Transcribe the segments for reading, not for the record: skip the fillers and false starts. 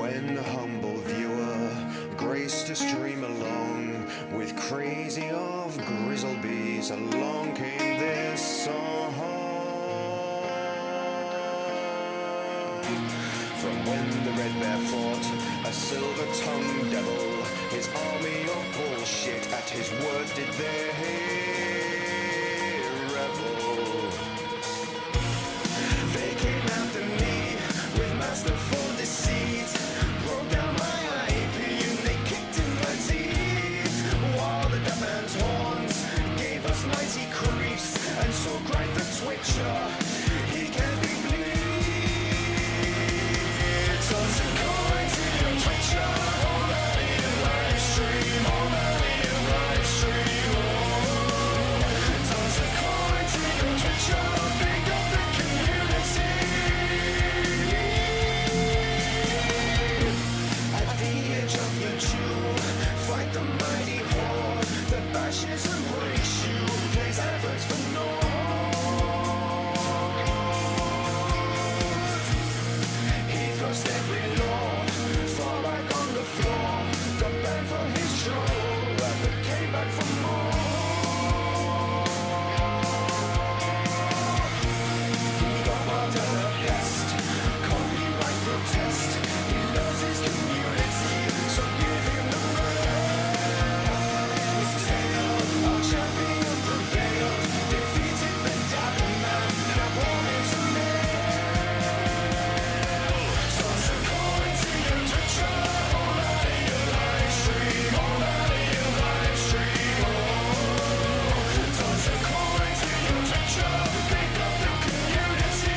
When the humble viewer graced to stream along with crazy of Grizzlebees, along came this song. From when the Red Bear fought a silver-tongued devil, his army of bullshit at his word did they revel. They came after me with masterful deceit, broke down my IP and they kicked in my teeth, while the deaf man's horns gave us mighty creeps, and so cried the Twitcher, he can be bleed. Toss a coin to your Twitcher, all that in live stream, all that in live stream, oh. Toss a coin to your Twitcher, big up the community. At the edge of your jewel, fight the mighty horde that bashes and breaks you, plays adverts for naught. He thrust every law far back on the floor, got banned for his troll, but came back for more. He got marked as a pest, copyright protest. He loves his community, so give him the rest. Tale, our champion prevailed, defeated the Dabble Man, now born into male. Toss a coin to your Twitcher, all that in your live stream, all that in your live stream, oh. Toss a coin to your Twitcher, pick up the community.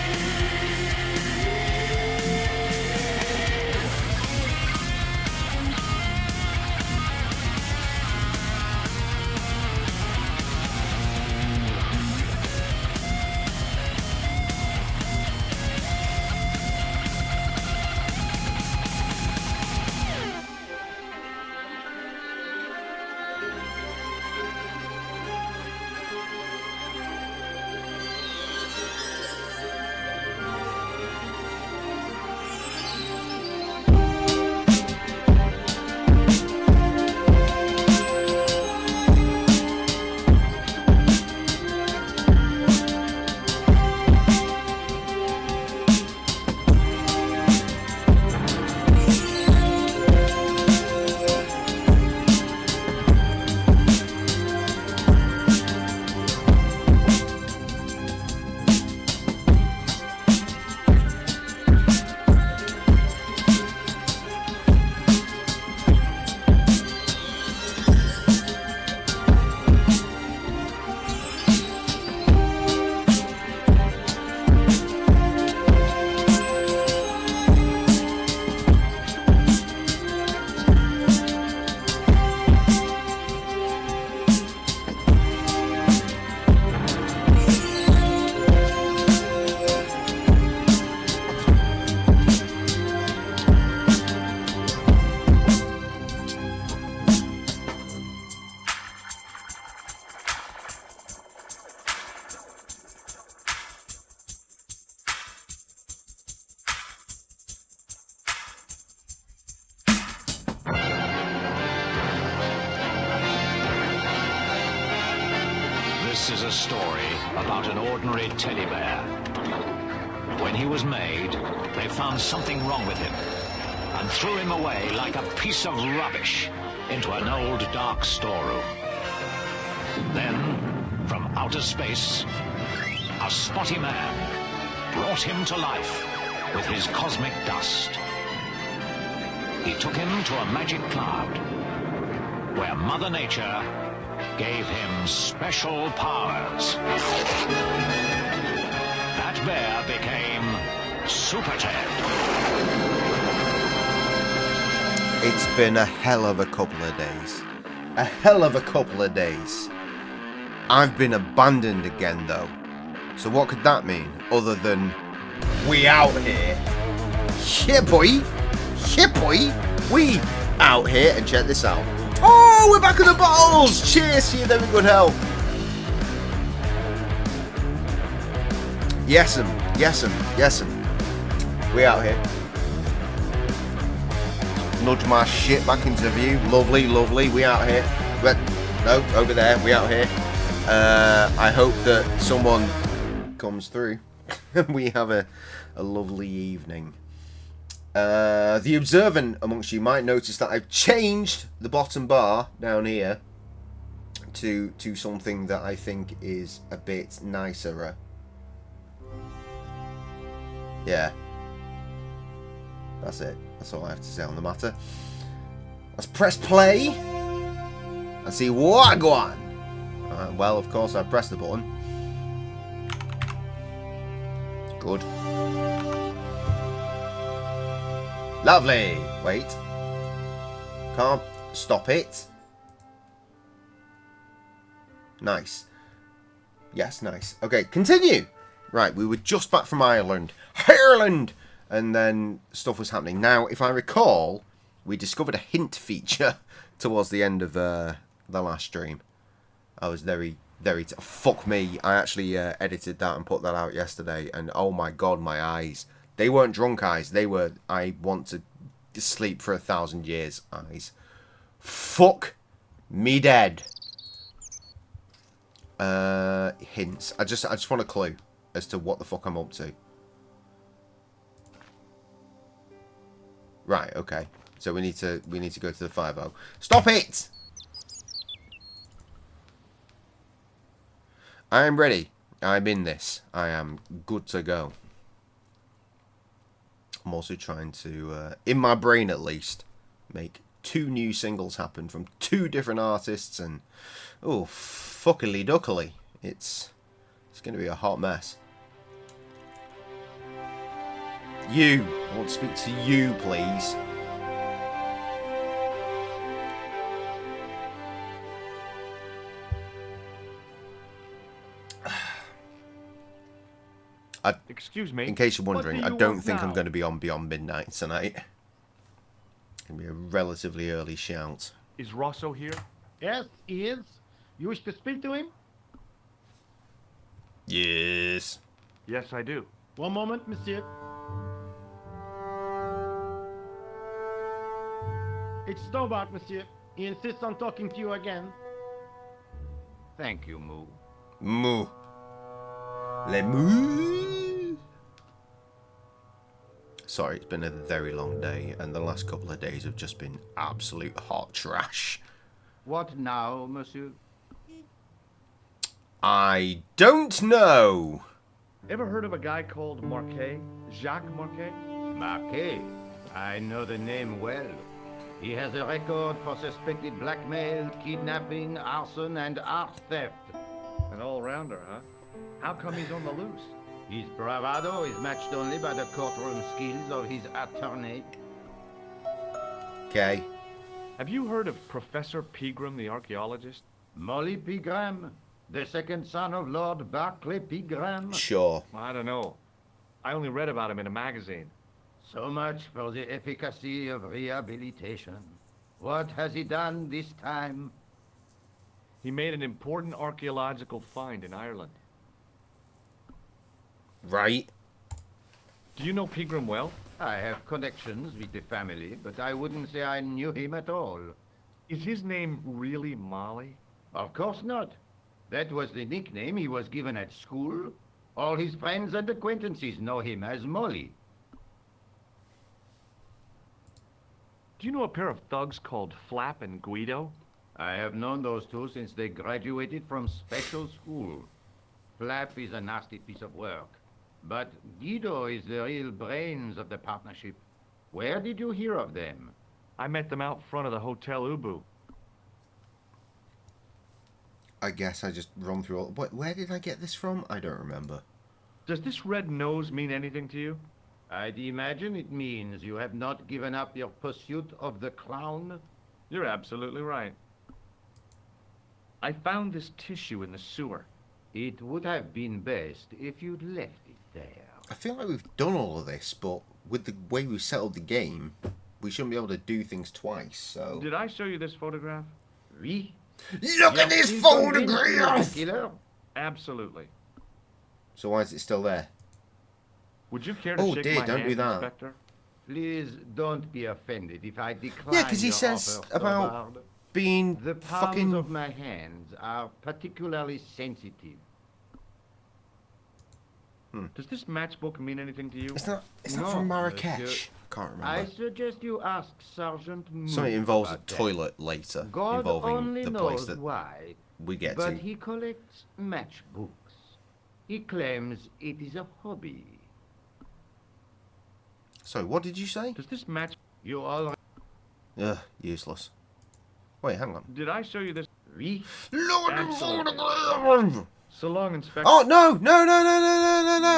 This is a story about an ordinary teddy bear. When he was made, they found something wrong with him and threw him away like a piece of rubbish into an old dark storeroom. Then, from outer space, a spotty man brought him to life with his cosmic dust. He took him to a magic cloud where Mother Nature gave him special powers. That bear became Super Ted. It's been a hell of a couple of days. A hell of a couple of days. I've been abandoned again though. So what could that mean other than we out here? Yeah boy! Yeah boy! We out here, and check this out. Oh, we're back in the bottles! Cheers to you then in good health. Yes'm, yes'm, yes'm. We out here. nudge my shit back into view. Lovely, lovely. We out here. No, over there. We out here. I hope that someone comes through. We have a lovely evening. The observant amongst you might notice that I've changed the bottom bar down here to something that I think is a bit nicer. Yeah. That's it. That's all I have to say on the matter. Let's press play and see what go on. Well, of course, I pressed the button. Good. Lovely. Wait. Can't stop it. Nice. Yes, nice. Okay, continue. Right, we were just back from Ireland. Ireland! And then stuff was happening. Now, if I recall, we discovered a hint feature towards the end of the last stream. I was very... fuck me. I actually edited that and put that out yesterday. And oh my god, my eyes. They weren't drunk eyes. They were, I want to sleep for 1,000 years eyes. Fuck me dead. Hints. I just want a clue as to what the fuck I'm up to. Right, okay. So we need to go to the 5-0. Stop it! I am ready. I'm in this. I am good to go. I'm also trying to, in my brain at least, make 2 new singles happen from 2 different artists, and oh, fuckily duckily, it's going to be a hot mess. You, I want to speak to you, please. Excuse me. In case you're wondering, I don't think I'm now? going to be on Beyond Midnight tonight. It's going to be a relatively early shout. Is Rosso here? Yes, he is. You wish to speak to him? Yes. Yes, I do. One moment, monsieur. It's Stobart, monsieur. He insists on talking to you again. Thank you, Moo. Moo. Le moo. Sorry, it's been a very long day, and the last couple of days have just been absolute hot trash. What now, monsieur? I don't know. Ever heard of a guy called Marquet? Jacques Marquet? Marquet. I know the name well. He has a record for suspected blackmail, kidnapping, arson, and art theft. An all-rounder, huh? How come he's on the loose? His bravado is matched only by the courtroom skills of his attorney. Okay. Have you heard of Professor Pegram, the archaeologist? Molly Pegram, the second son of Lord Barclay Pegram. Sure. I don't know. I only read about him in a magazine. So much for the efficacy of rehabilitation. What has he done this time? He made an important archaeological find in Ireland. Right. Do you know Pegram well? I have connections with the family, but I wouldn't say I knew him at all. Is his name really Molly? Of course not. That was the nickname he was given at school. All his friends and acquaintances know him as Molly. Do you know a pair of thugs called Flap and Guido? I have known those two since they graduated from special school. Flap is a nasty piece of work, but Guido is the real brains of the partnership. Where did you hear of them? I met them out front of the Hotel Ubu. I guess I just run through all... Where did I get this from? I don't remember. Does this red nose mean anything to you? I'd imagine it means you have not given up your pursuit of the clown. You're absolutely right. I found this tissue in the sewer. It would have been best if you'd left it there. I feel like we've done all of this, but with the way we've settled the game, we shouldn't be able to do things twice, so... Did I show you this photograph? Oui. Look at this photograph! Killer. Absolutely. So why is it still there? Would you care to Oh, shake dear, my don't hand, do that. Inspector? Please don't be offended if I decline. Yeah, because he your says offer, about Stobart. being The palms fucking... of my hands are particularly sensitive. Does this matchbook mean anything to you? It's not No, from Marrakesh. monsieur. Can't I remember. suggest you ask Sergeant Moon. Something involves a about that. toilet later, God involving only the knows place that why, we get but to. he collects matchbooks. He claims it is a hobby. So, what did you say? Does this match... You all Ugh, useless. Wait, hang on. Did I show you this? read? Look at the Absolutely. photograph! So long, Inspector. Oh no! No!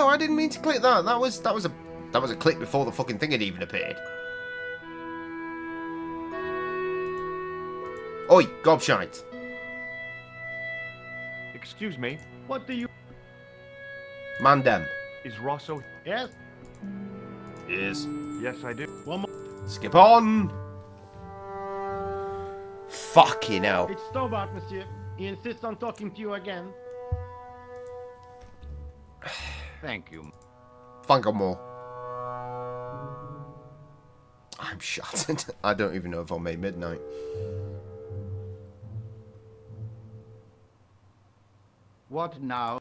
I didn't mean to click that. That was a click before the fucking thing had even appeared. Oi, gobshite! Excuse me. What do you... Mandem. Is Rosso... Yes? Yes. Yes, I do. One more. Skip on. Fucking hell. It's Stobart, monsieur. He insists on talking to you again. Thank you. Thank you more. I'm shattered. I don't even know if I made midnight. What now?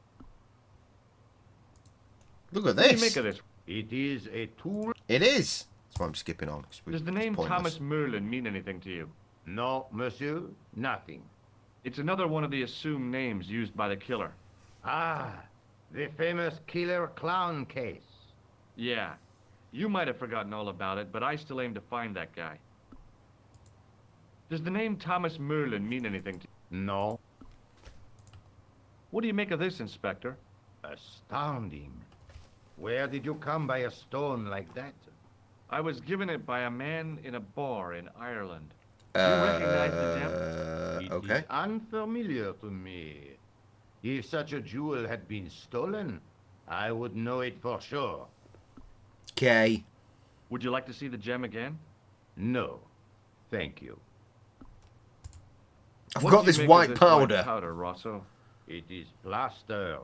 Look at What do you this. make of this? It is a tool. It is. That's why I'm skipping on. Does the name Thomas Merlin mean anything to you? No, monsieur, nothing. It's another one of the assumed names used by the killer. Ah, the famous killer clown case. Yeah. You might have forgotten all about it, but I still aim to find that guy. Does the name Thomas Merlin mean anything to you? No, What do you make of this, Inspector? astounding. Where did you come by a stone like that? I was given it by a man in a bar in Ireland. Do you recognize the gem? It Okay. is unfamiliar to me. If such a jewel had been stolen, I would know it for sure. Okay. Would you like to see the gem again? No, thank you. I've What got do you this make of white this powder. White powder, Rosso. It is plaster.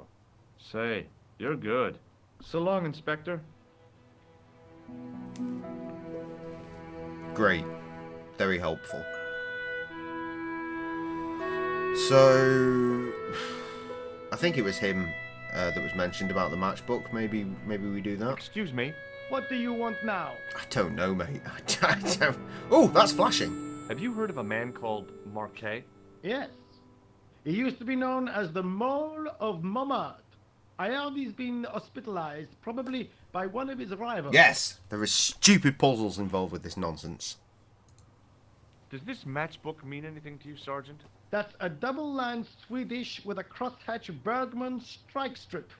Say, you're good. So long, Inspector. Great. Very helpful. So, I think it was him that was mentioned about the matchbook. Maybe we do that. Excuse me. What do you want now? I don't know, mate. I don't... Oh, that's flashing. Have you heard of a man called Marquet? Yes. He used to be known as the Mole of Montmartre. I heard he's been hospitalized, probably by one of his rivals. Yes, there are stupid puzzles involved with this nonsense. Does this matchbook mean anything to you, Sergeant? That's a double-lined Swedish with a crosshatch Bergman strike strip.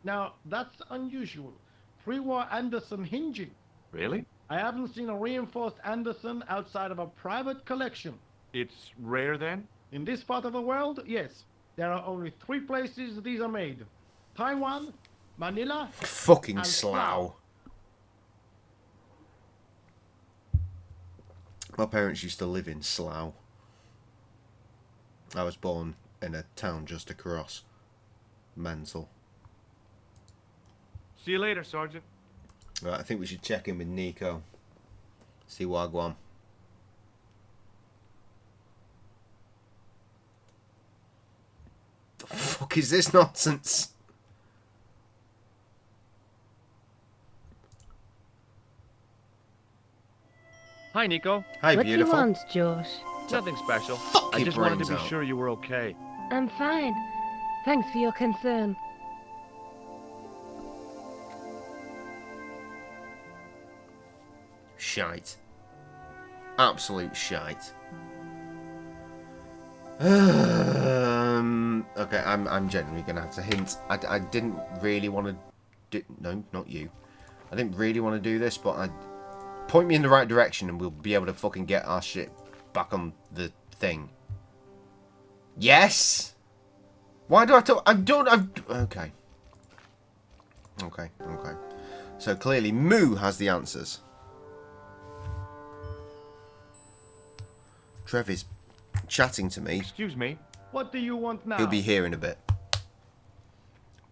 Now, that's unusual. Pre-war Anderson hinging. Really? I haven't seen a reinforced Anderson outside of a private collection. It's rare then? In this part of the world, yes. There are only 3 places these are made. Taiwan, Manila, Fucking And slough. My parents used to live in Slough. I was born in a town just across. Mental. See you later, Sergeant. Right, I think we should check in with Nico. See Wagwan. The fuck is this nonsense? Hi, Nico. Hi, What do beautiful. you want, Josh? Nothing special. Fuck I your just wanted to brains be out. sure you were okay. I'm fine. Thanks for your concern. Shite. Absolute shite. Okay, I'm genuinely gonna have to hint. I didn't really want to do. No, not you. I didn't really want to do this, but point me in the right direction, and we'll be able to fucking get our shit back on the thing. Yes. Why do I talk? Okay. Okay. Okay. So clearly, Moo has the answers. Trev is chatting to me. Excuse me. what do you want now? He'll be here in a bit.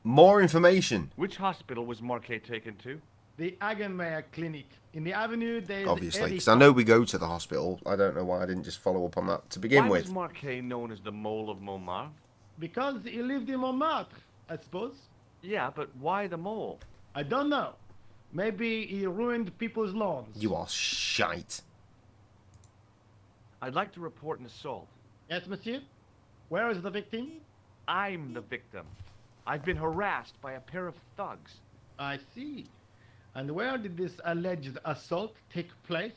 More information. Which hospital was Marquet taken to? The Hagenmeyer Clinic. In the avenue, there's Obviously, because I know we go to the hospital. I don't know why I didn't just follow up on that to begin Why with. was Marquet known as the Mole of Montmartre? Because he lived in Montmartre, I suppose. Yeah, but why the mole? I don't know. Maybe he ruined people's lawns. You are shite. I'd like to report an assault. Yes, monsieur? Where is the victim? I'm the victim. I've been harassed by a pair of thugs. I see. And where did this alleged assault take place?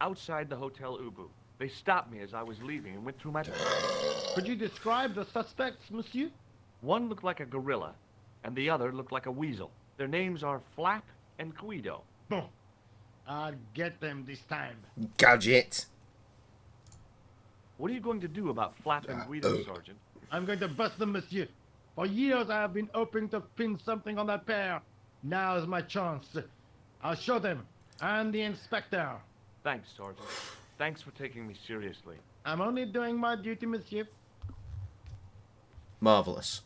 Outside the Hotel Ubu. They stopped me as I was leaving and went through my... Could you describe the suspects, monsieur? One looked like a gorilla, and the other looked like a weasel. Their names are Flap and Guido. Bon. I'll get them this time. Gadget. What are you going to do about Flap and Guido, Sergeant? I'm going to bust them, monsieur. For years I have been hoping to pin something on that pair. Now's my chance. I'll show them. And the inspector. Thanks, Sergeant. Thanks for taking me seriously. I'm only doing my duty, monsieur. Marvellous.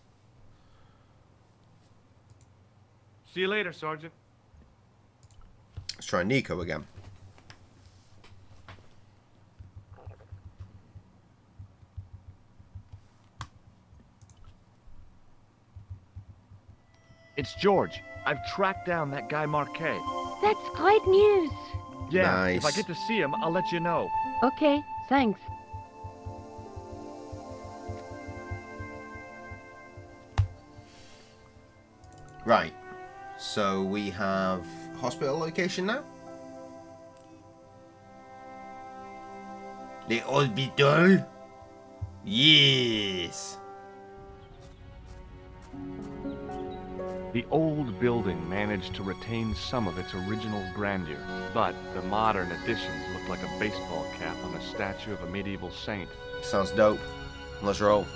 See you later, Sergeant. Let's try Nico again. It's George. I've tracked down that guy Marquet. That's great news. Yeah, if I Nice. get to see him, I'll let you know. Okay, thanks. Right. So we have hospital location now. The hospital? Yes. The old building managed to retain some of its original grandeur, but the modern additions look like a baseball cap on a statue of a medieval saint. Sounds dope. Let's roll.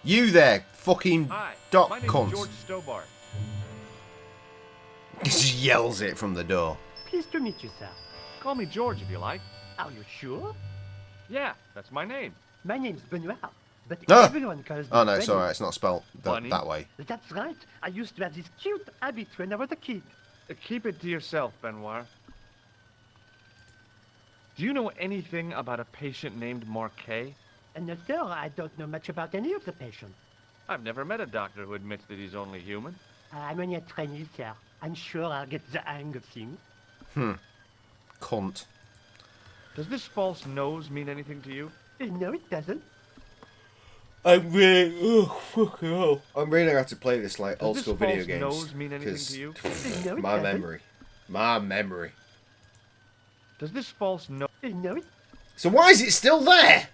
You there, fucking Hi, dot my name's cunt. George Stobart. Just yells it from the door. Pleased to meet you, sir. Call me George if you like. Are you sure? Yeah, that's my name. My name's Benoit, but Ah! everyone calls me Oh no, it's Benny. alright, it's not spelled Bunny? that way. That's right. I used to have this cute habit when I was a kid. Keep it to yourself, Benoit. Do you know anything about a patient named Marquet? And no, sir, I don't know much about any of the patients. I've never met a doctor who admits that he's only human. I'm only a trainee, sir. I'm sure I'll get the hang of things. Cunt. Does this false nose mean anything to you? No, it doesn't. I'm really, fucking hell. I'm really gonna have to play this like Does old this school video false games. nose mean anything 'cause to you? No, it my doesn't. memory. Does this false nose... No, it So why is it still there?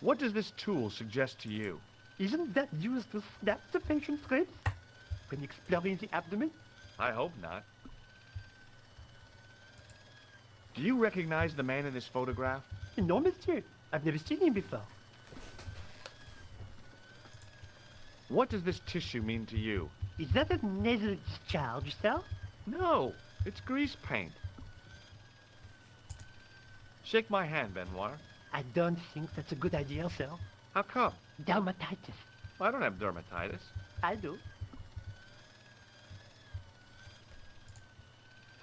What does this tool suggest to you? isn't that used to snap the patient's ribs when exploring the abdomen. I hope not. Do you recognize the man in this photograph? No, monsieur. I've never seen him before. What does this tissue mean to you? Is that a nasal discharge, sir? No, it's grease paint. Shake my hand, Benoit. I don't think that's a good idea, sir. How come? Dermatitis. I don't have dermatitis. I do.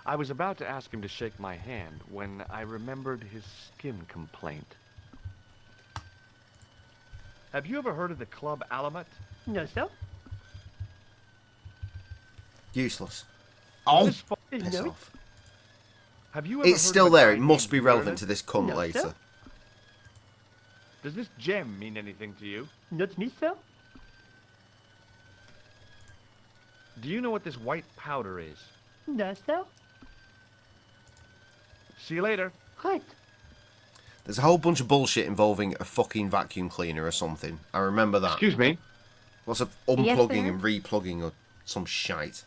I was about to ask him to shake my hand when I remembered his skin complaint. Have you ever heard of the Club Alamet? No, sir. Useless. Oh, This fo- piss No. off. Have you ever It's heard still of a there. guy It must named be relevant Vernon? to this cunt No, later. sir. Does this gem mean anything to you? Not me, sir. Do you know what this white powder is? No, sir. See you later. Right. There's a whole bunch of bullshit involving a fucking vacuum cleaner or something. I remember that. Excuse me. Lots of Yes, unplugging sir? and replugging or some shite.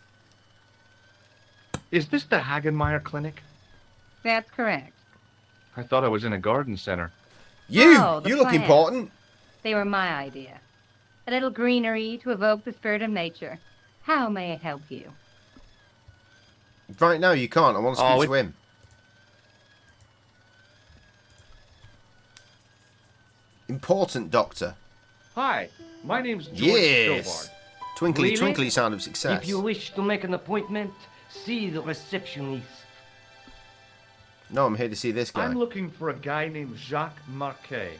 Is this the Hagenmeyer Clinic? That's correct. I thought I was in a garden center. You! Oh, the You look plant. important. They were my idea. A little greenery to evoke the spirit of nature. How may I help you? Right now you can't. I want to speak Oh, to him. Important doctor. Hi, my name's George Yes! Stobart. Twinkly, Really? twinkly sound of success. If you wish to make an appointment, see the receptionist. No, I'm here to see this guy. I'm looking for a guy named Jacques Marquet.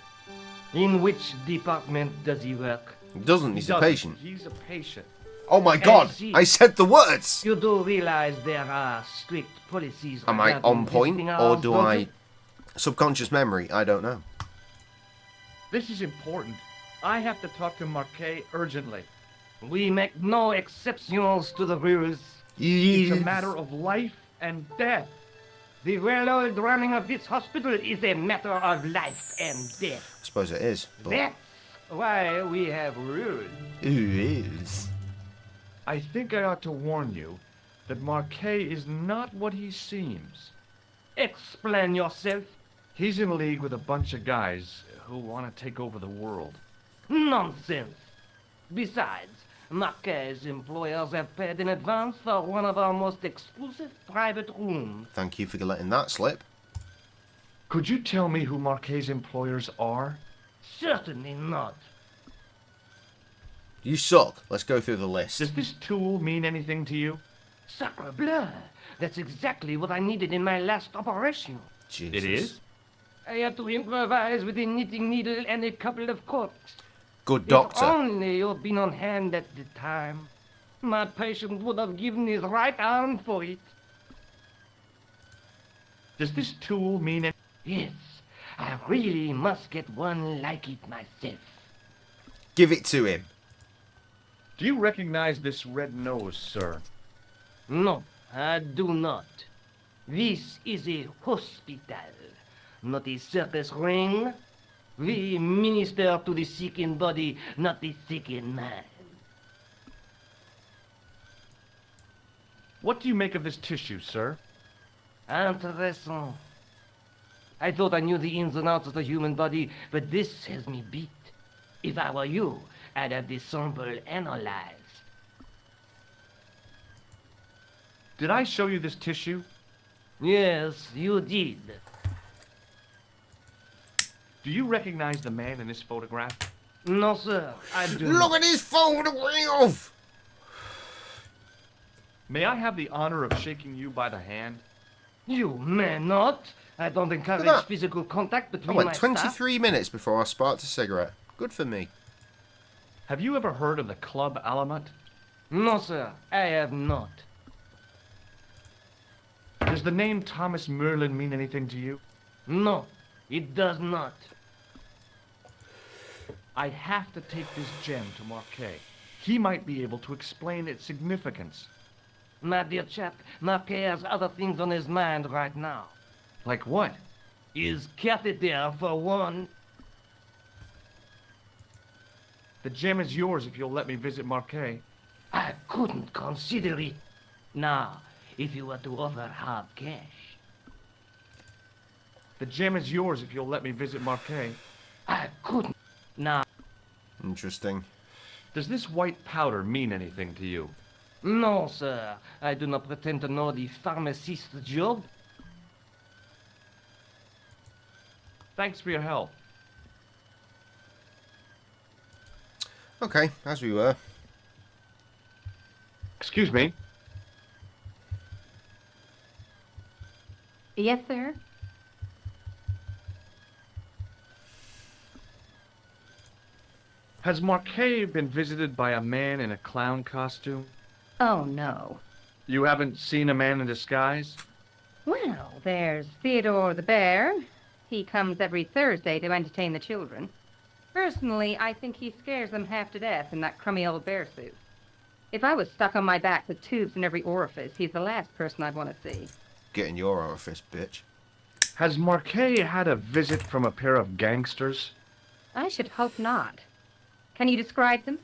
In which department does he work? Doesn't, he's a doesn't. patient. He's a patient. Oh my god! see. I said the words! You do realize there are strict policies. Am I regarding on point, visiting or hours, do don't I... you? Subconscious memory? I don't know. This is important. I have to talk to Marquet urgently. We make no exceptions to the rules. It's a matter of life and death. The well-oiled running of this hospital is a matter of life and death. I suppose it is. But... That's why we have rules. Is. I think I ought to warn you that Marquet is not what he seems. Explain yourself. He's in league with a bunch of guys who want to take over the world. Nonsense. Besides, Marquet's employers have paid in advance for one of our most exclusive private rooms. Thank you for letting that slip. Could you tell me who Marquet's employers are? Certainly not. You suck. Let's go through the list. Does this tool mean anything to you? Sacre bleu! That's exactly what I needed in my last operation. Jesus. It is? I had to improvise with a knitting needle and a couple of corks. Good If doctor. only you'd been on hand at the time, my patient would have given his right arm for it. Does this tool mean anything? Yes, I really must get one like it myself. Give it to him. Do you recognize this red nose, sir? No, I do not. This is a hospital, not a circus ring. We minister to the sick in body, not the sick in mind. What do you make of this tissue, sir? Intéressant. I thought I knew the ins and outs of the human body, but this has me beat. If I were you, I'd have this sample analyzed. Did I show you this tissue? Yes, you did. Do you recognize the man in this photograph? No, sir, I do Look not. at his photograph! May I have the honor of shaking you by the hand? You may not. I don't encourage that. physical contact I between went my staff. 23 minutes before I sparked a cigarette. Good for me. Have you ever heard of the Club Alamut? No, sir, I have not. Does the name Thomas Merlin mean anything to you? No, it does not. I have to take this gem to Marquet. He might be able to explain its significance. My dear chap, Marquet has other things on his mind right now. Like what? His catheter, for one. The gem is yours if you'll let me visit Marquet. I couldn't consider it. Now, if you were to offer hard cash, The gem is yours if you'll let me visit Marquet. I couldn't. Now, Interesting. Does this white powder mean anything to you? no, sir, I do not pretend to know the pharmacist's job. Thanks for your help. Okay, as we were. Excuse me. Yes, sir? Has Marquet been visited by a man in a clown costume? Oh, no. You haven't seen a man in disguise? Well, there's Theodore the Bear. He comes every Thursday to entertain the children. Personally, I think he scares them half to death in that crummy old bear suit. If I was stuck on my back with tubes in every orifice, he's the last person I'd want to see. Get in your orifice, bitch. Has Marquet had a visit from a pair of gangsters? I should hope not. Can you describe them?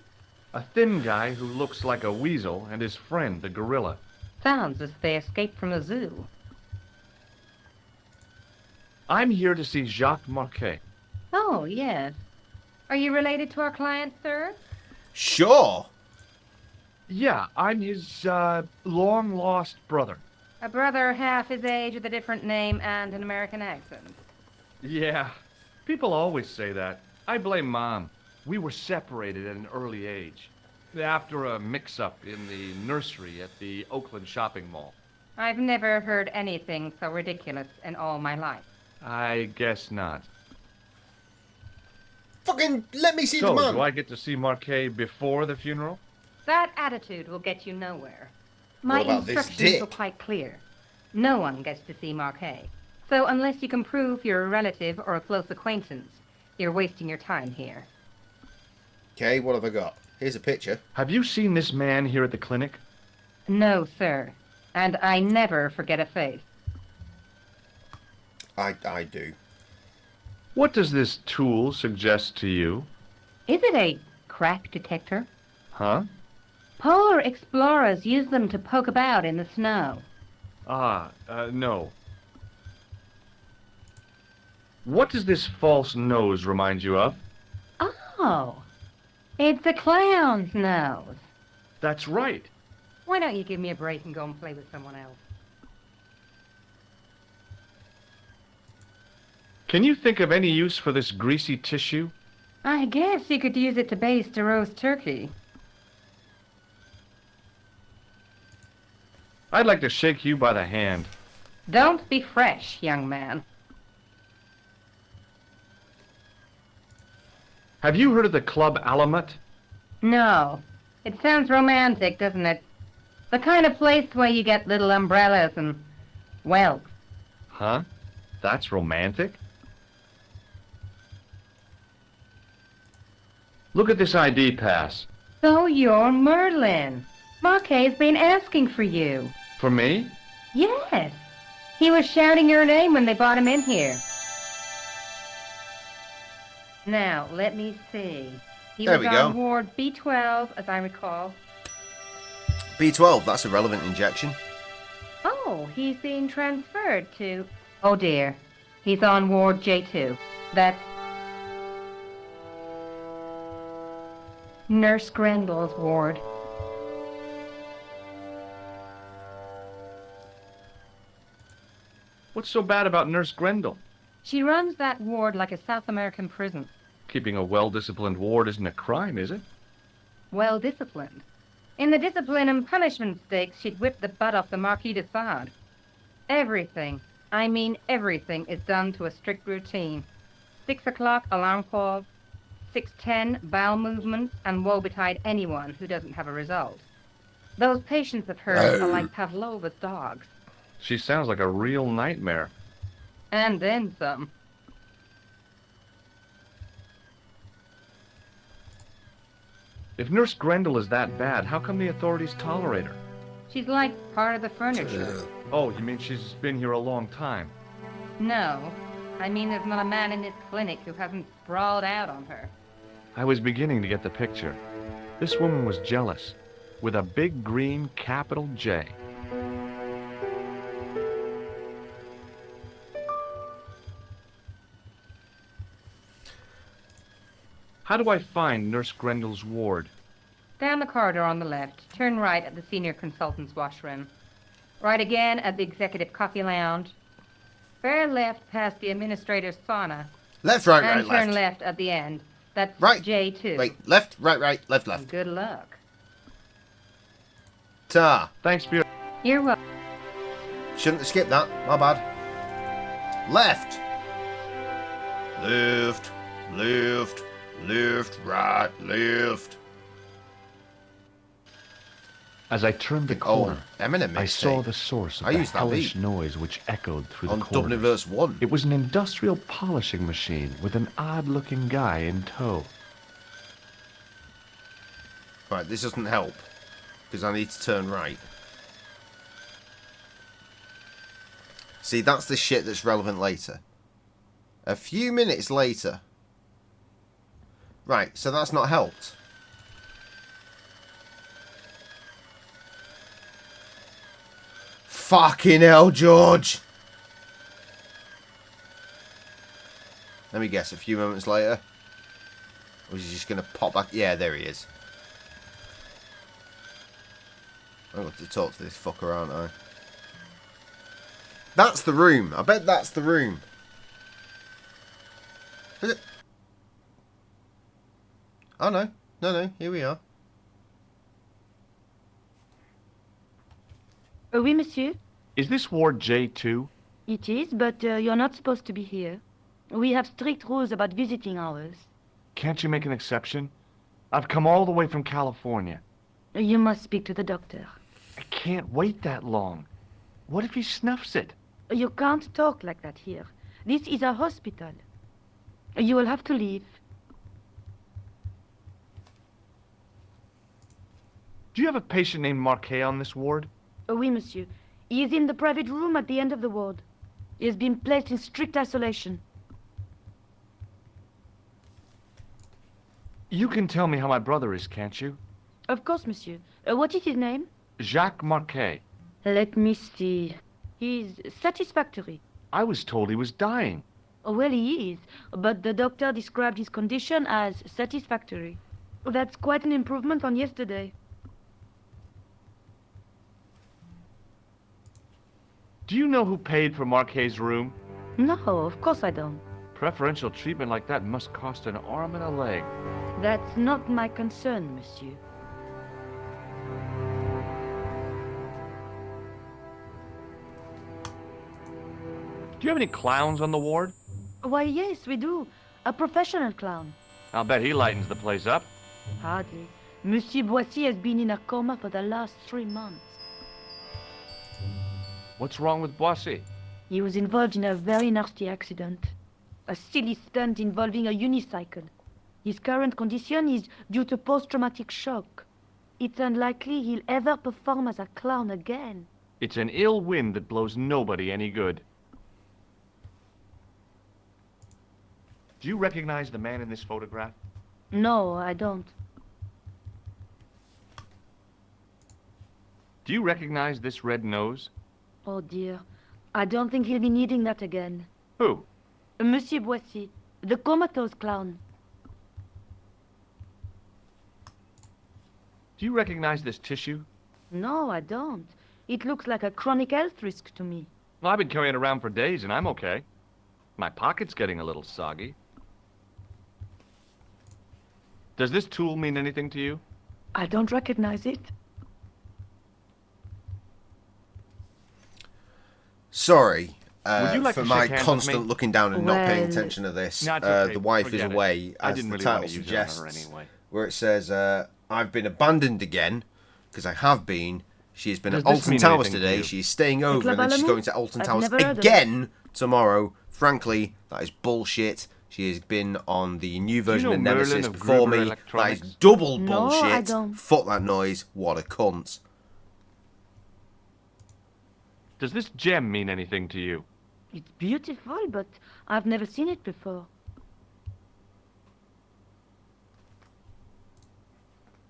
A thin guy who looks like a weasel and his friend, the gorilla. Sounds as if they escaped from a zoo. I'm here to see Jacques Marquet. Oh, yes. Are you related to our client, sir? Sure. Yeah, I'm his, long-lost brother. A brother half his age with a different name and an American accent. Yeah, people always say that. I blame Mom. We were separated at an early age, after a mix-up in the nursery at the Oakland shopping mall. I've never heard anything so ridiculous in all my life. I guess not. Fucking let me see the So, man. do I get to see Marquet before the funeral? That attitude will get you nowhere. My What about this instructions dick? were quite clear. No one gets to see Marquet. So unless you can prove you're a relative or a close acquaintance, you're wasting your time here. Okay, what have I got? Here's a picture. Have you seen this man here at the clinic? No, sir. And I never forget a face. I do. What does this tool suggest to you? Is it a crack detector? Huh? Polar explorers use them to poke about in the snow. No. What does this false nose remind you of? Oh, it's a clown's nose. That's right. Why don't you give me a break and go and play with someone else? Can you think of any use for this greasy tissue? I guess you could use it to baste a roast turkey. I'd like to shake you by the hand. Don't be fresh, young man. Have you heard of the Club Alamut? No. It sounds romantic, doesn't it? The kind of place where you get little umbrellas and, well, Huh? That's romantic? Look at this ID pass. so you're Merlin. Marquet's been asking for you. For me? Yes. He was shouting your name when they brought him in here. Now, let me see. He There was we on go. Ward B12, as I recall. B12, that's a relevant injection. Oh, he's being transferred to... Oh, dear. He's on Ward J2. That's... Nurse Grendel's ward. What's so bad about Nurse Grendel? She runs that ward like a South American prison. Keeping a well-disciplined ward isn't a crime, is it? Well disciplined. In the discipline and punishment stakes, she'd whip the butt off the Marquis de Sade. Everything, I mean everything, is done to a strict routine. 6 o'clock, alarm call. 6:10, bowel movement, and woe betide anyone who doesn't have a result. Those patients of hers are like Pavlova's dogs. She sounds like a real nightmare. And then some. If Nurse Grendel is that bad, how come the authorities tolerate her? She's like part of the furniture. Oh, you mean she's been here a long time? No, I mean there's not a man in this clinic who hasn't sprawled out on her. I was beginning to get the picture. This woman was jealous, with a big green capital J. How do I find Nurse Grendel's ward? Down the corridor on the left, turn right at the senior consultant's washroom. Right again at the executive coffee lounge. Fair left past the administrator's sauna. Left, right, and right, turn left. left at the end. That's Right. J2. Wait, left, right, right, left, left. Good luck. Ta. Thanks for your... You're welcome. Shouldn't have skipped that. My bad. Left. Left. Left. Left. Right. Left. As I turned the Oh, corner, Eminem I saw mixtape. the source of I the used that hellish beat. noise which echoed through the On corridors. Dubniverse 1. It was an industrial polishing machine with an odd-looking guy in tow. Right, this doesn't help. Because I need to turn right. See, that's the shit that's relevant later. A few minutes later. Right, so that's not helped. Fucking hell, George! Let me guess, a few moments later? Or is he just going to pop back? Yeah, there he is. I've got to talk to this fucker, aren't I? That's the room. I bet that's the room. Is it? Oh, no. No, here we are. Oui, monsieur. Is this Ward J2? It is, but you're not supposed to be here. We have strict rules about visiting hours. Can't you make an exception? I've come all the way from California. You must speak to the doctor. I can't wait that long. What if he snuffs it? You can't talk like that here. This is a hospital. You will have to leave. Do you have a patient named Marquet on this ward? Oui, monsieur. He is in the private room at the end of the ward. He has been placed in strict isolation. You can tell me how my brother is, can't you? Of course, monsieur. What is his name? Jacques Marquet. Let me see. He's satisfactory. I was told he was dying. Well, he is, but the doctor described his condition as satisfactory. That's quite an improvement on yesterday. Do you know who paid for Marquet's room? No, of course I don't. Preferential treatment like that must cost an arm and a leg. That's not my concern, monsieur. Do you have any clowns on the ward? Why, yes, we do. A professional clown. I'll bet he lightens the place up. Hardly. Monsieur Boissy has been in a coma for the last 3 months. What's wrong with Boissy? He was involved in a very nasty accident. A silly stunt involving a unicycle. His current condition is due to post-traumatic shock. It's unlikely he'll ever perform as a clown again. It's an ill wind that blows nobody any good. Do you recognize the man in this photograph? No, I don't. Do you recognize this red nose? Oh dear. I don't think he'll be needing that again. Who? Monsieur Boissy, the comatose clown. Do you recognize this tissue? No, I don't. It looks like a chronic health risk to me. Well, I've been carrying it around for days and I'm okay. My pocket's getting a little soggy. Does this tool mean anything to you? I don't recognize it. Sorry Would you like for to my shake hands with constant me? looking down and not paying Well, attention to this. No, it's okay. The wife is Forget it. away, I as didn't the really title want to use it on her suggests, anyway. where it says, I've been abandoned again, because I have been. She has been Does at this Alton mean Towers anything to today. you? She's staying over, and then she's going to Alton I've Towers never heard of it. again tomorrow. Frankly, that is bullshit. She has been on the new version know of Merlin Nemesis of before Gruber me. That Electronics? is double No, bullshit. I don't. Fuck that noise. What a cunt. Does this gem mean anything to you? It's beautiful, but I've never seen it before.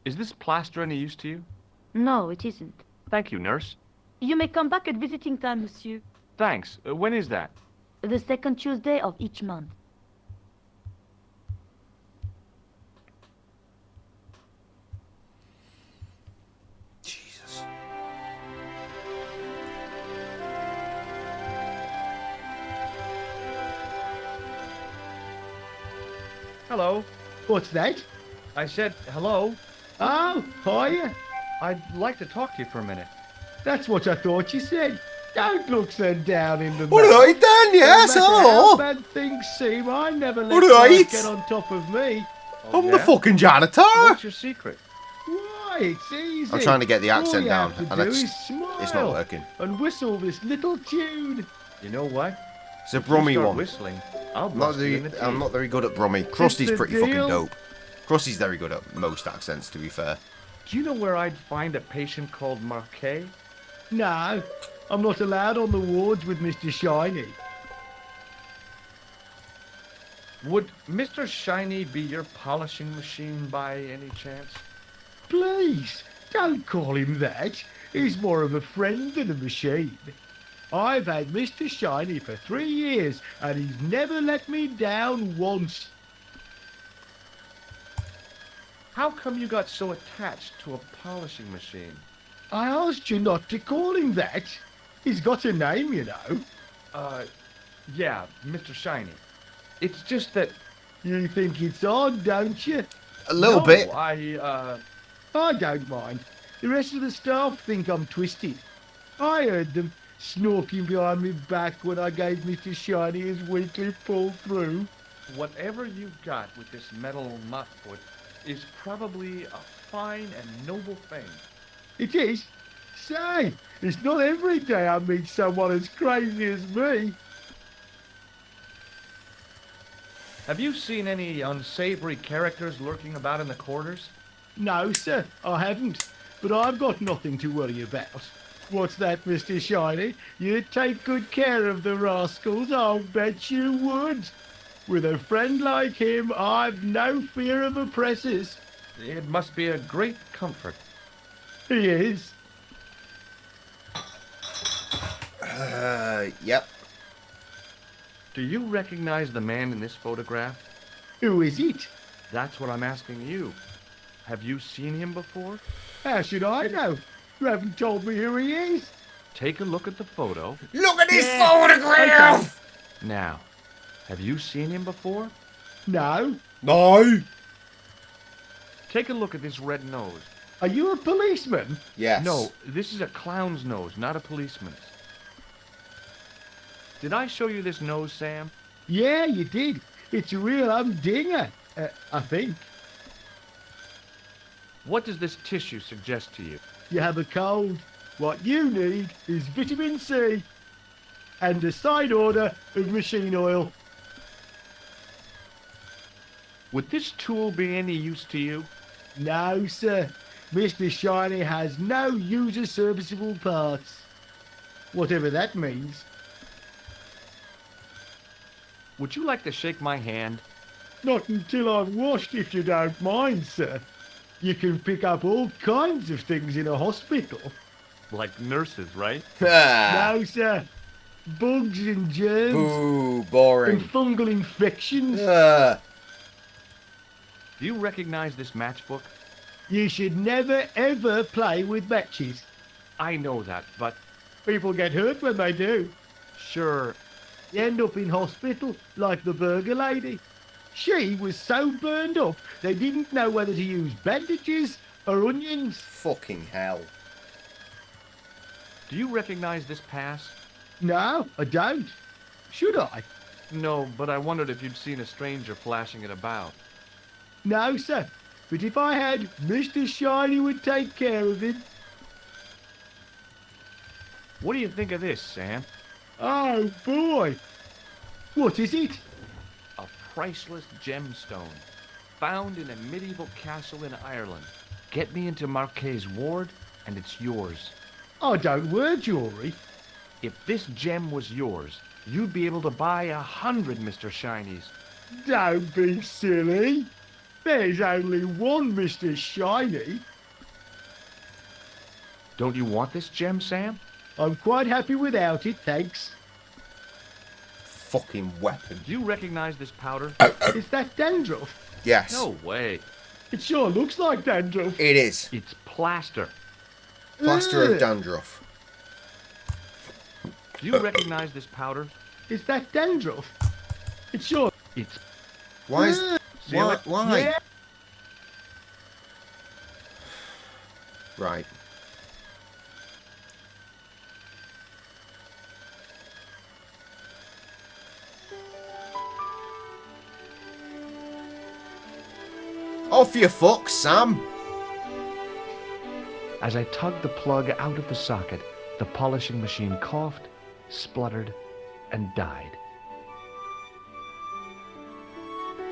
Is this plaster any use to you? No, it isn't. Thank you, nurse. You may come back at visiting time, monsieur. Thanks. When is that? The second Tuesday of each month. Jesus. Hello. What's that? I said hello. Oh, hiya. I'd like to talk to you for a minute. That's what I thought you said. Don't look so down in the All right then, yes, No matter hello. how bad things seem, I never let All life right. get on top of me. I'm the fucking janitor. What's your secret? Why, it's easy. I'm trying to get the accent All you down, have to and do it's- is smile it's not working. And whistle this little tune. You know what? It's a You Brummy start one. whistling. I'll Not bust you in the I'm teeth. not very good at Brummy. Krusty's the pretty fucking deal. dope. Krusty's very good at most accents, to be fair. Do you know where I'd find a patient called Marquet? No, I'm not allowed on the wards with Mr. Shiny. Would Mr. Shiny be your polishing machine by any chance? Please, don't call him that. He's more of a friend than a machine. I've had Mr. Shiny for 3 years, and he's never let me down once. How come you got so attached to a polishing machine? I asked you not to call him that. He's got a name, you know. Yeah, Mr. Shiny. It's just that You think it's odd, don't you? A little No, bit. I don't mind. The rest of the staff think I'm twisted. I heard them snorking behind me back when I gave Mr. Shiny his weekly pull through. Whatever you got with this metal mop-foot is probably a fine and noble thing. It is. Say, it's not every day I meet someone as crazy as me. Have you seen any unsavory characters lurking about in the quarters? No, sir, I haven't. But I've got nothing to worry about. What's that, Mr. Shiny? You'd take good care of the rascals, I'll bet you would. With a friend like him, I've no fear of oppressors. It must be a great comfort. He is. Yep. Do you recognize the man in this photograph? Who is it? That's what I'm asking you. Have you seen him before? How should I know? You haven't told me who he is. Take a look at the photo. Look at this photograph! Now, have you seen him before? No. No. Take a look at this red nose. Are you a policeman? Yes. No, this is a clown's nose, not a policeman's. Did I show you this nose, Sam? Yeah, you did. It's a real humdinger, I think. What does this tissue suggest to you? You have a cold. What you need is vitamin C and a side order of machine oil. Would this tool be any use to you? No, sir. Mr. Shiny has no user serviceable parts. Whatever that means. Would you like to shake my hand? Not until I've washed, if you don't mind, sir. You can pick up all kinds of things in a hospital. Like nurses, right? No, sir. Bugs and germs Ooh, and boring. fungal infections. Do you recognize this matchbook? You should never, ever play with matches. I know that, but People get hurt when they do. sure. You end up in hospital like the burger lady. She was so burned up they didn't know whether to use bandages or onions. Fucking hell. Do you recognize this pass? No, I don't. Should I? No, but I wondered if you'd seen a stranger flashing it about. No, sir. But if I had, Mr. Shiny would take care of him. What do you think of this, Sam? Oh, boy. What is it? A priceless gemstone found in a medieval castle in Ireland. Get me into Marquet's ward, and it's yours. I don't wear jewellery. If this gem was yours, you'd be able to buy 100 Mr. Shinies. Don't be silly. There's only one Mr. Shiny. Don't you want this gem, Sam? I'm quite happy without it, thanks. Fucking weapon. Do you recognize this powder? Is that dandruff? Yes. No way. It sure looks like dandruff. It is. It's plaster. Plaster of Ugh. dandruff. Do you recognize this powder? Is that dandruff? It sure... It's... Why is... Ugh. Seal Why? it? Why? Yeah. Right. Off your fuck, Sam. As I tugged the plug out of the socket, the polishing machine coughed, spluttered, and died.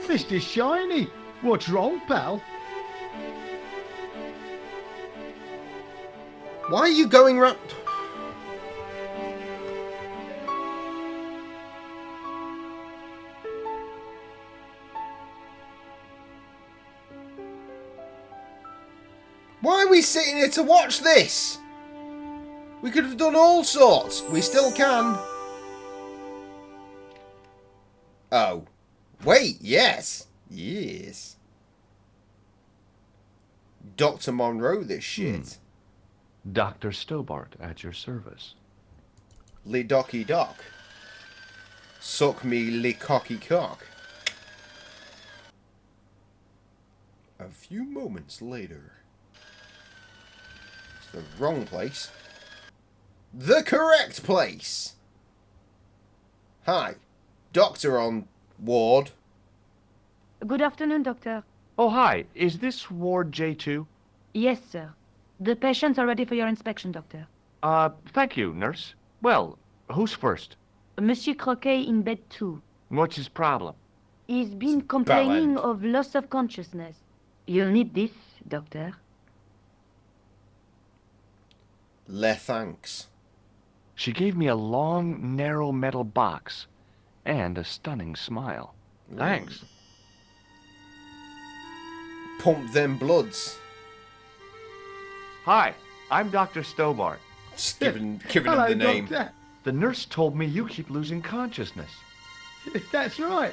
Mr. Shiny, what's wrong, pal? Why are you going round... Why are we sitting here to watch this? We could have done all sorts. We still can. Oh. Wait, yes. Yes. Dr. Monroe, this shit. Dr. Stobart at your service. Le docky dock. Suck me le cocky cock. A few moments later. It's the wrong place. The correct place! Hi. Doctor on ward. Good afternoon, doctor. Oh, hi. Is this Ward J2? Yes, sir. The patients are ready for your inspection, doctor. Thank you, nurse. Well, who's first? Monsieur Croquet in bed 2. What's his problem? He's been complaining bellend. of loss of consciousness. You'll need this, doctor. Le thanks. She gave me a long, narrow metal box and a stunning smile. Thanks. Pump them bloods. Hi, I'm Dr. Stobart. Just giving him Hello, the name. Doctor. The nurse told me you keep losing consciousness. That's right.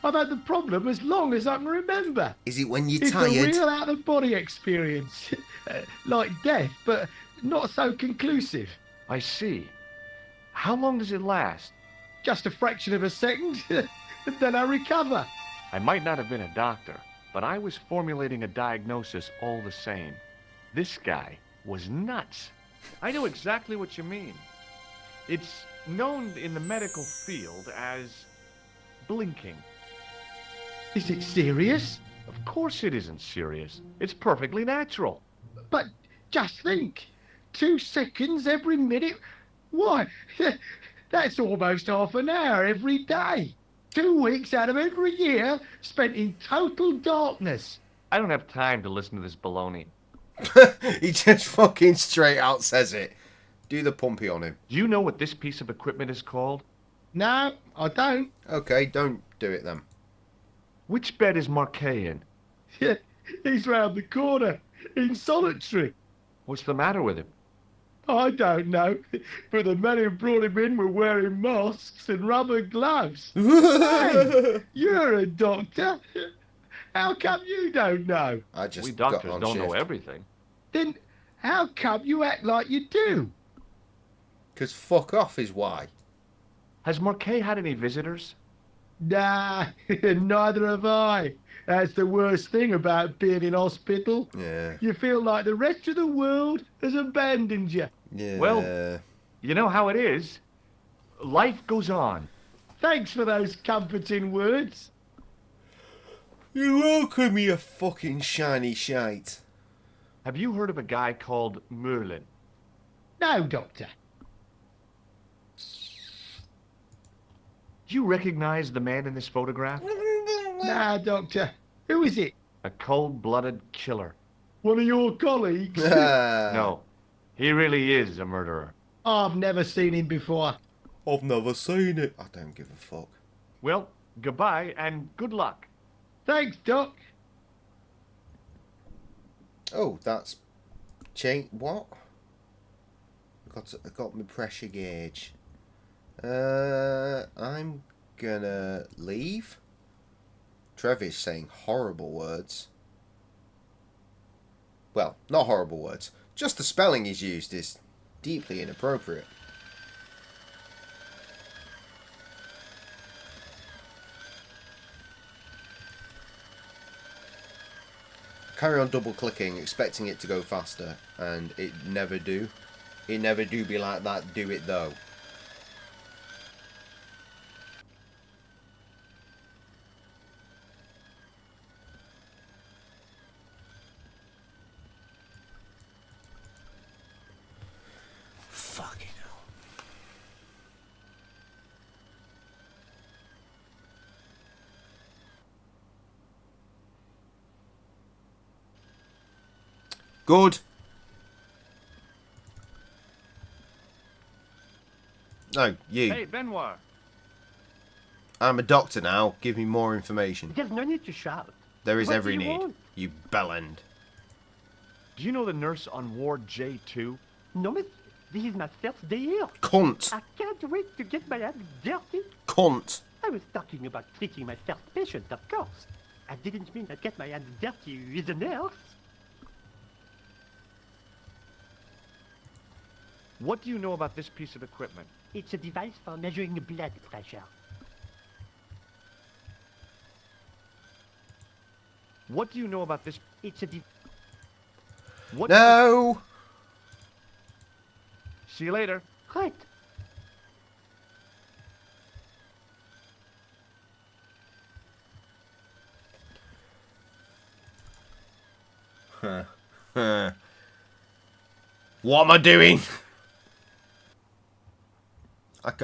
I've had the problem as long as I can remember. Is it when you're It's tired? a real out-of-body experience. Like death, but not so conclusive. I see. How long does it last? Just a fraction of a second, and then I recover. I might not have been a doctor, but I was formulating a diagnosis all the same. This guy was nuts. I know exactly what you mean. It's known in the medical field as blinking. Is it serious? Of course it isn't serious. It's perfectly natural. But just think, 2 seconds every minute. Why, that's almost half an hour every day. 2 weeks out of every year spent in total darkness. I don't have time to listen to this baloney. He just fucking straight out says it. Do the pumpy on him. Do you know what this piece of equipment is called? No, I don't. Okay, don't do it then. Which bed is Marquet in? He's round the corner, in solitary. What's the matter with him? I don't know, but the men who brought him in were wearing masks and rubber gloves. Hey, you're a doctor. How come you don't know? I just We got doctors on don't know shift. everything. Then how come you act like you do? 'Cause fuck off is why. Has Marquet had any visitors? Nah, neither have I. That's the worst thing about being in hospital. Yeah. You feel like the rest of the world has abandoned you. Yeah. Well- You know how it is. Life goes on. Thanks for those comforting words. You're welcome, you fucking shiny shite. Have you heard of a guy called Merlin? No, Doctor. Do you recognize the man in this photograph? Nah, Doctor. Who is it? A cold-blooded killer. One of your colleagues? No, he really is a murderer. I've never seen him before. I've never seen it. I don't give a fuck. Well, goodbye and good luck. Thanks, Doc. Oh, that's what? I got my pressure gauge. I'm gonna leave. Trevor's saying horrible words. Well, not horrible words. Just the spelling he's used is deeply inappropriate. Carry on double clicking, expecting it to go faster, and it never do. It never do be like that, do it though. Fucking hell. Good. No, you. Hey, Benoit. I'm a doctor now. Give me more information. There's no need to shout. There is What every do you need. want? You bellend. Do you know the nurse on Ward J2? No, miss. This is my first day here. Cunt. I can't wait to get my hands dirty. Cunt. I was talking about treating my first patient, of course. I didn't mean I'd get my hands dirty with a nurse. What do you know about this piece of equipment? It's a device for measuring blood pressure. What do you know about this? It's a... What? No! See you later. Right. What am I doing?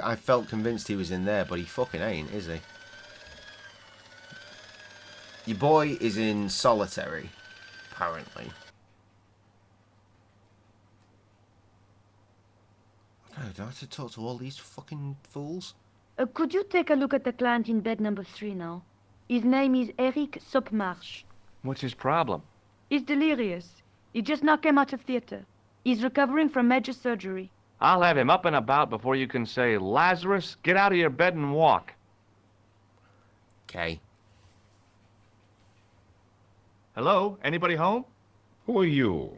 I felt convinced he was in there, but he fucking ain't, is he? Your boy is in solitary, apparently. Oh, do I have to talk to all these fucking fools? Could you take a look at the client in bed number 3 now? His name is Eric Sopmarsh. What's his problem? He's delirious. He just now came out of theater. He's recovering from major surgery. I'll have him up and about before you can say, Lazarus, get out of your bed and walk. Okay. Hello? Anybody home? Who are you?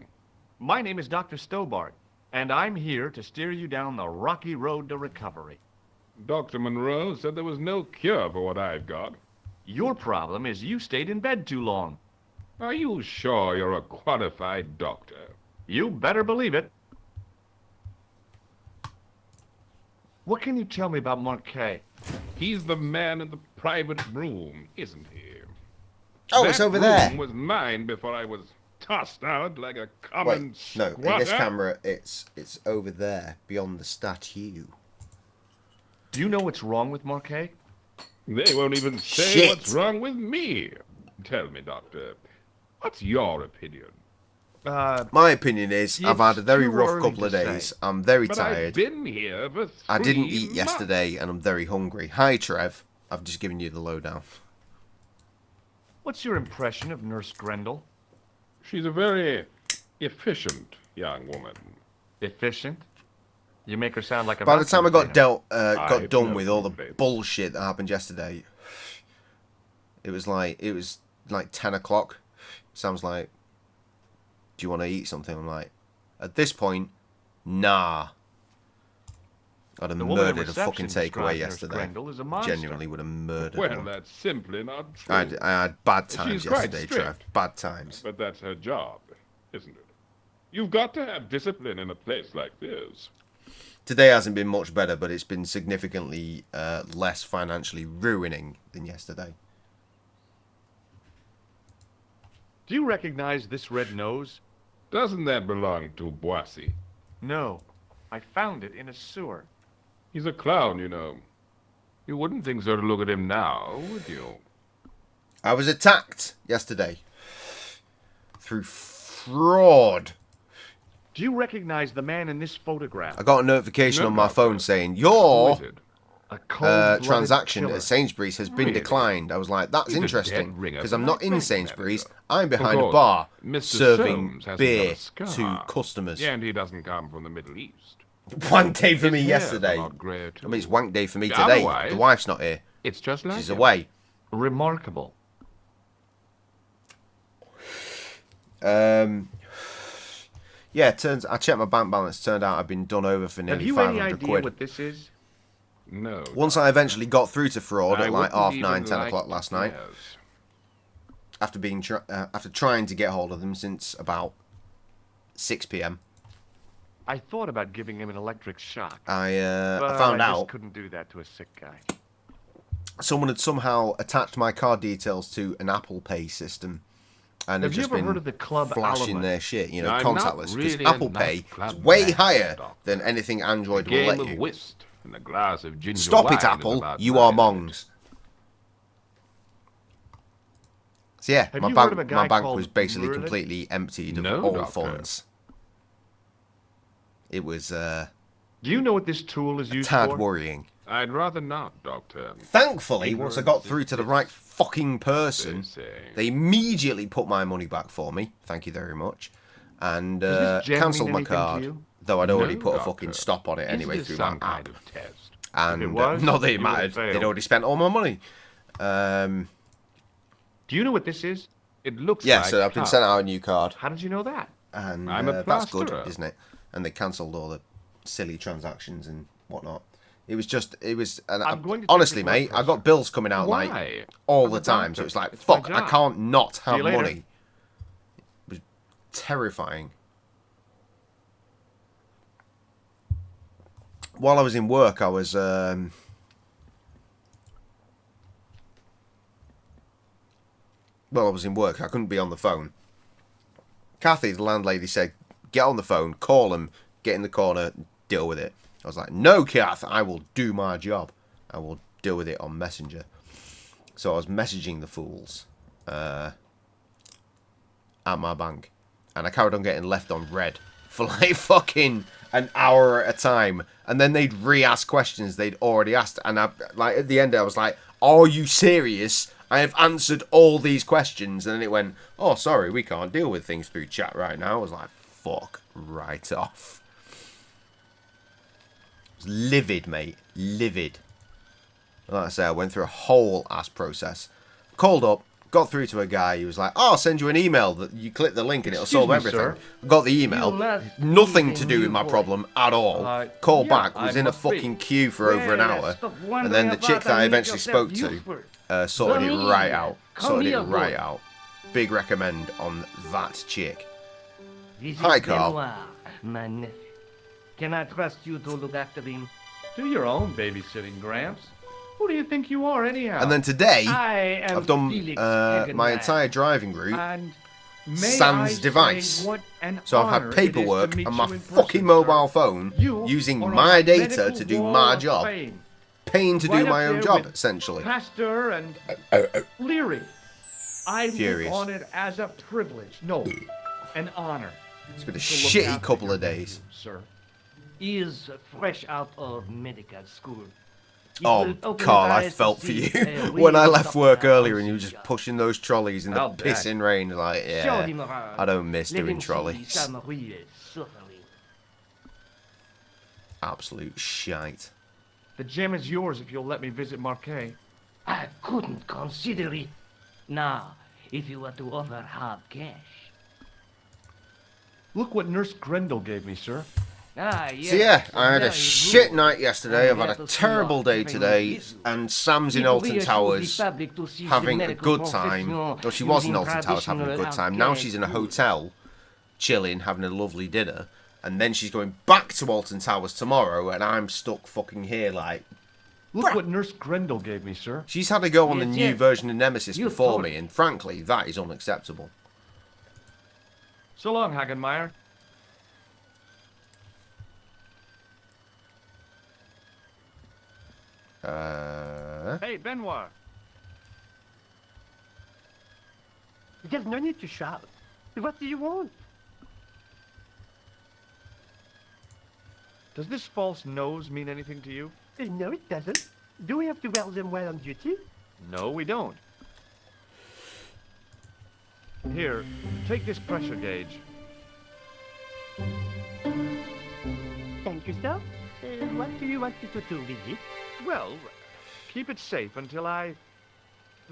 My name is Dr. Stobart, and I'm here to steer you down the rocky road to recovery. Dr. Monroe said there was no cure for what I've got. Your problem is you stayed in bed too long. Are you sure you're a qualified doctor? You better believe it. What can you tell me about Marquet? He's the man in the private room, isn't he? Oh, it's over there. That room was mine before I was tossed out like a common Wait, no, squatter. in this camera, it's over there, beyond the statue. Do you know what's wrong with Marquet? They won't even say Shit. what's wrong with me. Tell me, Doctor, what's your opinion? My opinion is I've had a very too rough early couple to of days. say. I'm very But I've tired. been here for 3 I didn't eat months. yesterday, and I'm very hungry. Hi, Trev. I've just given you the lowdown. What's your impression of Nurse Grendel? She's a very efficient young woman. Efficient? You make her sound like a By the time I got vacuum got done with all the babe. bullshit that happened yesterday, it was like 10 o'clock. Sam's like, "Do you want to eat something?" I'm like, at this point, nah. I'd have The woman at murdered a fucking reception takeaway described Nurse yesterday. Grendel as a monster. Genuinely would have murdered Well, one. that's simply not true. I had bad times She's quite yesterday, strict. Trev. Bad times. But that's her job, isn't it? You've got to have discipline in a place like this. Today hasn't been much better, but it's been significantly less financially ruining than yesterday. Do you recognize this red nose? Doesn't that belong to Boissy? No. I found it in a sewer. He's a clown, you know. You wouldn't think so to look at him now, would you? I was attacked yesterday through fraud. Do you recognize the man in this photograph? I got a notification No, on my Doctor. phone saying Who your is it? A cold-blooded transaction killer. at Sainsbury's has been Really? declined. I was like, that's He's a interesting dead ringer because for I'm my not in bank Sainsbury's. manager. I'm behind Of a bar course, Mr. serving Soames hasn't beer got a to scar. customers. Yeah, and he doesn't come from the Middle East. Wank day for me His hair's yesterday. a lot grayer, I mean, it's too. wank day for me today. Otherwise, The wife's not here. It's just like She's him. away. Remarkable. Yeah, I checked my bank balance. Turned out I've been done over for Have nearly you any 500 idea quid. what this is? No. Once I eventually got through to fraud I at like wouldn't even 9:30, 10 like o'clock to last night, guess. after trying to get hold of them since about 6 p.m. I thought about giving him an electric shock. But but I found I out just couldn't do that to a sick guy. someone had somehow attached my card details to an Apple Pay system, and Have had you just ever been heard of the Club flashing Element? their shit, you know, I'm not contactless. Because really a Apple nice Pay is club way man, higher Doctor. than anything Android A will game let of you. whist and a glass of ginger Stop wine it, is Apple! about You my are limit. mongs. So yeah, Have my you heard of a bank guy was called basically Merlin? completely emptied of No, all Doctor. funds. It was Do you know what this tool is used tad for? worrying. I'd rather not, Doctor. Thankfully, once I got through to the right fucking person, They say. they immediately put my money back for me. Thank you very much. And Does this gem cancelled mean my anything to card. you? Though I'd already No, put a Doctor. fucking stop on it anyway Is through this my some kind app. of test? And If it was, not that it you would've mattered. They'd failed. already spent all my money. Do you know what this is? It looks Yeah, like so I've been cloud. sent out a new card. How did you know that? And I'm a that's good, plasterer. isn't it? And they cancelled all the silly transactions and whatnot. It was just, it was, and I'm going to honestly, check your blood mate, I've pressure. got bills coming out Why? like all I'm the a time, doctor. so it's like, It's my fuck, I job. can't not See you have later. money. It was terrifying. While I was in work, I was, while I was in work, I couldn't be on the phone. Kathy, the landlady, said, get on the phone, call them, get in the corner, deal with it. I was like, no, Kath, I will do my job. I will deal with it on Messenger. So I was messaging the fools at my bank. And I carried on getting left on red for like fucking an hour at a time. And then they'd re-ask questions they'd already asked. And I, like, at the end I was like, are you serious? I have answered all these questions. And then it went, oh, sorry, we can't deal with things through chat right now. I was like, fuck right off. I was livid, mate. Livid. Like I say, I went through a whole ass process. Called up, got through to a guy. He was like, oh, I'll send you an email that you click the link and it'll solve me, everything. sir. Got the email. Nothing to do with my problem at all. Called yeah, back, was I in a must be. fucking queue for over an hour. And then the chick that I eventually spoke to sorted it right out. Sorted it right out. Big recommend on that chick. Hi, Carl. My nephew. Can I trust you to look after him? Do your own babysitting, Gramps. Who do you think you are, anyhow? And then today, I am I've done Felix my Hagenbeck. entire driving route And may sans I say device. what an So I've honor had it is paperwork to meet on my you in fucking person, mobile sir. phone You using are on my the data medical to do wall my of job. fame. Paying to Right do up my own there job, with essentially. Pastor and Leary. I Furious. look on it as a privilege. No, an honor. It's been a to look shitty after couple your of days. nephew, sir. He is fresh out of medical school. It Oh, will open Carl, his I eyes to felt for see you. a When I real left work doctor earlier and on you were the just job. pushing those trolleys in the I'll bet. pissing rain, like, Show yeah, him around. I don't miss Let doing him see trolleys. some real suffering. Absolute shite. The gem is yours if you'll let me visit Marquet. I couldn't consider it. Now, if you were to offer hard cash. Look what Nurse Grendel gave me, sir. Ah, yes. So yeah, I had a very shit good. night yesterday, I've I'm had glad a to see terrible you day having today, this. and Sam's in It Alton reassures Towers the public to see the having a medical good time. professional Well, she was in using Alton Towers having a good traditional time. Now arcade she's in a tools. hotel, chilling, having a lovely dinner, and then she's going back to Alton Towers tomorrow, and I'm stuck fucking here like... Look what Nurse Grendel gave me, sir. She's had a go on the Yes, new yes. version of Nemesis You before told me, me. and frankly, that is unacceptable. So long, Hagenmeyer. Hey, Benoit. There's no need to shout. What do you want? Does this false nose mean anything to you? No, it doesn't. Do we have to wear them while on duty? No, we don't. Here, take this pressure gauge. Thank you, sir. What do you want me to do with it? Well, keep it safe until I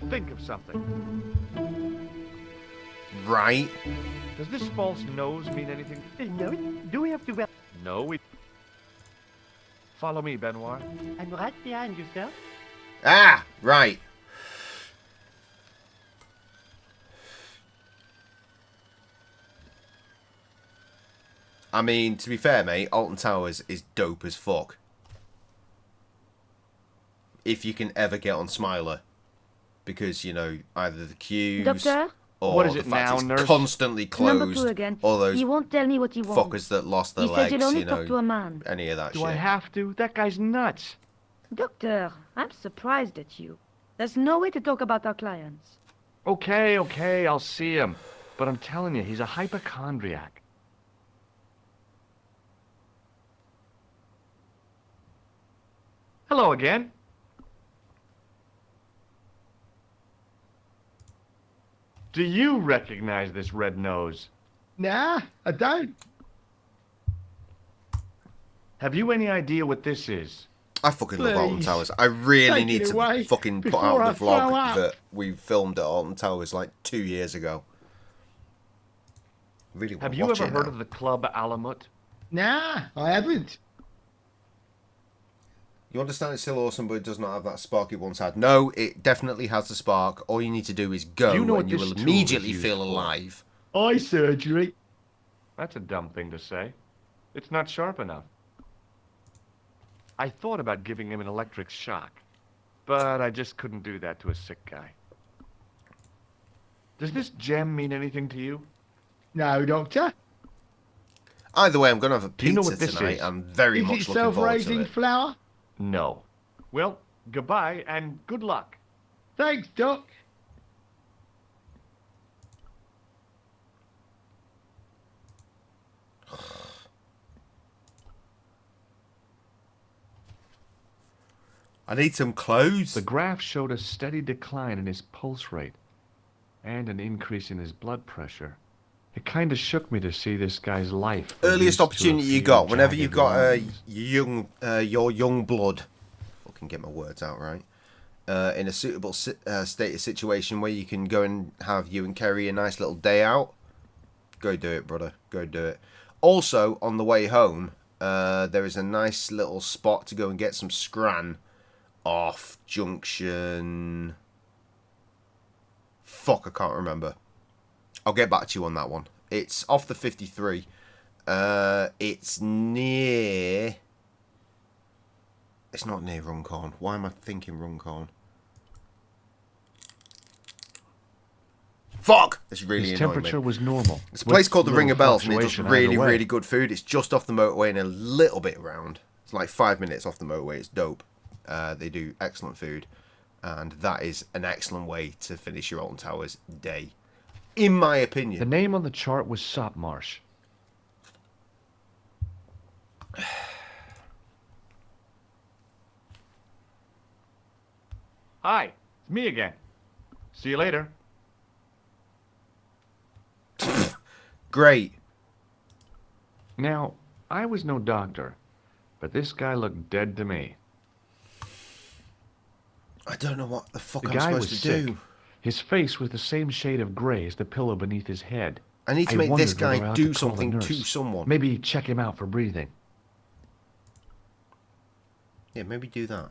think of something. Right? Does this false nose mean anything? No, do we have to wear... No, we... Follow me, Benoit. I'm right behind you, sir. Ah! Right. I mean, to be fair, mate, Alton Towers is dope as fuck. If you can ever get on Smiler. Because, you know, either the queues... Doctor? Or What is the it fact now, it's nurse? constantly closed. Number 2 again. All those He won't tell me what he wants. fuckers that lost their He says legs, he'll only you talk to know, a man. any of that Do shit. I have to? That guy's nuts. Doctor, I'm surprised at you. There's no way to talk about our clients. Okay, I'll see him. But I'm telling you, he's a hypochondriac. Hello again. Do you recognize this red nose? Nah, I don't. Have you any idea what this is? I fucking love Alton Please, Towers. I really take need it to away fucking put before out I the throw vlog up. that we filmed at Alton Towers like 2 years ago. Really Have want you to watch ever it heard now. of the Club Alamut? Nah, I haven't. You understand it's still awesome, but it does not have that spark it once had. No, it definitely has the spark. All you need to do is go, Do you know what and you this will tool immediately is used feel for? alive. Eye surgery. That's a dumb thing to say. It's not sharp enough. I thought about giving him an electric shock, but I just couldn't do that to a sick guy. Does this gem mean anything to you? No, Doctor. Either way, I'm going to have a Do you know pizza what this tonight. is? I'm very Is much it looking forward to self-raising it. flour? No. Well, goodbye and good luck. Thanks, Doc. I need some clothes. The graph showed a steady decline in his pulse rate and an increase in his blood pressure. It kind of shook me to see this guy's life. Earliest reduced to a opportunity you few got, whenever jagged you've got lines. your young blood, fucking get my words out right, in a suitable state of situation where you can go and have you and Kerry a nice little day out, go do it, brother. Go do it. Also, on the way home, there is a nice little spot to go and get some scran off junction. Fuck, I can't remember. I'll get back to you on that one. It's off the 53. It's near... It's not near Runcorn. Why am I thinking Runcorn? Fuck! It's really His annoying temperature me. was normal. It's a place with called the little Ring of Bells, and it does fluctuation really, either way. really good food. It's just off the motorway and a little bit round. It's like 5 minutes off the motorway. It's dope. They do excellent food. And that is an excellent way to finish your Alton Towers day. In my opinion. The name on the chart was Sopmarsh. Hi, it's me again. See you later. Great. Now, I was no doctor, but this guy looked dead to me. I don't know what the fuck The I'm guy supposed was to sick. do. His face was the same shade of gray as the pillow beneath his head. I need to make this wondered guy whether I ought do to call the something to nurse. someone. Maybe check him out for breathing. Yeah, maybe do that.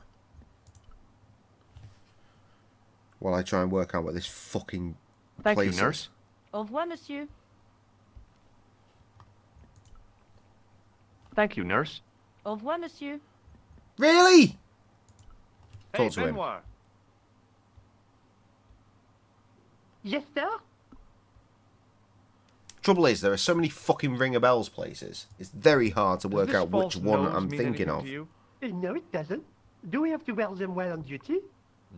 While I try and work out what this fucking Thank place you, nurse. Au revoir, monsieur. Thank you, nurse. Au revoir, monsieur. is. Really? Hey, Talk to him. Benoit. Yes, sir? Trouble is, there are so many fucking Ring of Bells places. It's very hard to Does work this out which false one nose I'm mean thinking anything of. to you? No, it doesn't. Do we have to wear them while on duty?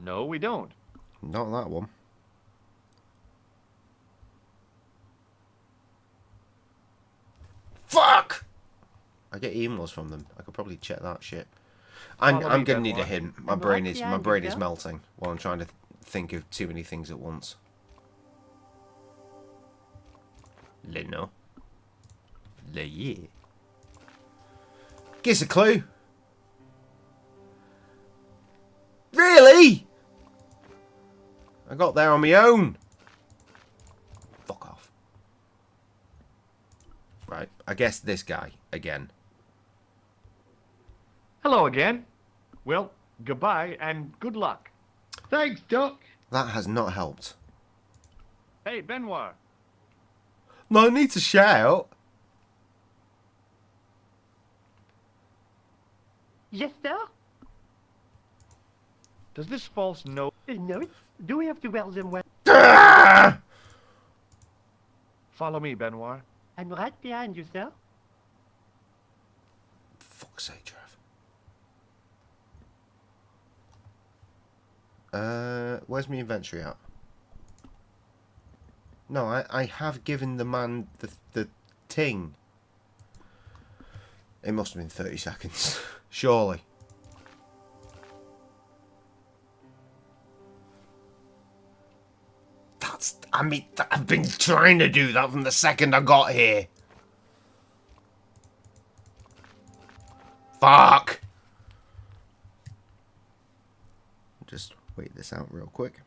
No, we don't. Not that one. Fuck! I get emails from them. I could probably check that shit. I'm Follow me, gonna need a Benoit. hint. My I'm brain right is behind you, my brain is sir. melting while I'm trying to think of too many things at once. Lino. Le. Give us a clue. Really? I got there on my own. Fuck off. Right, I guess this guy again. Hello again. Well, goodbye and good luck. Thanks, Doc. That has not helped. Hey, Benoit. No need to shout. Yes, sir? Does this false nose... No, do we have to wear them while... Ah! Follow me, Benoit. I'm right behind you, sir. Fuck's sake, Trev. Where's my inventory at? No, I have given the man the ting. It must have been 30 seconds. Surely. I mean, I've been trying to do that from the second I got here. Fuck! Just wait this out real quick.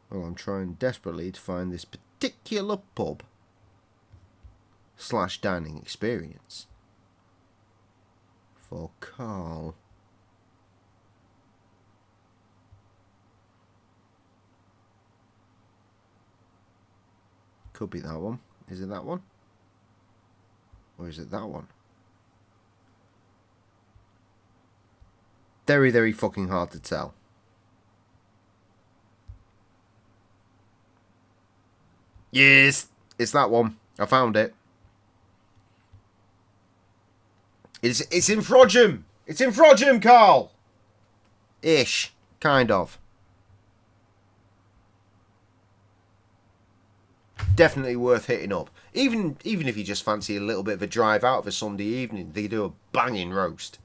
Well, I'm trying desperately to find this particular pub / dining experience for Carl. Could be that one. Is it that one? Or is it that one? Very, very fucking hard to tell. Yes, it's that one. I found it. It's in Frodsham. It's in Frodsham, Carl. Ish, kind of. Definitely worth hitting up. Even if you just fancy a little bit of a drive out of a Sunday evening, they do a banging roast.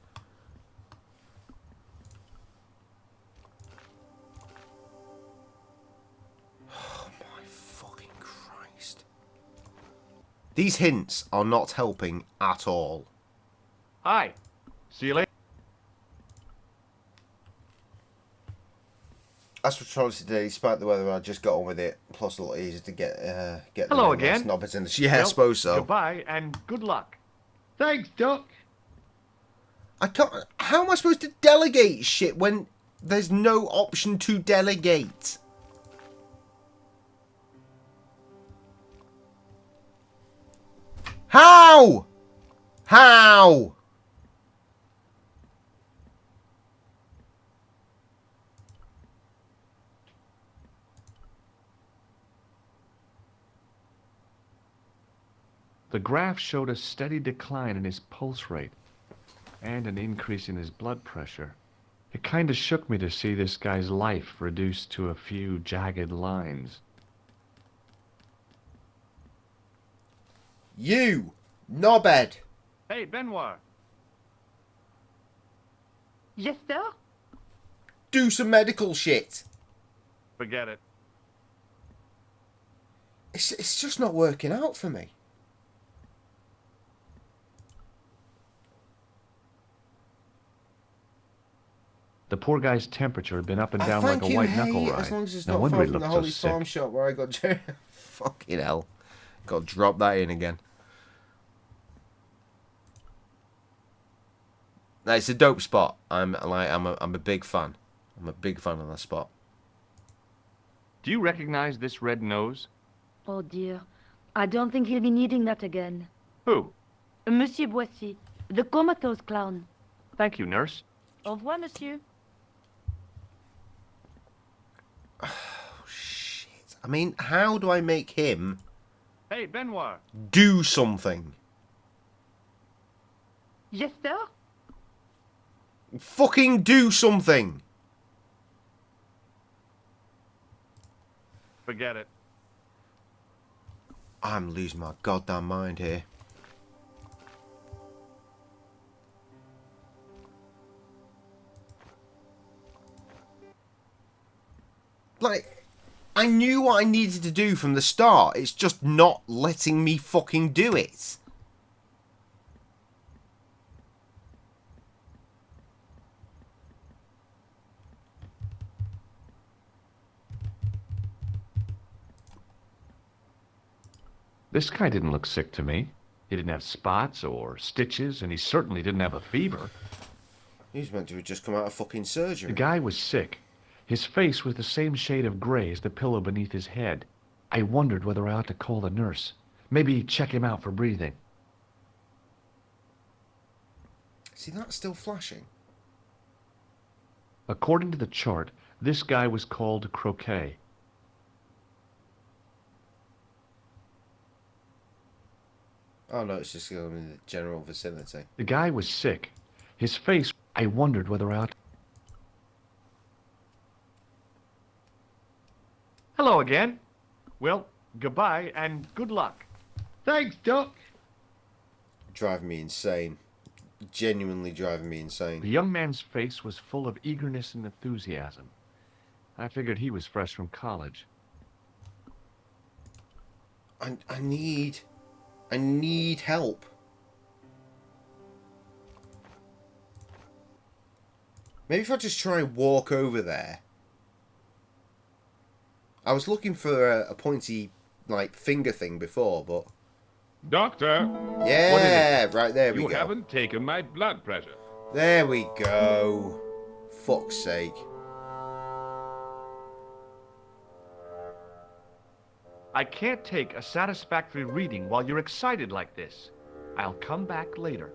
Oh my fucking Christ. These hints are not helping at all. Hi. See you later. Astrotrology today, despite the weather, I just got on with it. Plus, a lot easier to get Hello the again. snobbers in the yeah, I suppose so. Goodbye and good luck. Thanks, Doc. I can't. How am I supposed to delegate shit when there's no option to delegate? How? How? The graph showed a steady decline in his pulse rate and an increase in his blood pressure. It kind of shook me to see this guy's life reduced to a few jagged lines. You, knobhead. Hey, Benoit. Yes, sir? Do some medical shit. Forget it. It's just not working out for me. The poor guy's temperature had been up and down like Thank a you, white hey, knuckle ride. as long as it's No not wonder far he from the looked so Holy Farm sick. shop where I got fucking hell. Got to drop that in again. No, it's a dope spot. I'm a big fan. I'm a big fan of that spot. Do you recognize this red nose? Oh dear. I don't think he'll be needing that again. Who? Monsieur Boissy, the comatose clown. Thank you, nurse. Au revoir, monsieur. Oh shit. I mean, how do I make him Hey, Benoit. do something? Yes, sir? Fucking do something. Forget it. I'm losing my goddamn mind here. Like, I knew what I needed to do from the start. It's just not letting me fucking do it. This guy didn't look sick to me. He didn't have spots or stitches, and he certainly didn't have a fever. He's meant to have just come out of fucking surgery. The guy was sick. His face was the same shade of gray as the pillow beneath his head. I wondered whether I ought to call the nurse. Maybe check him out for breathing. See, that's still flashing. According to the chart, this guy was called Croquet. Oh no, it's just in the general vicinity. The guy was sick. His face, I wondered whether I ought to... Hello again. Well, goodbye and good luck. Thanks, Doc. Driving me insane. Genuinely driving me The insane. young man's face was full of eagerness and enthusiasm. I figured he was fresh from college. I need help. Maybe if I just try and walk over there. I was looking for a pointy, like, finger thing before, but... Doctor, Yeah, right, there we you go. haven't taken my blood pressure. There we go. Fuck's sake. I can't take a satisfactory reading while you're excited like this. I'll come back later.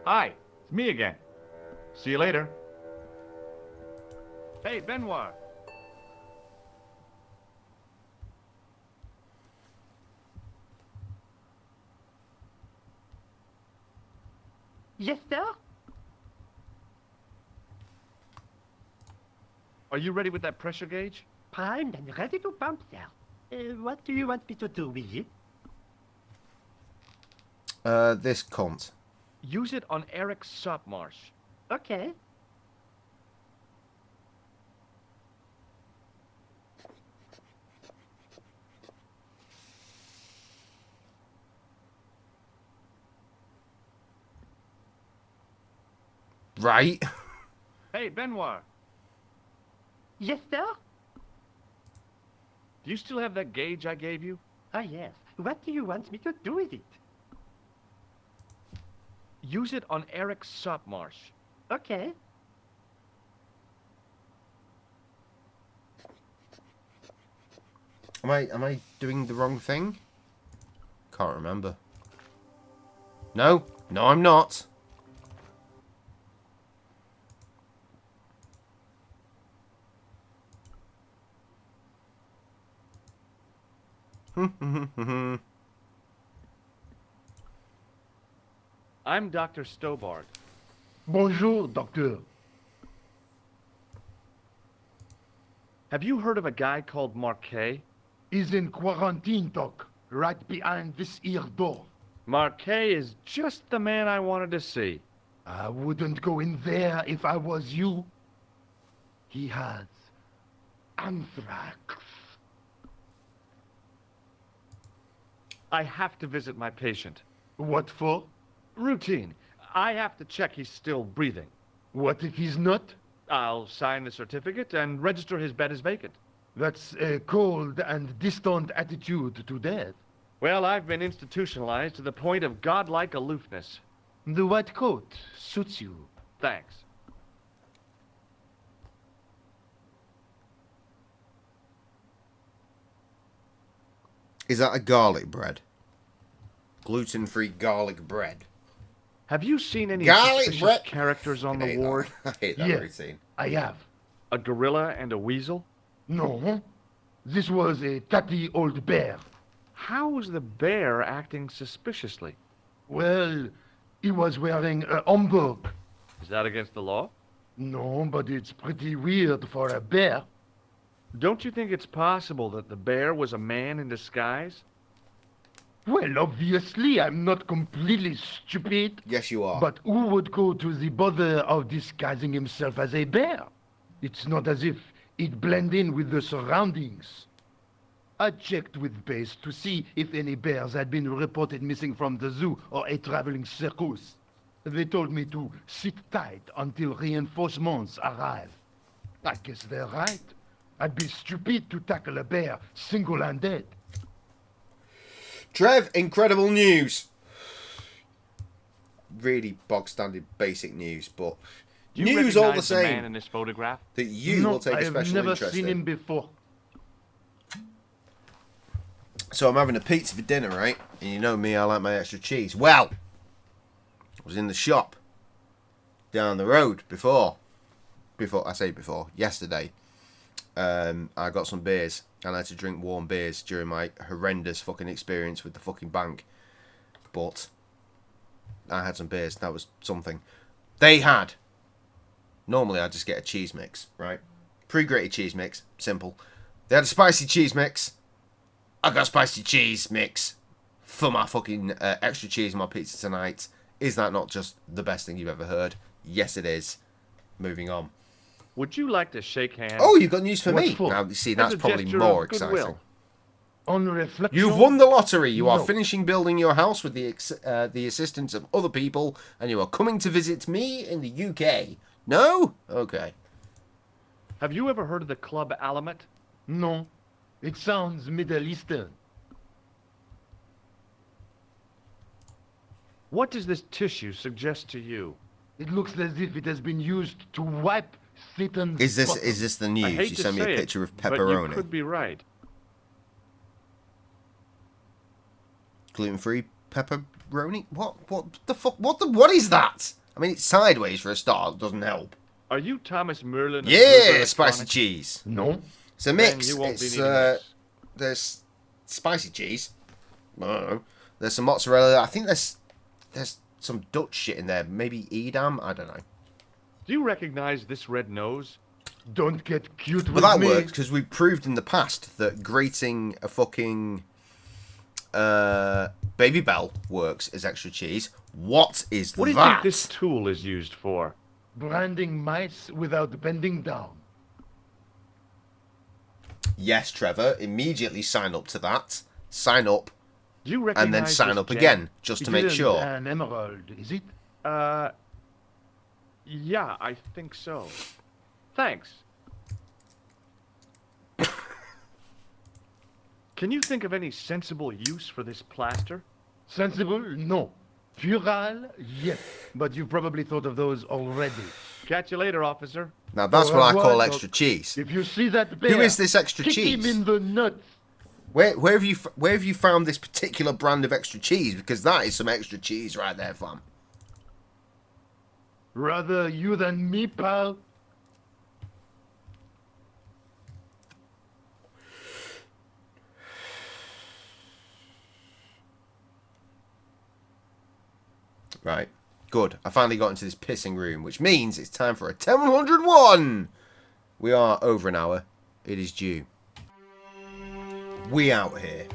Hi, it's me again. See you later. Hey, Benoit. Yes, sir? Are you ready with that pressure gauge? Primed and ready to pump, sir. What do you want me to do with it? This cunt. Use it on Eric Sopmarsh. Okay. Right. Hey, Benoit. Yes, sir? Do you still have that gauge I gave you? Ah, yes. What do you want me to do with it? Use it on Eric Sopmarsh. Okay. Am I doing the wrong thing? Can't remember. No, I'm not. I'm Dr. Stobart. Bonjour, doctor. Have you heard of a guy called Marquet? He's in quarantine, doc. Right behind this here door. Marquet is just the man I wanted to see. I wouldn't go in there if I was you. He has anthrax. I have to visit my patient. What for? Routine. I have to check he's still breathing. What if he's not? I'll sign the certificate and register his bed as vacant. That's a cold and distant attitude to death. Well, I've been institutionalized to the point of godlike aloofness. The white coat suits you. Thanks. Is that a garlic bread? Gluten-free garlic bread. Have you seen any Garlic suspicious bread. characters on the ward? I hate that Yeah. routine. I have. A gorilla and a weasel? No. This was a tatty old bear. How was the bear acting suspiciously? Well, he was wearing a homburg. Is that against the law? No, but it's pretty weird for a bear. Don't you think it's possible that the bear was a man in disguise? Well, obviously, I'm not completely stupid. Yes, you are. But who would go to the bother of disguising himself as a bear? It's not as if he'd blend in with the surroundings. I checked with base to see if any bears had been reported missing from the zoo or a traveling circus. They told me to sit tight until reinforcements arrive. I guess they're right. I'd be stupid to tackle a bear single-handed. Trev, incredible news. Really bog-standard basic news, but Do you news all the recognize the man same in this photograph? that you No, will take I a have special never interest seen in. him before. So I'm having a pizza for dinner, right? And you know me, I like my extra cheese. Well, I was in the shop down the road yesterday. I got some beers and I had to drink warm beers during my horrendous fucking experience with the fucking bank. But I had some beers. That was something. They had. Normally I just get a cheese mix, right? Pre-grated cheese mix. Simple. They had a spicy cheese mix. I got spicy cheese mix for my fucking extra cheese on my pizza tonight. Is that not just the best thing you've ever heard? Yes, it is. Moving on. Would you like to shake hands? Oh, you've got news for What me. for? Now, you see, As that's a probably gesture more of goodwill. exciting. On reflection... You've won the lottery. You are No. finishing building your house with the assistance of other people, and you are coming to visit me in the UK. No? Okay. Have you ever heard of the Club Alamet? No. It sounds Middle Eastern. What does this tissue suggest to you? It looks as if it has been used to wipe Satan's Is bottom. this the I news? hate You to sent me a say it, picture of but pepperoni. you could be right. Gluten-free pepperoni? What the fuck? What is that? I mean, it's sideways for a start. It doesn't help. Are you Thomas Merlin? of Yeah, Blue spicy Electronics? cheese. No. It's a Then mix. you won't be It's needing this. there's spicy cheese. I don't know. There's some mozzarella. I think there's some Dutch shit in there. Maybe Edam. I don't know. Do you recognize this red nose? Don't get cute But with that me. works because we proved in the past that grating a fucking Baby Bell works as extra cheese. What is What do you that? think this tool is used for? Branding mice without bending down. Yes, Trevor. Immediately sign up to that. Sign up Do you recognize and then sign this up gem? again just It to make isn't sure. an emerald, is it? Yeah, I think so. Thanks. Can you think of any sensible use for this plaster? Sensible? No. Puerile? Yes. But you've probably thought of those already. Catch you later, officer. Now that's Oh, what I well, call well, extra cheese. If you see that bear, Who is this extra kick cheese? him in the nuts. Where have you found this particular brand of extra cheese? Because that is some extra cheese right there, fam. Rather you than me, pal. Right. Good. I finally got into this pissing room, which means it's time for a 10-101. We are over an hour. It is due. We out here.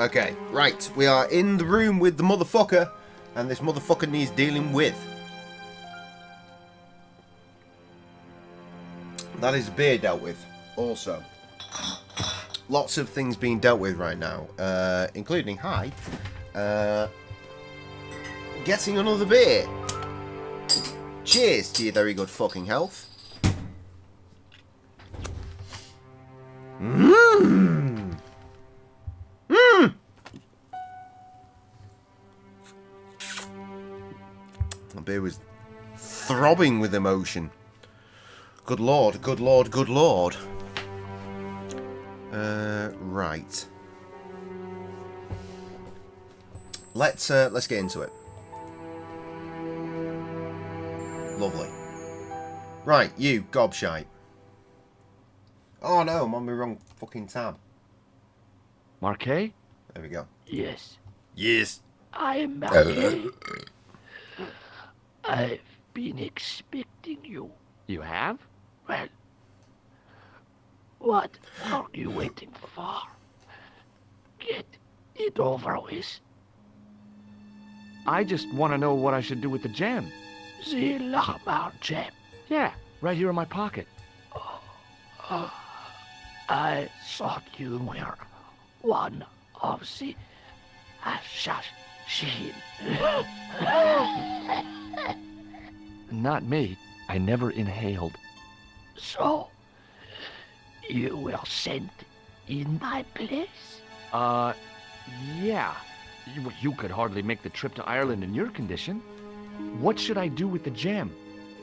Okay, right. We are in the room with the motherfucker, and this motherfucker needs dealing with. That is beer dealt with, also. Lots of things being dealt with right now, including, getting another beer. Cheers to your very good fucking health. Mmm. Mmm. The beer was throbbing with emotion. Good lord, good lord, good lord. Right. Let's get into it. Lovely. Right, you gobshite. Oh no, I'm on the wrong fucking tab. Marquet? There we go. Yes, Yes. I am Marquet. I've been expecting you. You have? Well, what are you waiting for? Get it over with. I just want to know what I should do with the gem. The Lamar gem. Yeah, right here in my pocket. I thought you were one of the assassins. Not me. I never inhaled. So, you were sent in my place? Yeah. You could hardly make the trip to Ireland in your condition. What should I do with the gem?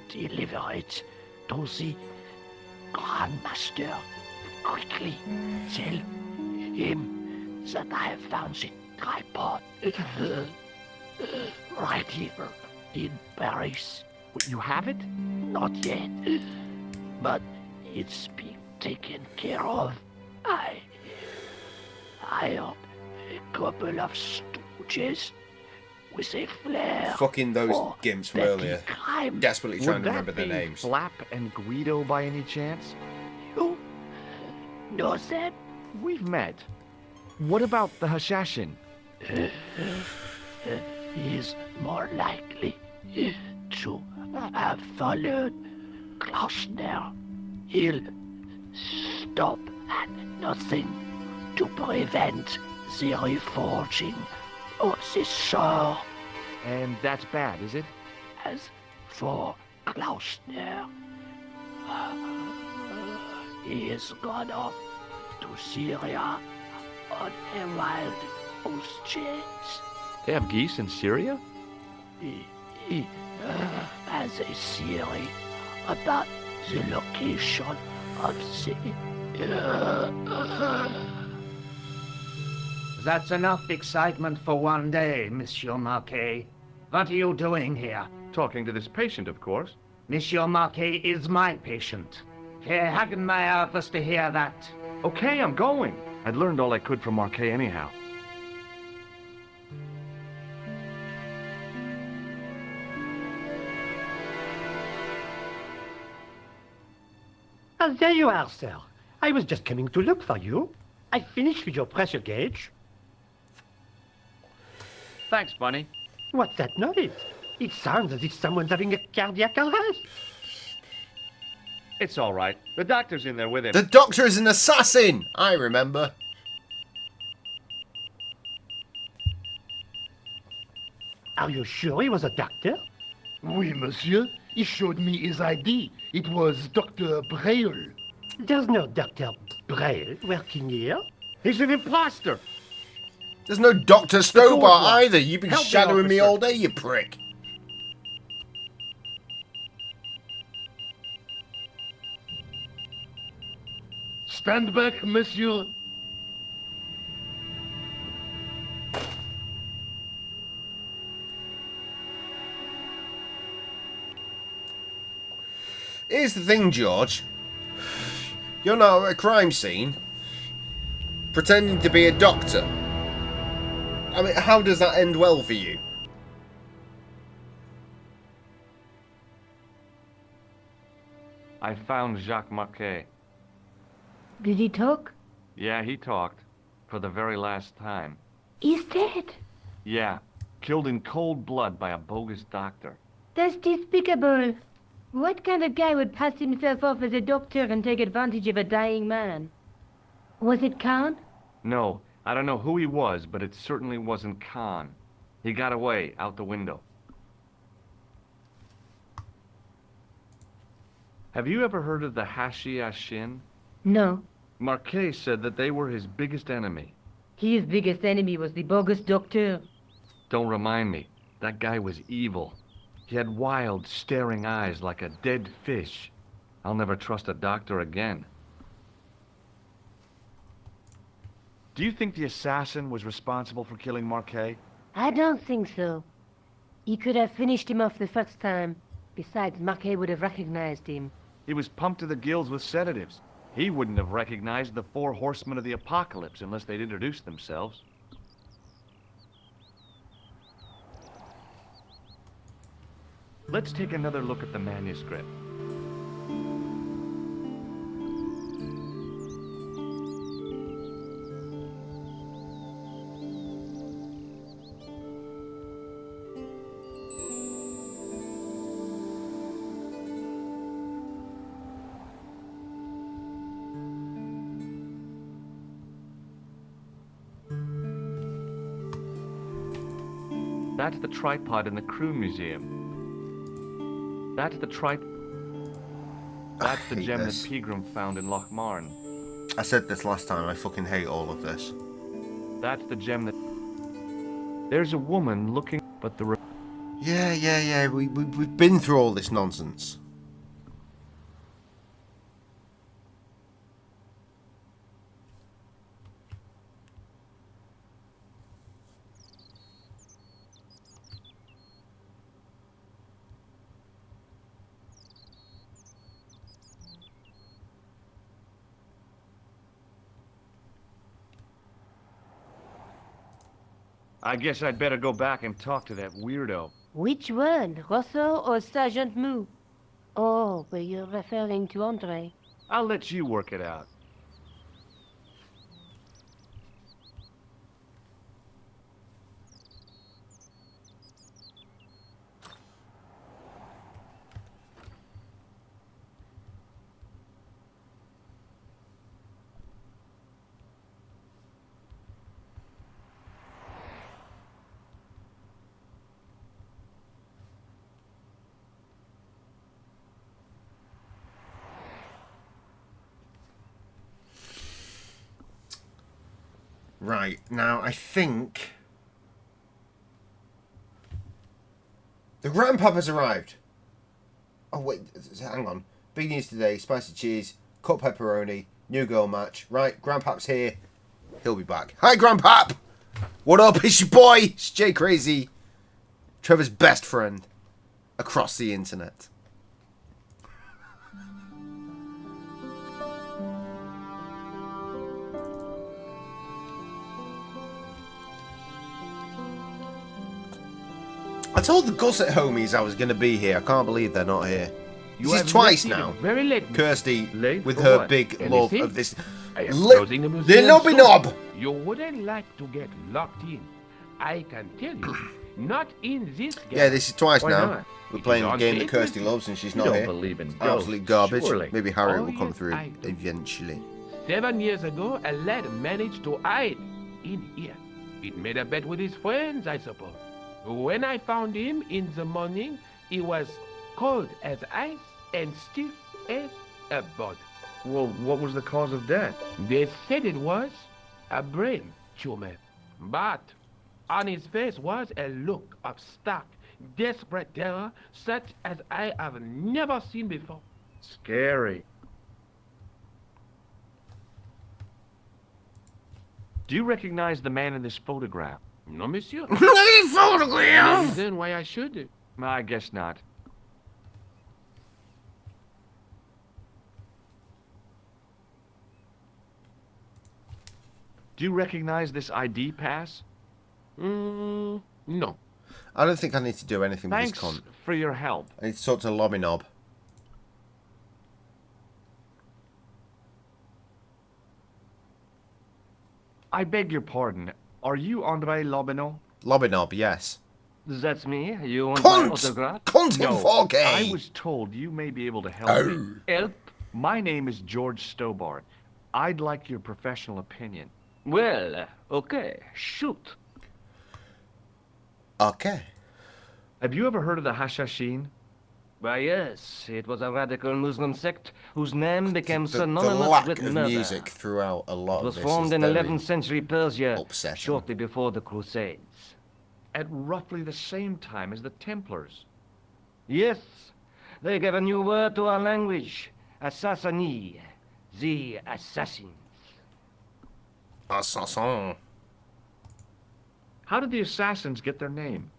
Deliver it to the Grandmaster. Quickly tell him that I have found the tripod right here in Paris. You have it? Not yet, but it's being taken care of. I hired a couple of stooges with a flair. Fucking those for gimps from petty earlier. crime. Desperately trying Would to that remember their be names. Flap and Guido by any chance? You know them? We've met. What about the Hashashin? He's more likely to have followed Klausner. He'll stop at nothing to prevent the reforging of the sword. And that's bad, is it? As for Klausner, He has gone off to Syria on a wild goose chase. They have geese in Syria? He has a theory about the location of That's enough excitement for one day, Monsieur Marquet. What are you doing here? Talking to this patient, of course. Monsieur Marquet is my patient. Herr Hagenmeyer was to hear that. Okay, I'm going. I'd learned all I could from Marquet anyhow. Ah, there you are, sir. I was just coming to look for you. I finished with your pressure gauge. Thanks, Bunny. What's that noise? It sounds as if someone's having a cardiac arrest. It's all right. The doctor's in there with him. The Doctor is an assassin! I remember. Are you sure he was a doctor? Oui, monsieur. He showed me his ID. It was Dr. Braille. There's no Dr. Braille working here. He's an imposter. There's no Dr. Stobart one. either. You've been Help me, shadowing me officer. all day, you prick. Stand back, monsieur. Here's the thing, George. You're now at a crime scene, pretending to be a doctor. I mean, how does that end well for you? I found Jacques Marquet. Did he talk? Yeah, he talked. For the very last time. He's dead. Yeah. Killed in cold blood by a bogus doctor. That's despicable. What kind of guy would pass himself off as a doctor and take advantage of a dying man? Was it Khan? No, I don't know who he was, but it certainly wasn't Khan. He got away, out the window. Have you ever heard of the Hashi-Ashin? No. Marquet said that they were his biggest enemy. His biggest enemy was the bogus doctor. Don't remind me. That guy was evil. He had wild, staring eyes like a dead fish. I'll never trust a doctor again. Do you think the assassin was responsible for killing Marquet? I don't think so. He could have finished him off the first time. Besides, Marquet would have recognized him. He was pumped to the gills with sedatives. He wouldn't have recognized the 4 horsemen of the apocalypse unless they'd introduced themselves. Let's take another look at the manuscript. That's the tripod in the crew museum. That's the That's the hate gem this. that Pegram found in Lochmarn. I said this last time, I fucking hate all of this. That's the gem that... There's a woman looking... But the... Yeah, we've been through all this nonsense. I guess I'd better go back and talk to that weirdo. Which one, Rosso or Sergeant Moo? Oh, but you're referring to Andre. I'll let you work it out. Right, now I think... The grandpap has arrived. Oh, wait, hang on. Big news today, spicy cheese, cut pepperoni, new girl match. Right, grandpap's here. He'll be back. Hi, grandpap! What up? It's your boy! It's J-Cray-Z. Trevor's best friend. Across the internet. I told the Gusset homies I was going to be here. I can't believe they're not here. This is twice now. Very late. Kirsty, Late with for her what? big Anything? love of this... I am closing the The museum knobby soon. knob! You wouldn't like to get locked in. I can tell you, not in this game. Yeah, this is twice Why now. not? We're It playing is a on game that paper. Kirsty loves and she's You not don't here. believe in Absolute ghosts, garbage. surely. Maybe Harriet Oh, will come yes, through I do. eventually. 7 years ago, a lad managed to hide in here. He'd made a bet with his friends, I suppose. When I found him in the morning, he was cold as ice and stiff as a board. Well, what was the cause of death? They said it was a brain tumor. But on his face was a look of stark, desperate terror such as I have never seen before. Scary. Do you recognize the man in this photograph? No, monsieur. Photograph! Then why I should? I guess not. Do you recognize this ID pass? No. I don't think I need to do anything with Thanks this con. for your help. I need to talk to the lobby knob. I beg your pardon. Are you André Lobineau? Lobby knob, yes. That's me. You want my Cunt! autograph? Cunt in No, 4K! I was told you may be able to help me. Help? My name is George Stobart. I'd like your professional opinion. Well, okay. Shoot. Okay. Have you ever heard of the Hashashin? Why, yes. It was a radical Muslim sect whose name became The synonymous lack with of murder. music throughout a lot It was of this formed is in very 11th century Persia, upsetting. shortly before the Crusades. At roughly the same time as the Templars. Yes, they gave a new word to our language. Assassini, the assassins. Assassin. How did the assassins get their name?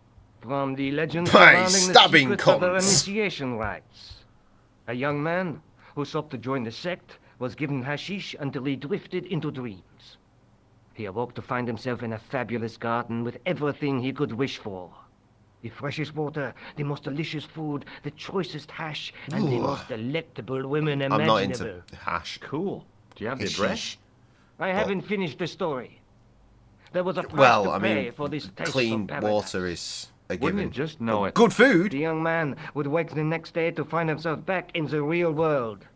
From the legend By surrounding the stabbing secrets of their cunts. initiation rites. A young man who sought to join the sect was given hashish until he drifted into dreams. He awoke to find himself in a fabulous garden with everything he could wish for. The freshest water, the most delicious food, the choicest hash, and the Ooh. most delectable women I'm imaginable. not into hash. Cool. Do you have the address? I haven't finished the story. There was a price Well, to I pay mean, for this taste clean of paradise. water is a Wouldn't given. you just know it? Good food. The young man would wake the next day to find himself back in the real world.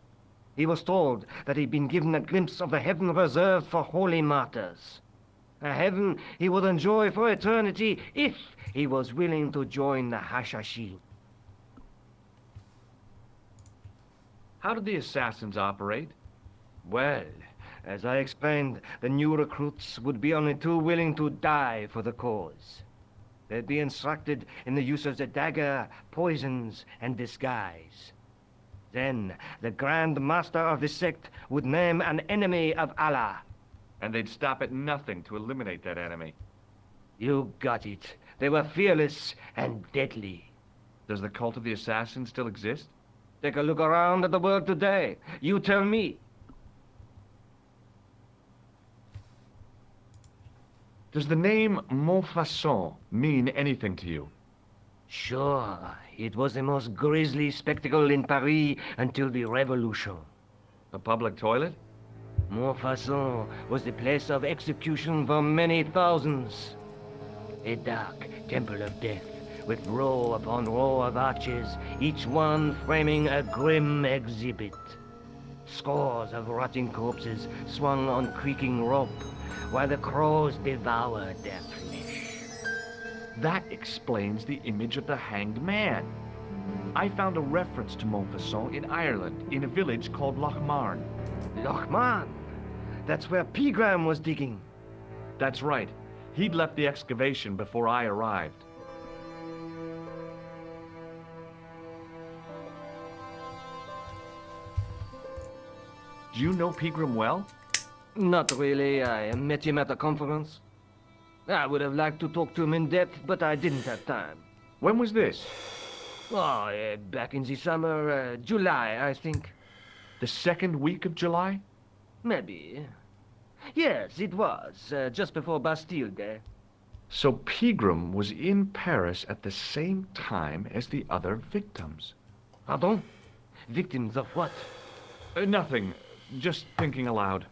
He was told that he'd been given a glimpse of the heaven reserved for holy martyrs. A heaven he would enjoy for eternity if he was willing to join the Hashashin. How did the assassins operate? Well, as I explained, the new recruits would be only too willing to die for the cause. They'd be instructed in the use of the dagger, poisons, and disguise. Then, the Grand Master of the sect would name an enemy of Allah. And they'd stop at nothing to eliminate that enemy. You got it. They were fearless and deadly. Does the cult of the assassins still exist? Take a look around at the world today. You tell me. Does the name Montfaucon mean anything to you? Sure, it was the most grisly spectacle in Paris until the Revolution. A public toilet? Montfaucon was the place of execution for many thousands. A dark temple of death, with row upon row of arches, each one framing a grim exhibit. Scores of rotting corpses swung on creaking rope, while the crows devoured their flesh. That explains the image of the hanged man. I found a reference to Montfaucon in Ireland, in a village called Lochmarn. Lochmarn! That's where Pegram was digging. That's right. He'd left the excavation before I arrived. Do you know Pegram well? Not really. I met him at a conference. I would have liked to talk to him in depth, but I didn't have time. When was this? Oh, back in the summer, July, I think. The second week of July? Maybe. Yes, it was, just before Bastille Day. So Pegram was in Paris at the same time as the other victims. Pardon? Victims of what? Nothing. Just thinking aloud.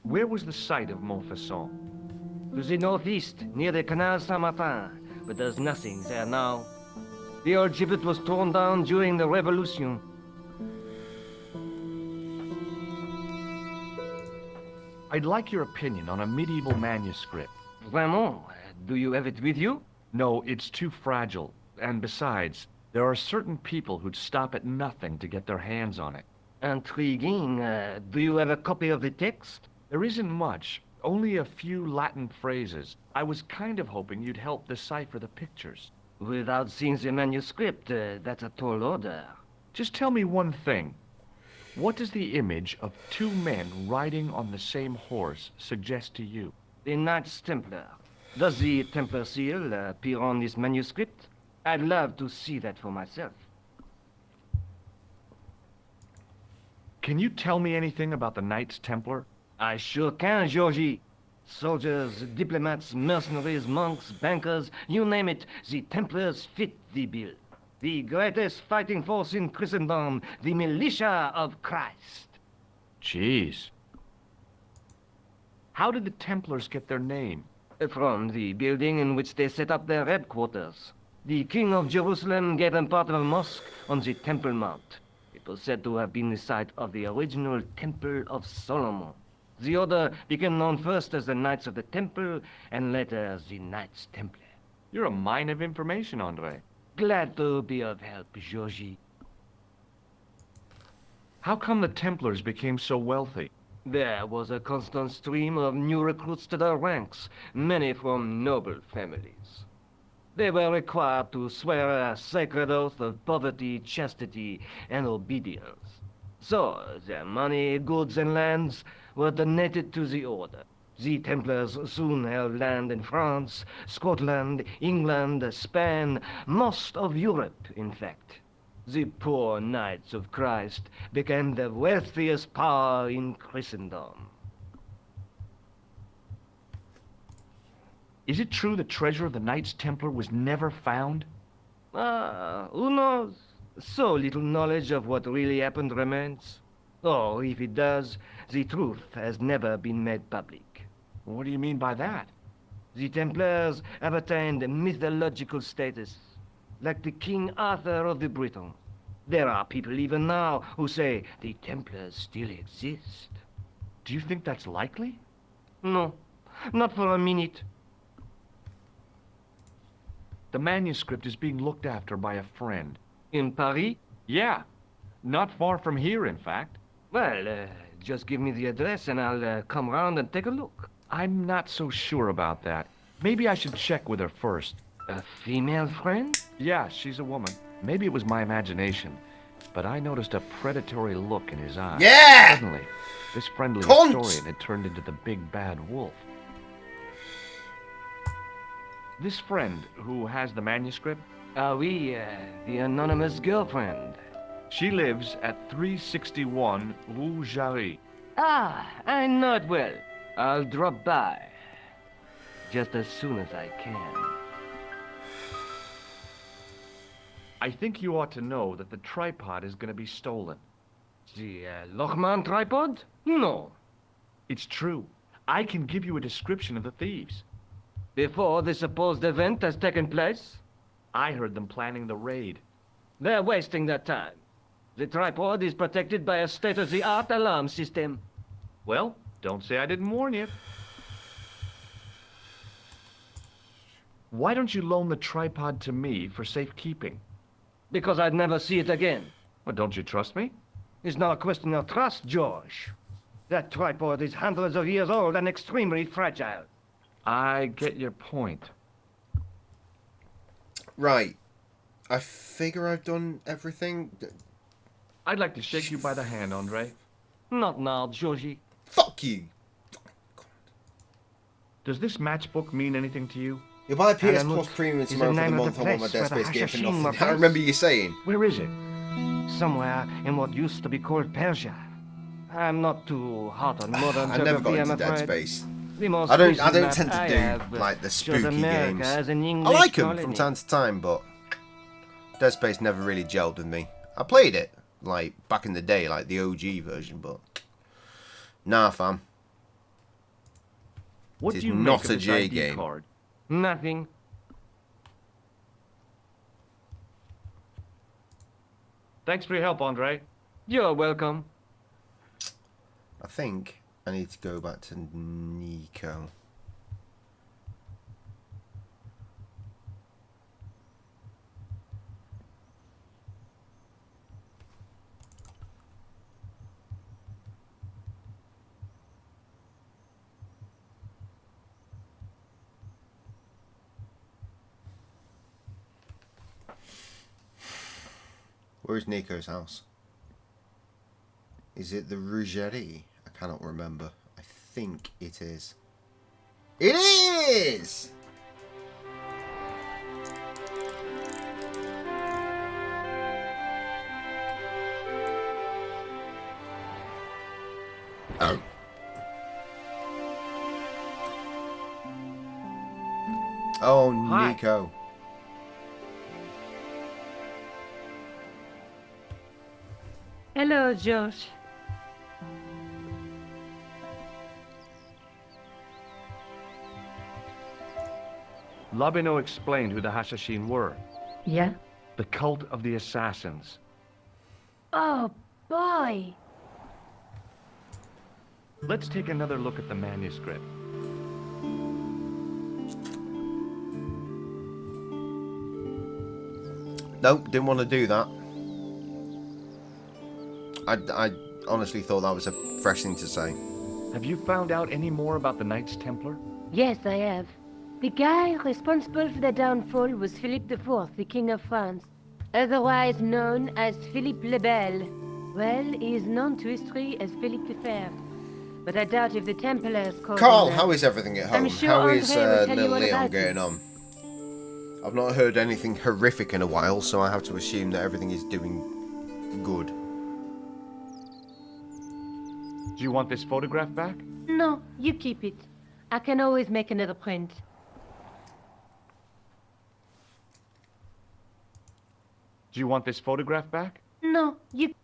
Where was the site of Montfaucon? To the northeast, near the Canal Saint-Martin, but there's nothing there now. The old gibbet was torn down during the Revolution. I'd like your opinion on a medieval manuscript. Vraiment? Do you have it with you? No, it's too fragile. And besides, there are certain people who'd stop at nothing to get their hands on it. Intriguing. Do you have a copy of the text? There isn't much, only a few Latin phrases. I was kind of hoping you'd help decipher the pictures. Without seeing the manuscript, that's a tall order. Just tell me one thing. What does the image of two men riding on the same horse suggest to you? The Knights Templar. Does the Templar seal appear on this manuscript? I'd love to see that for myself. Can you tell me anything about the Knights Templar? I sure can, Georgie. Soldiers, diplomats, mercenaries, monks, bankers, you name it, the Templars fit the bill. The greatest fighting force in Christendom, the militia of Christ. Jeez. How did the Templars get their name? From the building in which they set up their headquarters. The King of Jerusalem gave them part of a mosque on the Temple Mount. It was said to have been the site of the original Temple of Solomon. The order became known first as the Knights of the Temple, and later as the Knights Templar. You're a mine of information, Andre. Glad to be of help, Georgie. How come the Templars became so wealthy? There was a constant stream of new recruits to their ranks, many from noble families. They were required to swear a sacred oath of poverty, chastity, and obedience. So, their money, goods, and lands were donated to the order. The Templars soon held land in France, Scotland, England, Spain, most of Europe, in fact. The poor Knights of Christ became the wealthiest power in Christendom. Is it true the treasure of the Knights Templar was never found? Who knows? So little knowledge of what really happened remains. Or, if it does, the truth has never been made public. What do you mean by that? The Templars have attained mythological status, like the King Arthur of the Britons. There are people even now who say the Templars still exist. Do you think that's likely? No, not for a minute. The manuscript is being looked after by a friend. In Paris? Yeah, not far from here, in fact. Well, just give me the address and I'll come round and take a look. I'm not so sure about that. Maybe I should check with her first. A female friend? Yeah, she's a woman. Maybe it was my imagination, but I noticed a predatory look in his eyes. Yeah! Suddenly, this friendly Cunt! historian had turned into the big bad wolf. This friend who has the manuscript? Oui, the anonymous girlfriend. She lives at 361 Rue Jarry. Ah, I know it well. I'll drop by. Just as soon as I can. I think you ought to know that the tripod is going to be stolen. The Lochman tripod? No. It's true. I can give you a description of the thieves. Before the supposed event has taken place? I heard them planning the raid. They're wasting their time. The tripod is protected by a state-of-the-art alarm system. Well, don't say I didn't warn you. Why don't you loan the tripod to me for safekeeping? Because I'd never see it again. Well, don't you trust me? It's not a question of trust, George. That tripod is hundreds of years old and extremely fragile. I get your point. Right. I figure I've done everything. I'd like to shake you by the hand, Andre. Not now, Georgie. Fuck you. Does this matchbook mean anything to you? You buy PS Alan, Plus Premium is the tomorrow for the name of month. the I want my place Dead where the Space game for Hashashin nothing. were I remember you saying. Where is it? Somewhere in what used to be called Persia. I'm not too hot on modern I never got geography, into I'm Dead afraid. Space. The most I don't recent map tend to I do have like the shows spooky America games. as an I English like them colony. from time to time, but Dead Space never really gelled with me. I played it like back in the day, like the OG version, but nah, fam. What It do is you not make of a this J ID game. card? Nothing. Thanks for your help, Andre. You're welcome. I think I need to go back to Nico. Where's Nico's house? Is it the Rougerie? I cannot remember. I think it is. It is! Oh. Oh, Hi. Nico. Hello, Josh. Labino explained who the Hashashin were. Yeah? The cult of the assassins. Oh, boy. Let's take another look at the manuscript. Nope, didn't want to do that. I honestly thought that was a fresh thing to say. Have you found out any more about the Knights Templar? Yes, I have. The guy responsible for their downfall was Philippe IV, the King of France, otherwise known as Philippe le Bel. Well, he is known to history as Philippe the Fair. But I doubt if the Templars called Carl, him that. how is everything at I'm home? sure How is Andre will tell you little all Leon about getting it. on? I've not heard anything horrific in a while, so I have to assume that everything is doing good. Do you want this photograph back? No, you keep it. I can always make another print. Do you want this photograph back? No, you...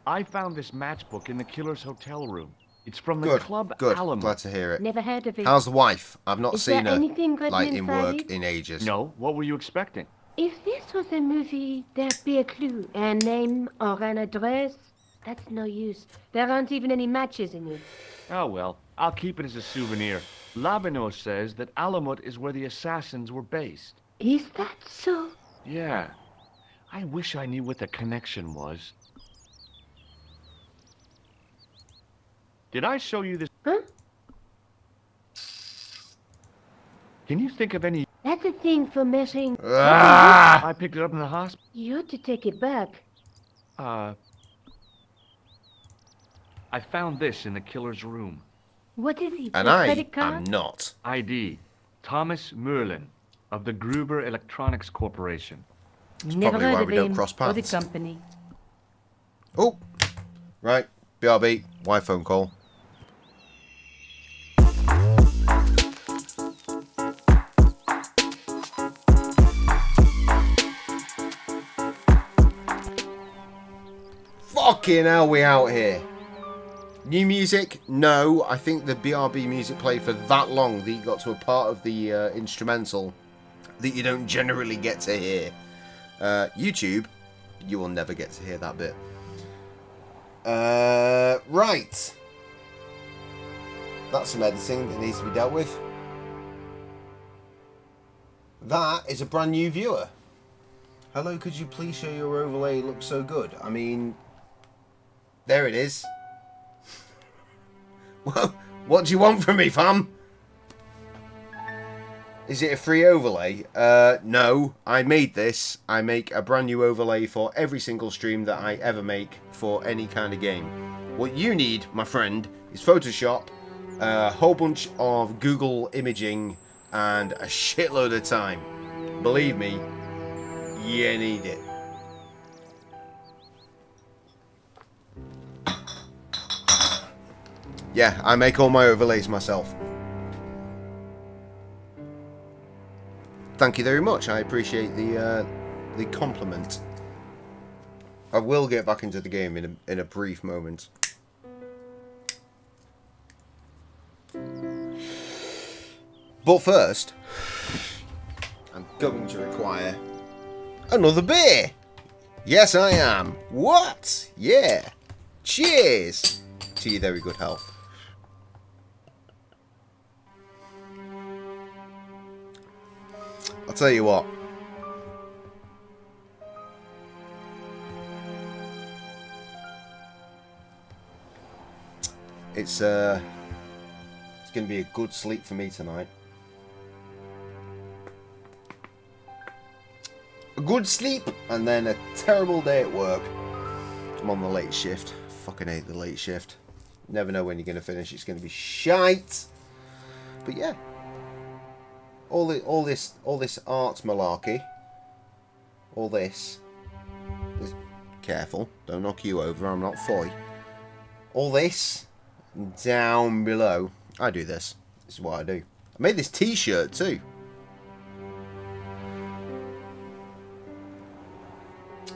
I found this matchbook in the killer's hotel room. It's from the Good, Club good. Alamo. Glad to hear it. Never heard of it. How's the wife? I've not Is seen there her anything written like in inside work it? in ages. No, what were you expecting? If this was a movie, there'd be a clue, a name or an address. That's no use. There aren't even any matches in it. Oh well, I'll keep it as a souvenir. Labino says that Alamut is where the assassins were based. Is that so? Yeah. I wish I knew what the connection was. Did I show you this? Huh? Can you think of any... That's a thing for measuring... Ah! I picked it up in the hospital. You ought to take it back. I found this in the killer's room. What is it? And a I credit card? am not. ID. Thomas Merlin of the Gruber Electronics Corporation. Never probably heard why of we don't him cross or the paths. company. Oh, right. BRB. Why phone call? Fucking hell, we out here. New music? No. I think the BRB music played for that long that you got to a part of the instrumental that you don't generally get to hear. YouTube, you will never get to hear that bit. Right. That's some editing that needs to be dealt with. That is a brand new viewer. Hello, could you please show your overlay? It looks so good. I mean, There it is. Well, what do you want from me, fam? Is it a free overlay? No. I made this. I make a brand new overlay for every single stream that I ever make for any kind of game. What you need, my friend, is Photoshop, a whole bunch of Google imaging, and a shitload of time. Believe me, you need it. Yeah, I make all my overlays myself. Thank you very much. I appreciate the compliment. I will get back into the game in a brief moment. But first, I'm going to require another beer. Yes, I am. What? Yeah. Cheers to your very good health. I'll tell you what. It's going to be a good sleep for me tonight. A good sleep and then a terrible day at work. I'm on the late shift. Fucking hate the late shift. Never know when you're going to finish. It's going to be shite. But yeah. All this art malarkey. All this. Careful, don't knock you over. I'm not foy. All this down below. I do this. This is what I do. I made this T-shirt too.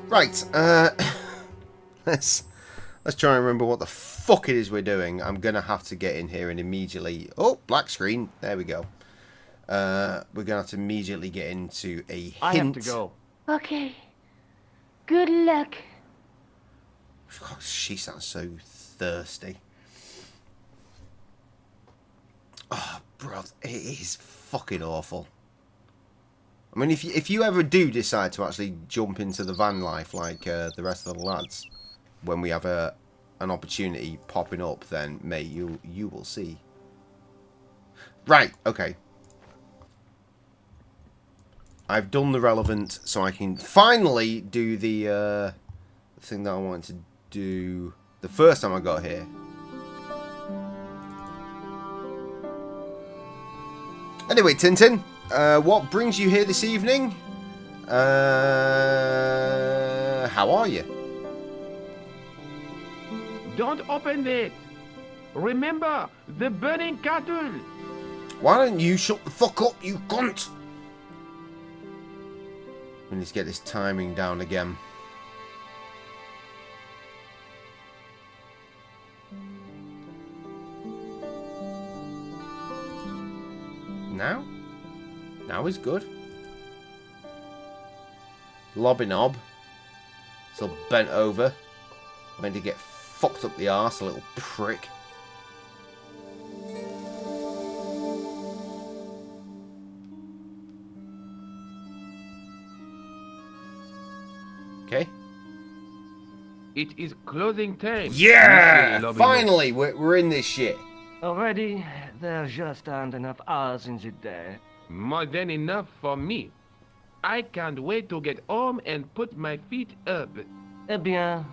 Right. Let's try and remember what the fuck it is we're doing. I'm gonna have to get in here and immediately. Oh, black screen. There we go. We're gonna have to immediately get into a hint. I have to go. Okay. Good luck. God, she sounds so thirsty. Oh, bro, it is fucking awful. I mean, if you ever do decide to actually jump into the van life like the rest of the lads, when we have an opportunity popping up, then mate, you will see. Right, okay. I've done the relevant, so I can finally do the thing that I wanted to do the first time I got here. Anyway, Tintin, what brings you here this evening? How are you? Don't open it. Remember the burning cattle. Why don't you shut the fuck up, you cunt? We need to get this timing down again. Now? Now is good. Lobby knob. Still bent over. Going to get fucked up the arse, a little prick. Okay. It is closing time. Yeah! Finally, we're in this shit. Already, there just aren't enough hours in the day. More than enough for me. I can't wait to get home and put my feet up. Eh bien,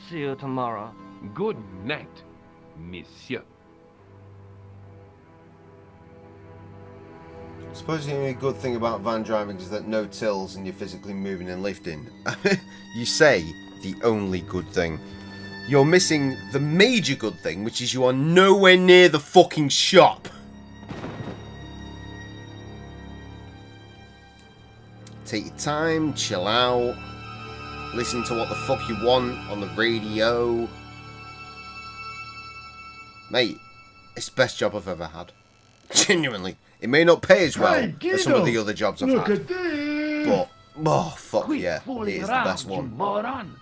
see you tomorrow. Good night, monsieur. I suppose the only good thing about van driving is that no tills and you're physically moving and lifting. You say the only good thing. You're missing the major good thing, which is you are nowhere near the fucking shop. Take your time, chill out, listen to what the fuck you want on the radio. Mate, it's the best job I've ever had. Genuinely. It may not pay as well as some of the other jobs I've had. But, oh, fuck yeah, it is the best one. Moron.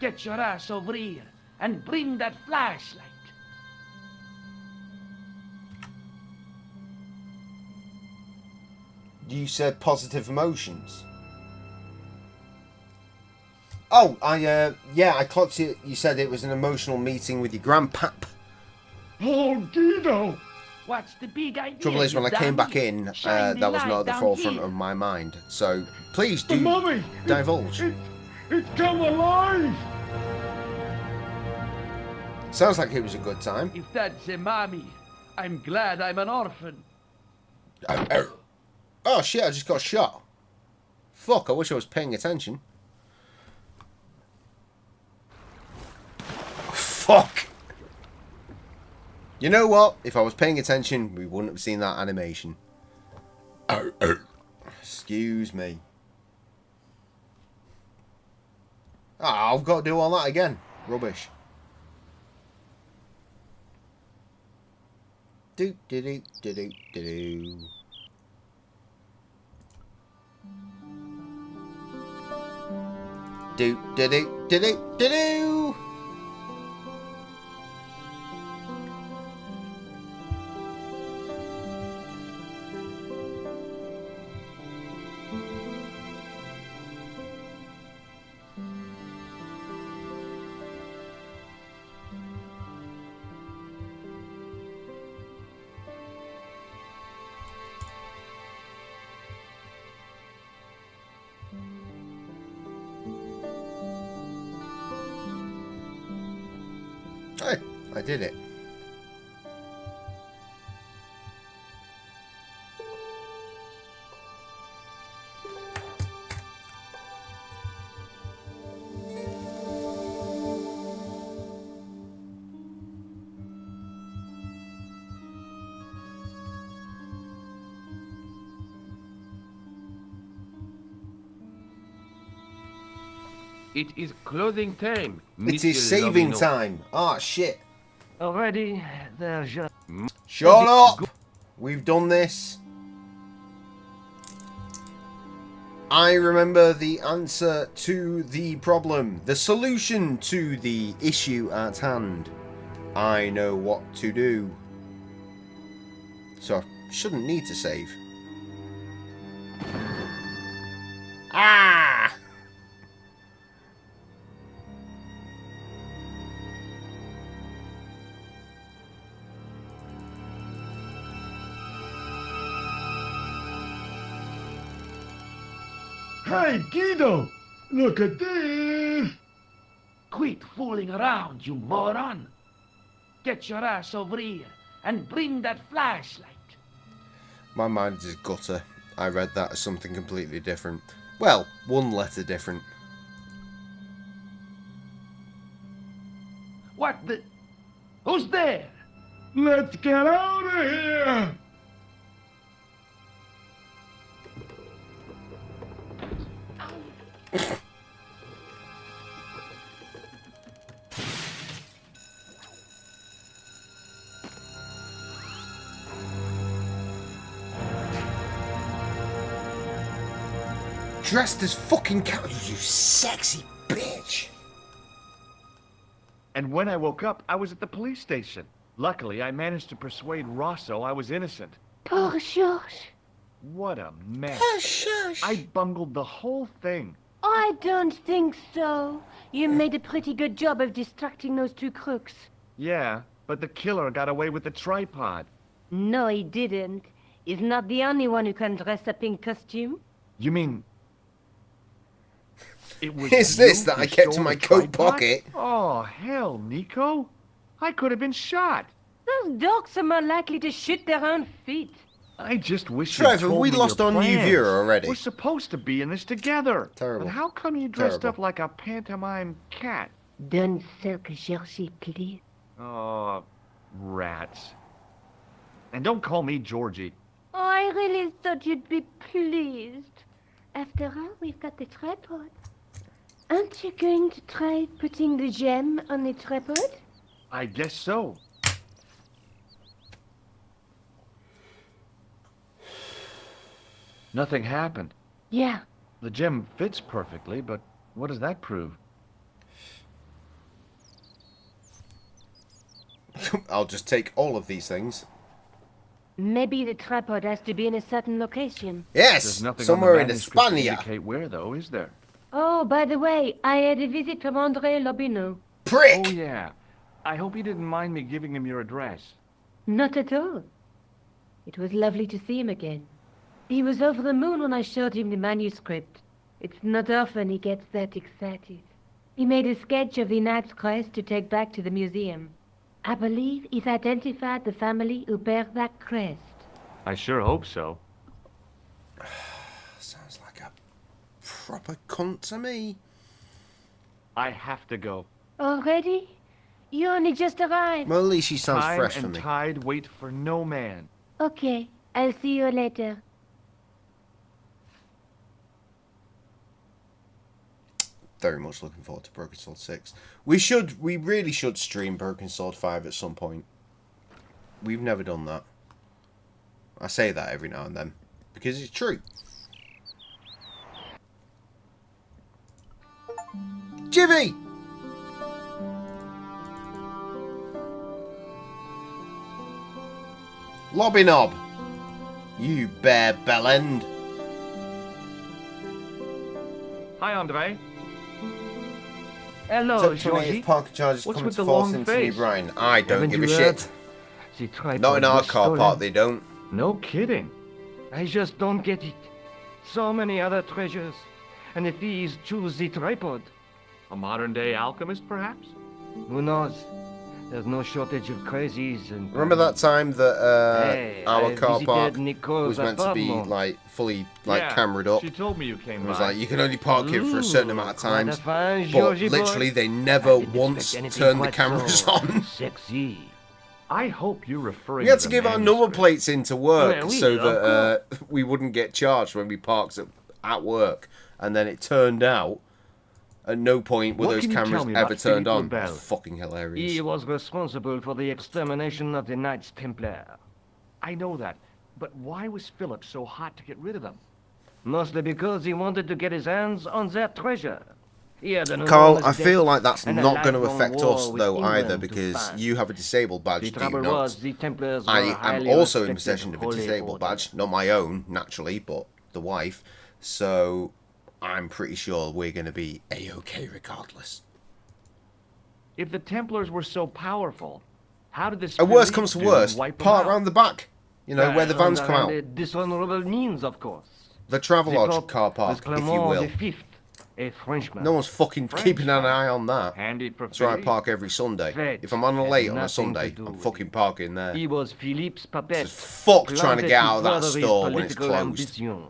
Get your ass over here and bring that flashlight. You said positive emotions. Oh, I clocked it. You said it was an emotional meeting with your grandpap. Oh, Guido! What's the big idea? Trouble is, when I came back in, Shine the that was light not at the down forefront here. of my mind. So, please do Mummy! divulge. It's come alive! Sounds like it was a good time. If that's a mommy, I'm glad I'm an orphan. Oh shit, I just got shot. Fuck, I wish I was paying attention. Fuck! You know what? If I was paying attention, we wouldn't have seen that animation. Excuse me. Ah, I've got to do all that again. Rubbish. Do do do do do do. Do do do do do do do. Hey, I did it. It is clothing time. It is saving time. Ah, shit. Already, there's just... Shut up! We've done this. I remember the answer to the problem. The solution to the issue at hand. I know what to do. So I shouldn't need to save. Ah! Hey, Guido! Look at this! Quit fooling around, you moron! Get your ass over here and bring that flashlight. My mind is gutter. I read that as something completely different. Well, one letter different. What the... Who's there? Let's get out of here! Dressed as fucking cow, you sexy bitch. And when I woke up, I was at the police station. Luckily, I managed to persuade Rosso I was innocent. Poor George. What a mess. Shush. I bungled the whole thing. I don't think so. You made a pretty good job of distracting those two crooks. Yeah, but the killer got away with the tripod. No, he didn't. He's not the only one who can dress up in costume. You mean... It was Is this you that who I kept in stole my the coat tripod? pocket? Oh, hell, Nico. I could have been shot. Those dogs are more likely to shoot their own feet. I just wish you'd Trevor, told we me lost your our new plans. viewer already. We're supposed to be in this together. Terrible. But how come you dressed Terrible. up like a pantomime cat? Don't sulk, Georgie, please. Oh, rats. And don't call me Georgie. Oh, I really thought you'd be pleased. After all, we've got the tripod. Aren't you going to try putting the gem on the tripod? I guess so. Nothing happened. Yeah. The gem fits perfectly, but what does that prove? I'll just take all of these things. Maybe the tripod has to be in a certain location. Yes, There's nothing somewhere on the in manuscript to España. indicate where, though, is there? Oh, by the way, I had a visit from André Lobineau. Prick! Oh, yeah. I hope you didn't mind me giving him your address. Not at all. It was lovely to see him again. He was over the moon when I showed him the manuscript. It's not often he gets that excited. He made a sketch of the Knight's crest to take back to the museum. I believe he's identified the family who bear that crest. I sure hope so. Sounds like a proper cunt to me. I have to go. Already? You only just arrived. Well, at least she sounds Time fresh for and me. tide wait for no man. Okay, I'll see you later. Very much looking forward to Broken Sword 6. We really should stream Broken Sword 5 at some point. We've never done that. I say that every now and then, because it's true. Jimmy! Lobby knob! You bare bellend! Hi, Andre. Hello, Top 28 Georgie. parking charges What's coming with to the force long into me, face? Brian. I don't Haven't give a you heard? shit. The tripod Not in our was car stolen. park, they don't. No kidding. I just don't get it. So many other treasures. And the thieves choose the tripod. A modern-day alchemist, perhaps? Who knows? There's no shortage of crazies and... Remember that time that Hey, our I car visited park Nicole's was meant to be apartment. like fully like Yeah, camered up? she told me you came It was by. like you can only park here for a certain amount of Quite a times, fine but Georgie boy. literally they I never didn't once expect anything turned the quite cameras so on. Sexy. I hope you're referring We had to to the give our number manuscript. plates into work Well, we so of that we wouldn't get charged when we parked at work, and then it turned out at no point were What those can you tell cameras me ever about turned Philippe on. Lebel? That's fucking hilarious. He was responsible for the extermination of the Knights Templar. I know that, but why was Philip so hot to get rid of them? Mostly because he wanted to get his hands on their treasure. He had an Carl, enormous I feel debt like that's and a not going to lifelong affect war us with though England either, to because find. you have a disabled badge, The do you trouble not? was the Templars were I am highly also in respected possession of a holy disabled order. badge, not my own, naturally, but the wife. So I'm pretty sure we're going to be A-okay regardless. If the Templars were so powerful, how did this And worst Philippe comes to dude worst, wipe them part out? around the back. You know, where the vans come out. Under dishonorable means, of course. The Travelodge Pope car was park, if you Clement will. V, a Frenchman. No one's fucking keeping an eye on that. Handy for That's where I Philippe. park every Sunday. Fate If I'm on a had late on a nothing Sunday, to do I'm with fucking parking there. He was Philippe's puppet. Fuck trying to planted get out of to that further his store when it's political closed. ambitions.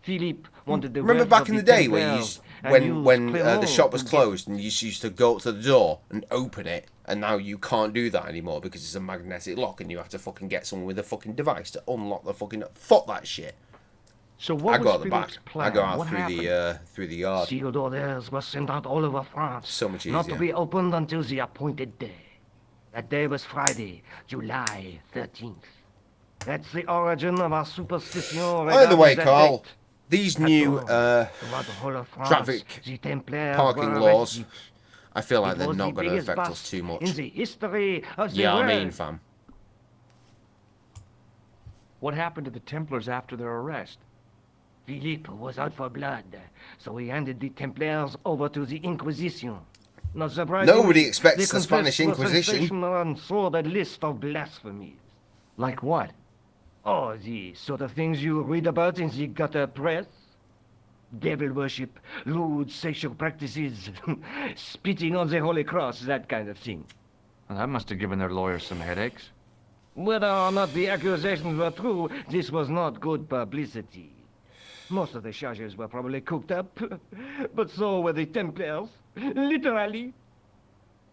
Philippe wanted the Remember wealth back of in the day where you Templars and when used the Clement shop was to get- closed and you used to go up to the door and open it, and now you can't do that anymore because it's a magnetic lock and you have to fucking get someone with a fucking device to unlock the fucking... Fuck that shit. So what I was go out the back. Philippe's I plan? go out What through the yard. Sealed orders were sent out all over France. So much Not to easier. be opened until the appointed day. That day was Friday, July 13th. That's the origin of our superstition. By the way, regarding that Carl, date. these At new dawn, throughout the whole of France, traffic the Templars parking were laws, arrested. I feel like It they're was not the going to biggest affect us bust too much. in the history of the Yeah, I mean, world. fam. What happened to the Templars after their arrest? Philippe was out for blood, so he handed the Templars over to the Inquisition. Not surprisingly, Nobody expects they the confessed Spanish to a Inquisition. sensational and sordid list of blasphemies. Like what? Oh, the sort of things you read about in the gutter press. Devil worship, lewd sexual practices, spitting on the Holy Cross, that kind of thing. Well, that must have given their lawyers some headaches. Whether or not the accusations were true, this was not good publicity. Most of the charges were probably cooked up, but so were the Templars, literally.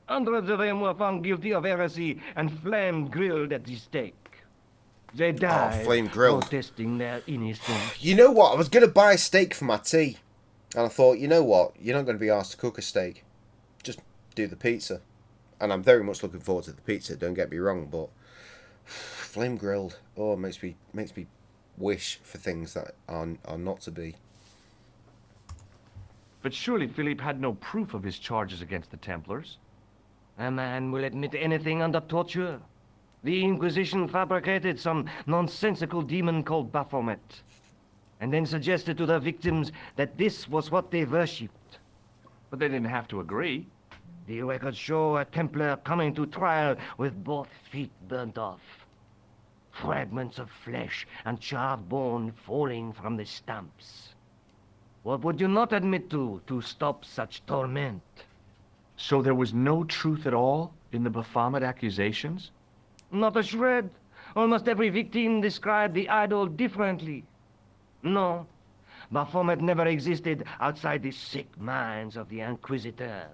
Hundreds of them were found guilty of heresy and flame-grilled at the stake. They died flame-grilled. protesting their innocence. You know what? I was going to buy a steak for my tea. And I thought, you know what? You're not going to be asked to cook a steak. Just do the pizza. And I'm very much looking forward to the pizza, don't get me wrong, but... Flame grilled. Oh, it makes me wish for things that are not to be. But surely Philippe had no proof of his charges against the Templars. A man will admit anything under torture. The Inquisition fabricated some nonsensical demon called Baphomet. and then suggested to the victims that this was what they worshipped. But they didn't have to agree. The records show a Templar coming to trial with both feet burnt off. Fragments of flesh and charred bone falling from the stumps. What would you not admit to stop such torment? So there was no truth at all in the Baphomet accusations? Not a shred. Almost every victim described the idol differently. No, Baphomet never existed outside the sick minds of the Inquisitors.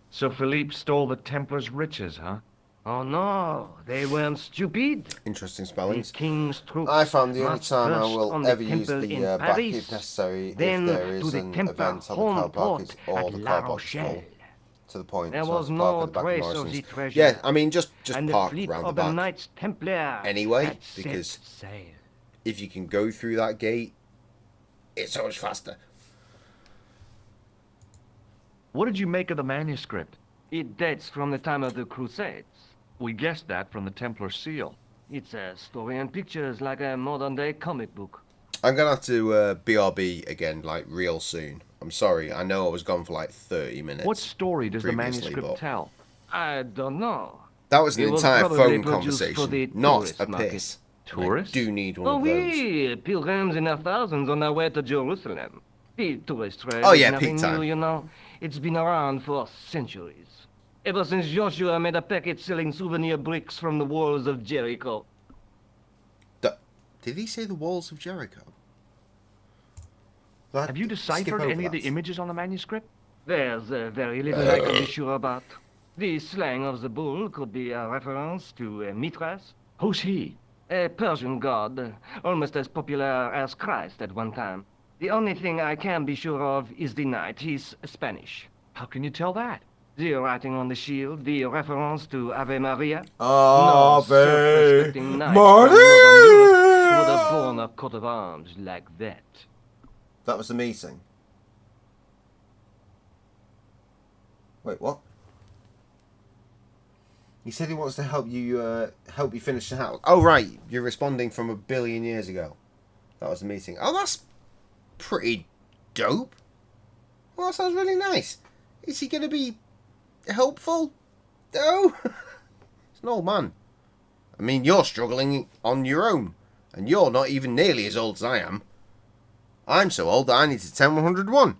So Philippe stole the Templars' riches, huh? Oh no, they weren't stupid. Interesting The spellings. king's troops I found the only marched time I first will on ever use temple the in back Paris, if necessary, then if there to is the an Templar event on the home car park is port all at the La car park's Rochelle. full. To the point. There so I was have to park no at the back of trace of Morrison's. the treasure. Yeah, I mean just And the park fleet round the of the back. Knights Templar Anyway, had set because sail. if you can go through that gate, it's so much faster. What did you make of the manuscript? It dates from the time of the Crusades. We guessed that from the Templar seal. It's a story and pictures like a modern-day comic book. I'm gonna have to BRB again, like real soon. I'm sorry, I know I was gone for like 30 minutes. What story does the previously, manuscript but tell? I don't know. That was an It was entire probably phone produced for the conversation, not tourist a market. piss. Tourists? I do need one Oh, of those. oui, pilgrims in their thousands on their way to Jerusalem. The tourist trade Oh, is yeah, nothing peak time. new, you know. It's been around for centuries. Ever since Joshua made a packet selling souvenir bricks from the walls of Jericho. Did he say the walls of Jericho? Have you deciphered any of the that. images on the manuscript? There's very little I can be sure about. The slang of the bull could be a reference to Mithras, Who's he? a Persian god, almost as popular as Christ at one time. The only thing I can be sure of is the knight. He's Spanish. How can you tell that? The writing on the shield, the reference to Ave Maria. Ave self-respecting knight from Northern Europe would have borne a coat of arms like that. That was the meeting. Wait, what? He said he wants to help you finish the house. Oh right, you're responding from 1 billion years ago. That was the meeting. Oh, that's pretty dope. Well, that sounds really nice. Is he going to be helpful? No. It's an old man. I mean, you're struggling on your own. And you're not even nearly as old as I am. I'm so old that I need to 10 101.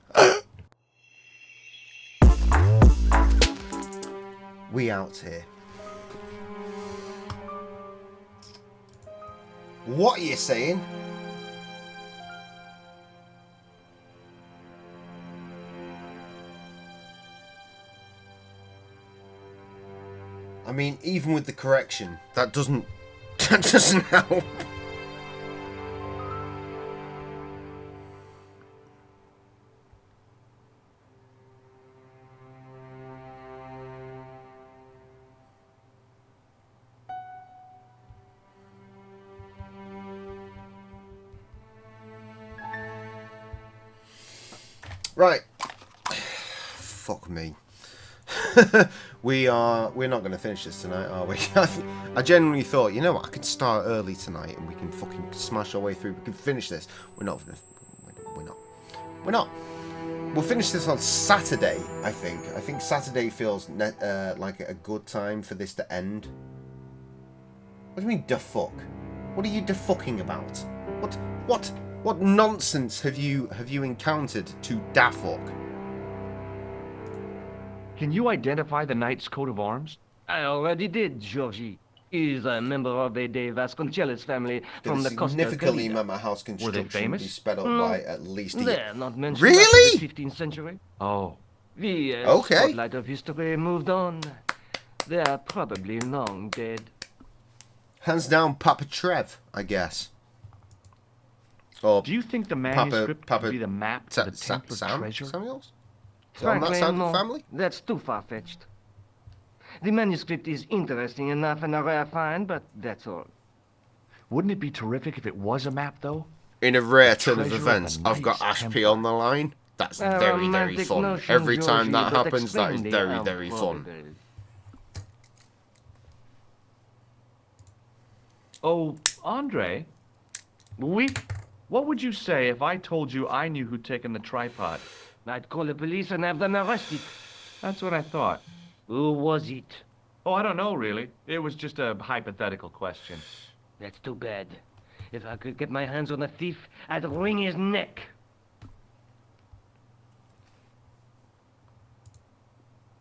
We out here. What are you saying? I mean, even with the correction, that doesn't help. Right. Fuck me. We're not going to finish this tonight, are we? I genuinely thought, you know what, I could start early tonight and we can fucking smash our way through. We can finish this. We're not. We'll finish this on Saturday, I think. I think Saturday feels like a good time for this to end. What do you mean, da fuck? What are you da fucking about? What nonsense have you encountered to da fuck? Can you identify the knight's coat of arms? I already did, Georgie. He's a member of the De Vasconcelos family from the Costa Significantly Galida. meant my house construction famous? be sped up No. by at least a year. They're not mentioned Really? after the 15th century. Oh, The Okay. spotlight of history moved on. They're probably long dead. Hands down, Papa Trev, I guess. Or do you think the manuscript Papa could be the map to the Templar treasure? Samuels? So on that Frankly, side of no. the family? That's too far-fetched. The manuscript is interesting enough and a rare find, but that's all. Wouldn't it be terrific if it was a map, though? In a rare turn of treasure of events, the I've got Knights Ashby Templar. on the line. That's A very, very romantic fun. notion, Every time that Georgie, but happens, that is extremely very, very fun. improbable. Oh, Andre, what would you say if I told you I knew who'd taken the tripod? I'd call the police and have them arrested. That's what I thought. Who was it? Oh, I don't know, really. It was just a hypothetical question. That's too bad. If I could get my hands on the thief, I'd wring his neck.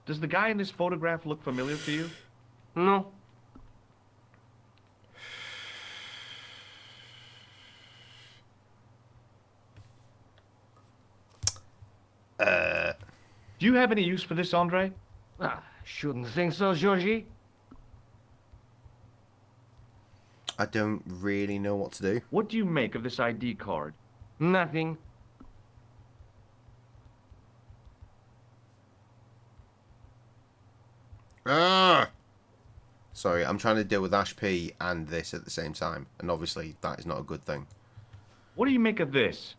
Does the guy in this photograph look familiar to you? No. Do you have any use for this, Andre? Shouldn't think so, Georgie. I don't really know what to do. What do you make of this ID card? Nothing. Sorry, I'm trying to deal with Ash P and this at the same time, and obviously that is not a good thing. What do you make of this?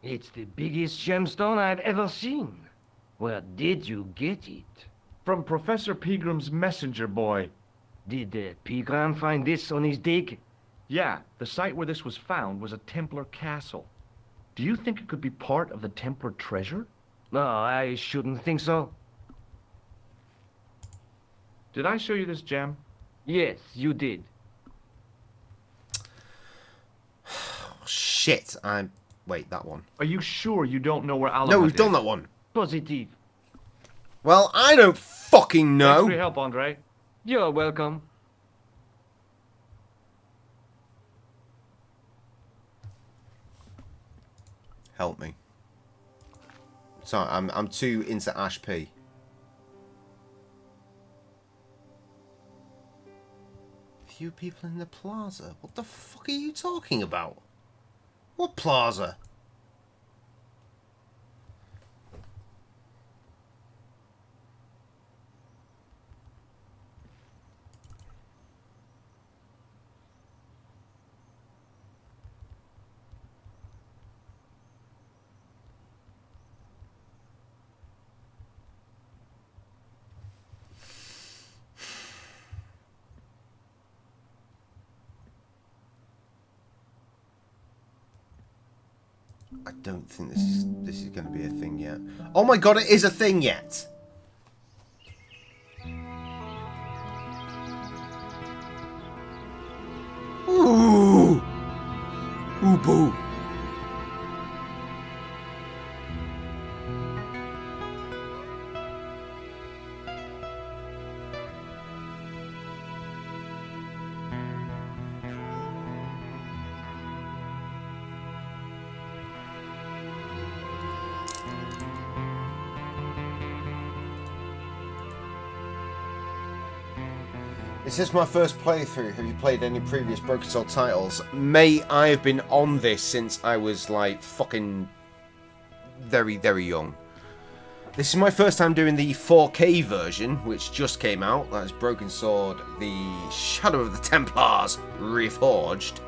It's the biggest gemstone I've ever seen. Where did you get it? From Professor Pegram's messenger boy. Did Pegram find this on his dig? Yeah, the site where this was found was a Templar castle. Do you think it could be part of the Templar treasure? No, I shouldn't think so. Did I show you this gem? Yes, you did. Shit, wait, that one. Are you sure you don't know where Alamut No, we've is? done that one. Positive. Well, I don't fucking Thanks know. for your help, Andre. You're welcome. Help me. Sorry, I'm too into Ash P. Few people in the plaza. What the fuck are you talking about? What plaza? I don't think this is going to be a thing yet. Oh my god, it is a thing yet. Ooh. Ooh boo. Is this my first playthrough? Have you played any previous Broken Sword titles? Mate, I have been on this since I was like fucking very, very young. This is my first time doing the 4K version, which just came out. That is Broken Sword, the Shadow of the Templars, Reforged.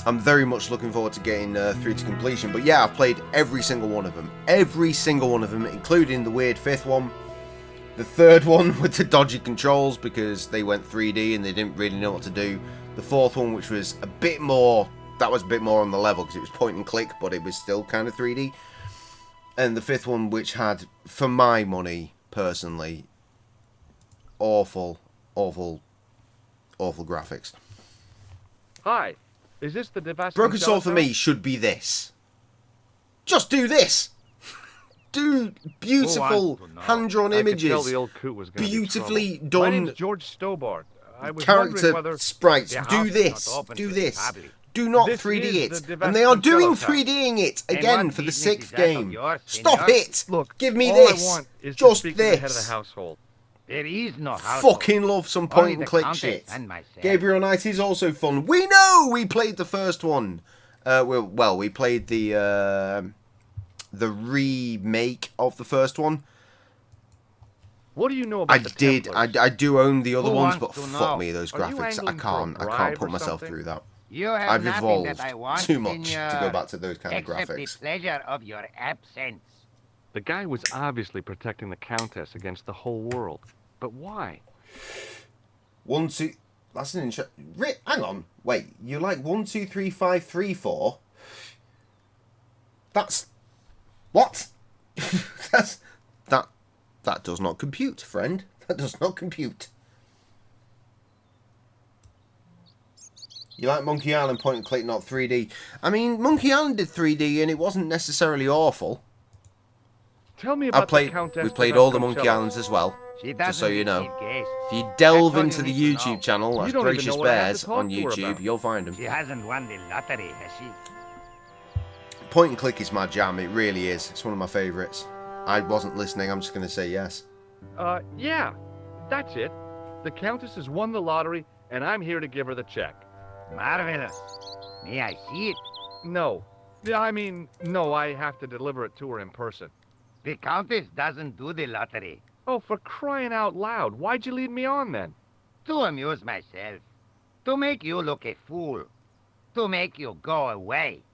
I'm very much looking forward to getting through to completion. But yeah, I've played every single one of them. Every single one of them, including the weird 5th one. The 3rd one with the dodgy controls because they went 3D and they didn't really know what to do. The 4th one, which was a bit more, that was a bit more on the level because it was point and click, but it was still kind of 3D. And the 5th one, which had, for my money, personally, awful, awful, awful graphics. Hi, is this the devastating Broken Sword for me should be this. Just do this! Do beautiful hand-drawn images, the old coot was gonna beautifully be done. My name's George Stobart. I was Character wondering whether sprites. the Do house is this. not open Do to this. the public. Do not This 3D is it. the And they are devastating doing teletype. 3Ding it And again what for the business is 6th that of game. yours, Stop senor? it. Look, Give me all this. I want is Just to speak to the head of the this. household. There is no house. Fucking love some point and click shit. Gabriel Knight is also fun. We know we played the first one. Well, we played the remake of the first one. What do you know about the Templars? I do own the other Who ones, wants but to fuck know? me, those Are you graphics. I angling for a can't bribe put or myself something? through that. You have I've nothing evolved that I want, too much to go senor, back to those kind of except graphics. the pleasure of your absence. The guy was obviously protecting the Countess against the whole world. But why? That's an interesting... Hang on. Wait, you like 1, 2, 3, 5, 3, 4? That's... What? That does not compute, friend. That does not compute. You like Monkey Island point and click, not 3D. I mean, Monkey Island did 3D and it wasn't necessarily awful. Tell me about the Countess. We played all the Monkey Islands as well, just so you know. If you delve into the YouTube channel, that's Gracious Bears on YouTube, you'll find them. She hasn't won the lottery, has she? Point and click is my jam, it really is. It's one of my favourites. I wasn't listening, I'm just going to say yes. Yeah, that's it. The Countess has won the lottery, and I'm here to give her the check. Marvelous. May I see it? No. I mean, no, I have to deliver it to her in person. The Countess doesn't do the lottery. Oh, for crying out loud, why'd you lead me on then? To amuse myself. To make you look a fool. To make you go away.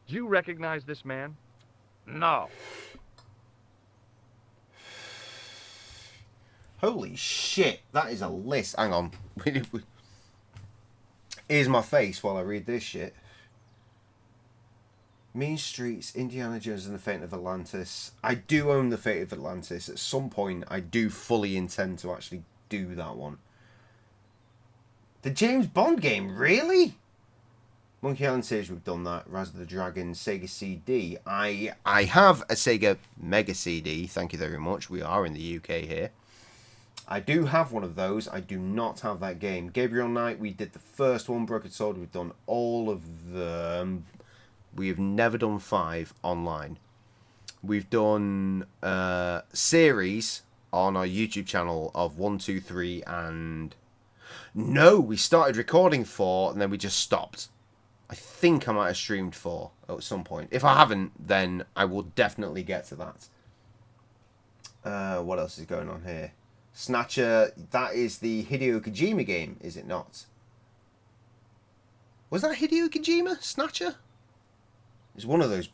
Do you recognize this man? No. Holy shit, that is a list. Hang on. Here's my face while I read this shit. Mean Streets, Indiana Jones and the Fate of Atlantis. I do own the Fate of Atlantis. At some point, I do fully intend to actually do that one. The James Bond game, really? Monkey Island series, we've done that. Rise of the Dragon, Sega CD. I have a Sega Mega CD. Thank you very much. We are in the UK here. I do have one of those. I do not have that game. Gabriel Knight, we did the first one. Broken Sword, we've done all of them. We have never done 5 online. We've done series on our YouTube channel of 1, 2, 3, and... No, we started recording 4, and then we just stopped. I think I might have streamed 4 at some point. If I haven't, then I will definitely get to that. What else is going on here? Snatcher, that is the Hideo Kojima game, is it not? Was that Hideo Kojima? Snatcher? It's one of those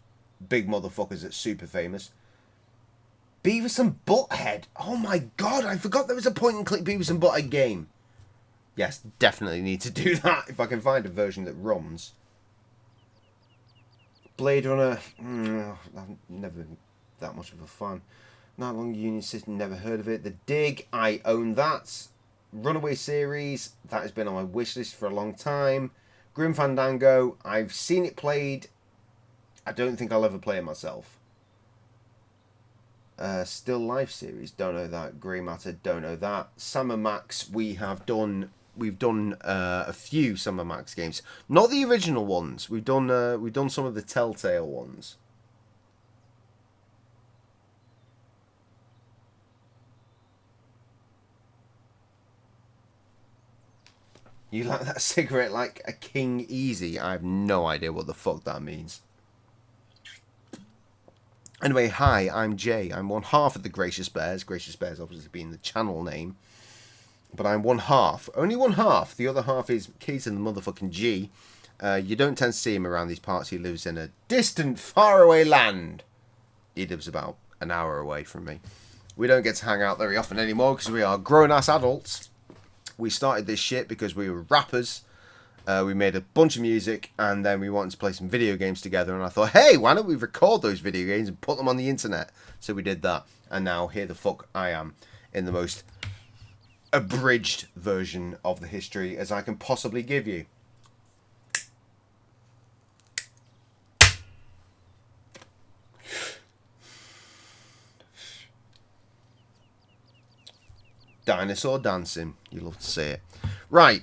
big motherfuckers that's super famous. Beavis and Butthead. Oh my god, I forgot there was a point and click Beavis and Butthead game. Yes, definitely need to do that if I can find a version that runs. Blade Runner, I've never been that much of a fan. Not Long Union System, never heard of it. The Dig, I own that. Runaway series, that has been on my wish list for a long time. Grim Fandango, I've seen it played. I don't think I'll ever play it myself. Still Life series, don't know that. Grey Matter, don't know that. Summer Max, we've done a few Summer Max games, not the original ones. We've done some of the Telltale ones. You like that cigarette like a King Easy? I have no idea what the fuck that means. Anyway, hi, I'm Jay. I'm one half of the Gracious Bears. Gracious Bears obviously being the channel name. But I'm one half. Only one half. The other half is Keith and the motherfucking G. You don't tend to see him around these parts. He lives in a distant, faraway land. He lives about an hour away from me. We don't get to hang out very often anymore because we are grown-ass adults. We started this shit because we were rappers. We made a bunch of music and then we wanted to play some video games together. And I thought, hey, why don't we record those video games and put them on the internet? So we did that. And now here the fuck I am in the most abridged version of the history as I can possibly give you. Dinosaur dancing. You love to see it. Right.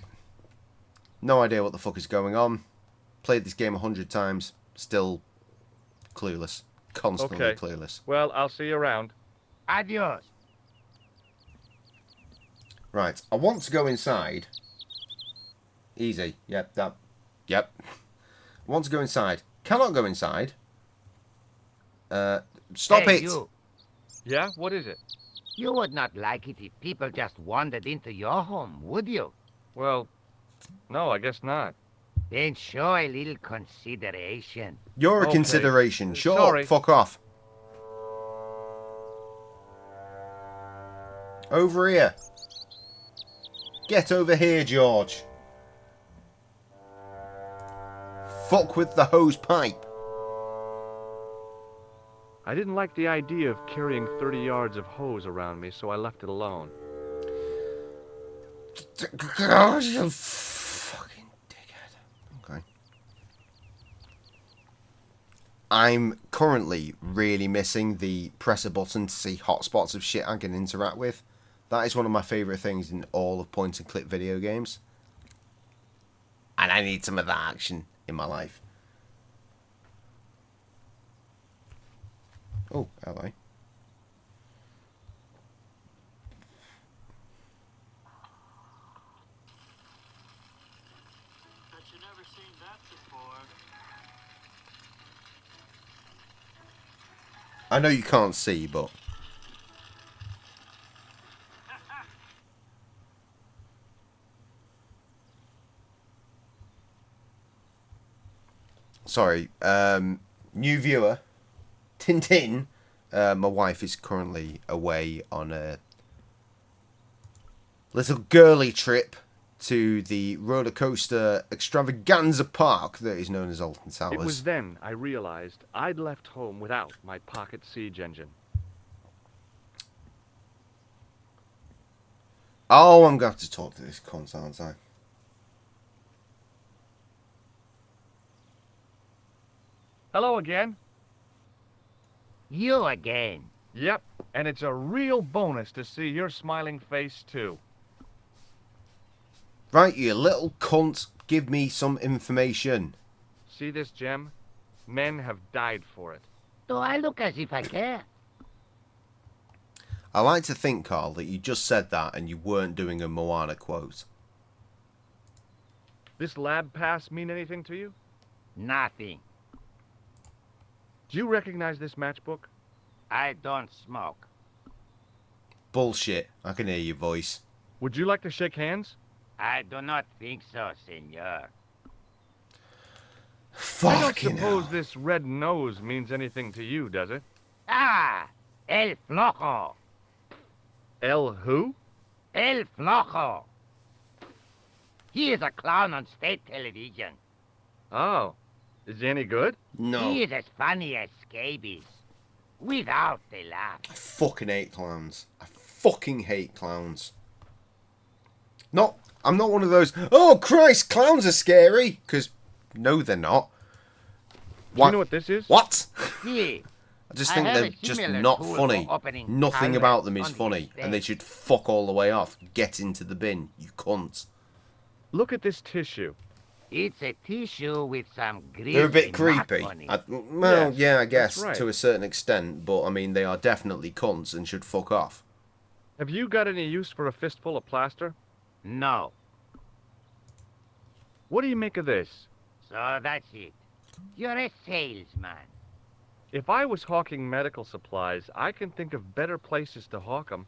No idea what the fuck is going on. Played this game 100 times. Still clueless. Constantly clueless. Well, I'll see you around. Adios. Right. I want to go inside. Easy. Yep. That. Yep. I want to go inside. Cannot go inside. Stop Hey, it. You. Yeah? What is it? You would not like it if people just wandered into your home, would you? Well, no, I guess not. Then show a little consideration. You're a Okay. consideration. Shut Sorry. up. Fuck off. Over here. Get over here, George. Fuck with the hose pipe. I didn't like the idea of carrying 30 yards of hose around me, so I left it alone. You fucking dickhead. Okay. I'm currently really missing the press a button to see hotspots of shit I can interact with. That is one of my favourite things in all of point and click video games. And I need some of that action in my life. Oh, hello. I know you can't see, but... Sorry, new viewer, Tintin. My wife is currently away on a little girly trip to the roller coaster extravaganza park that is known as Alton Towers. It was then I realized I'd left home without my pocket siege engine. Oh, I'm going to have to talk to this cunt, aren't I? Hello again. You again. Yep, and it's a real bonus to see your smiling face, too. Right, you little cunt, give me some information. See this gem? Men have died for it. Do I look as if I care? I like to think, Carl, that you just said that and you weren't doing a Moana quote. This lab pass mean anything to you? Nothing. Do you recognize this matchbook? I don't smoke. Bullshit. I can hear your voice. Would you like to shake hands? I do not think so, senor. I don't Fucking suppose hell. this red nose means anything to you, does it? Ah, El Flojo. El who? El Flojo. He is a clown on state television. Oh, is he any good? No. He is as funny as scabies. Without the laugh. I fucking hate clowns. I fucking hate clowns. No, I'm not one of those, oh Christ, clowns are scary. Because, no, they're not. Do you know what this is? What? See, I just I think have they're a just similar not tool funny. for opening Nothing toilets about them is on the funny. And they estate. should fuck all the way off. Get into the bin, you cunt. Look at this tissue. It's a tissue with some grisly They're a bit mark creepy. on it. Well, Yes, yeah, I that's guess, right. to a certain extent. But, I mean, they are definitely cunts and should fuck off. Have you got any use for a fistful of plaster? No. What do you make of this? So that's it. You're a salesman. If I was hawking medical supplies, I can think of better places to hawk them.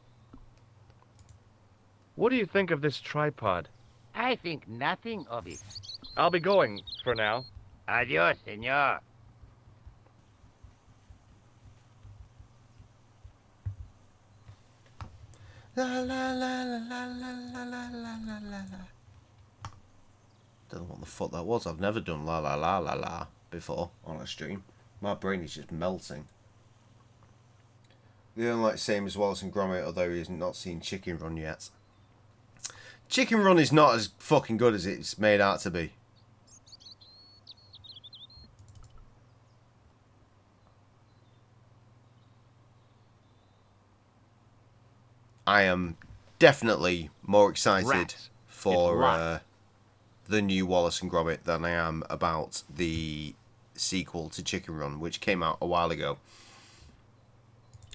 What do you think of this tripod? I think nothing of it. I'll be going for now. Adios, senor. La la la la la la la la la la la. Don't know what the fuck that was. I've never done la la la la la before on a stream. My brain is just melting. The only like same as Wallace and Gromit, although he has not seen Chicken Run yet. Chicken Run is not as fucking good as it's made out to be. I am definitely more excited Rats. for It's locked. the new Wallace and Gromit than I am about the sequel to Chicken Run, which came out a while ago.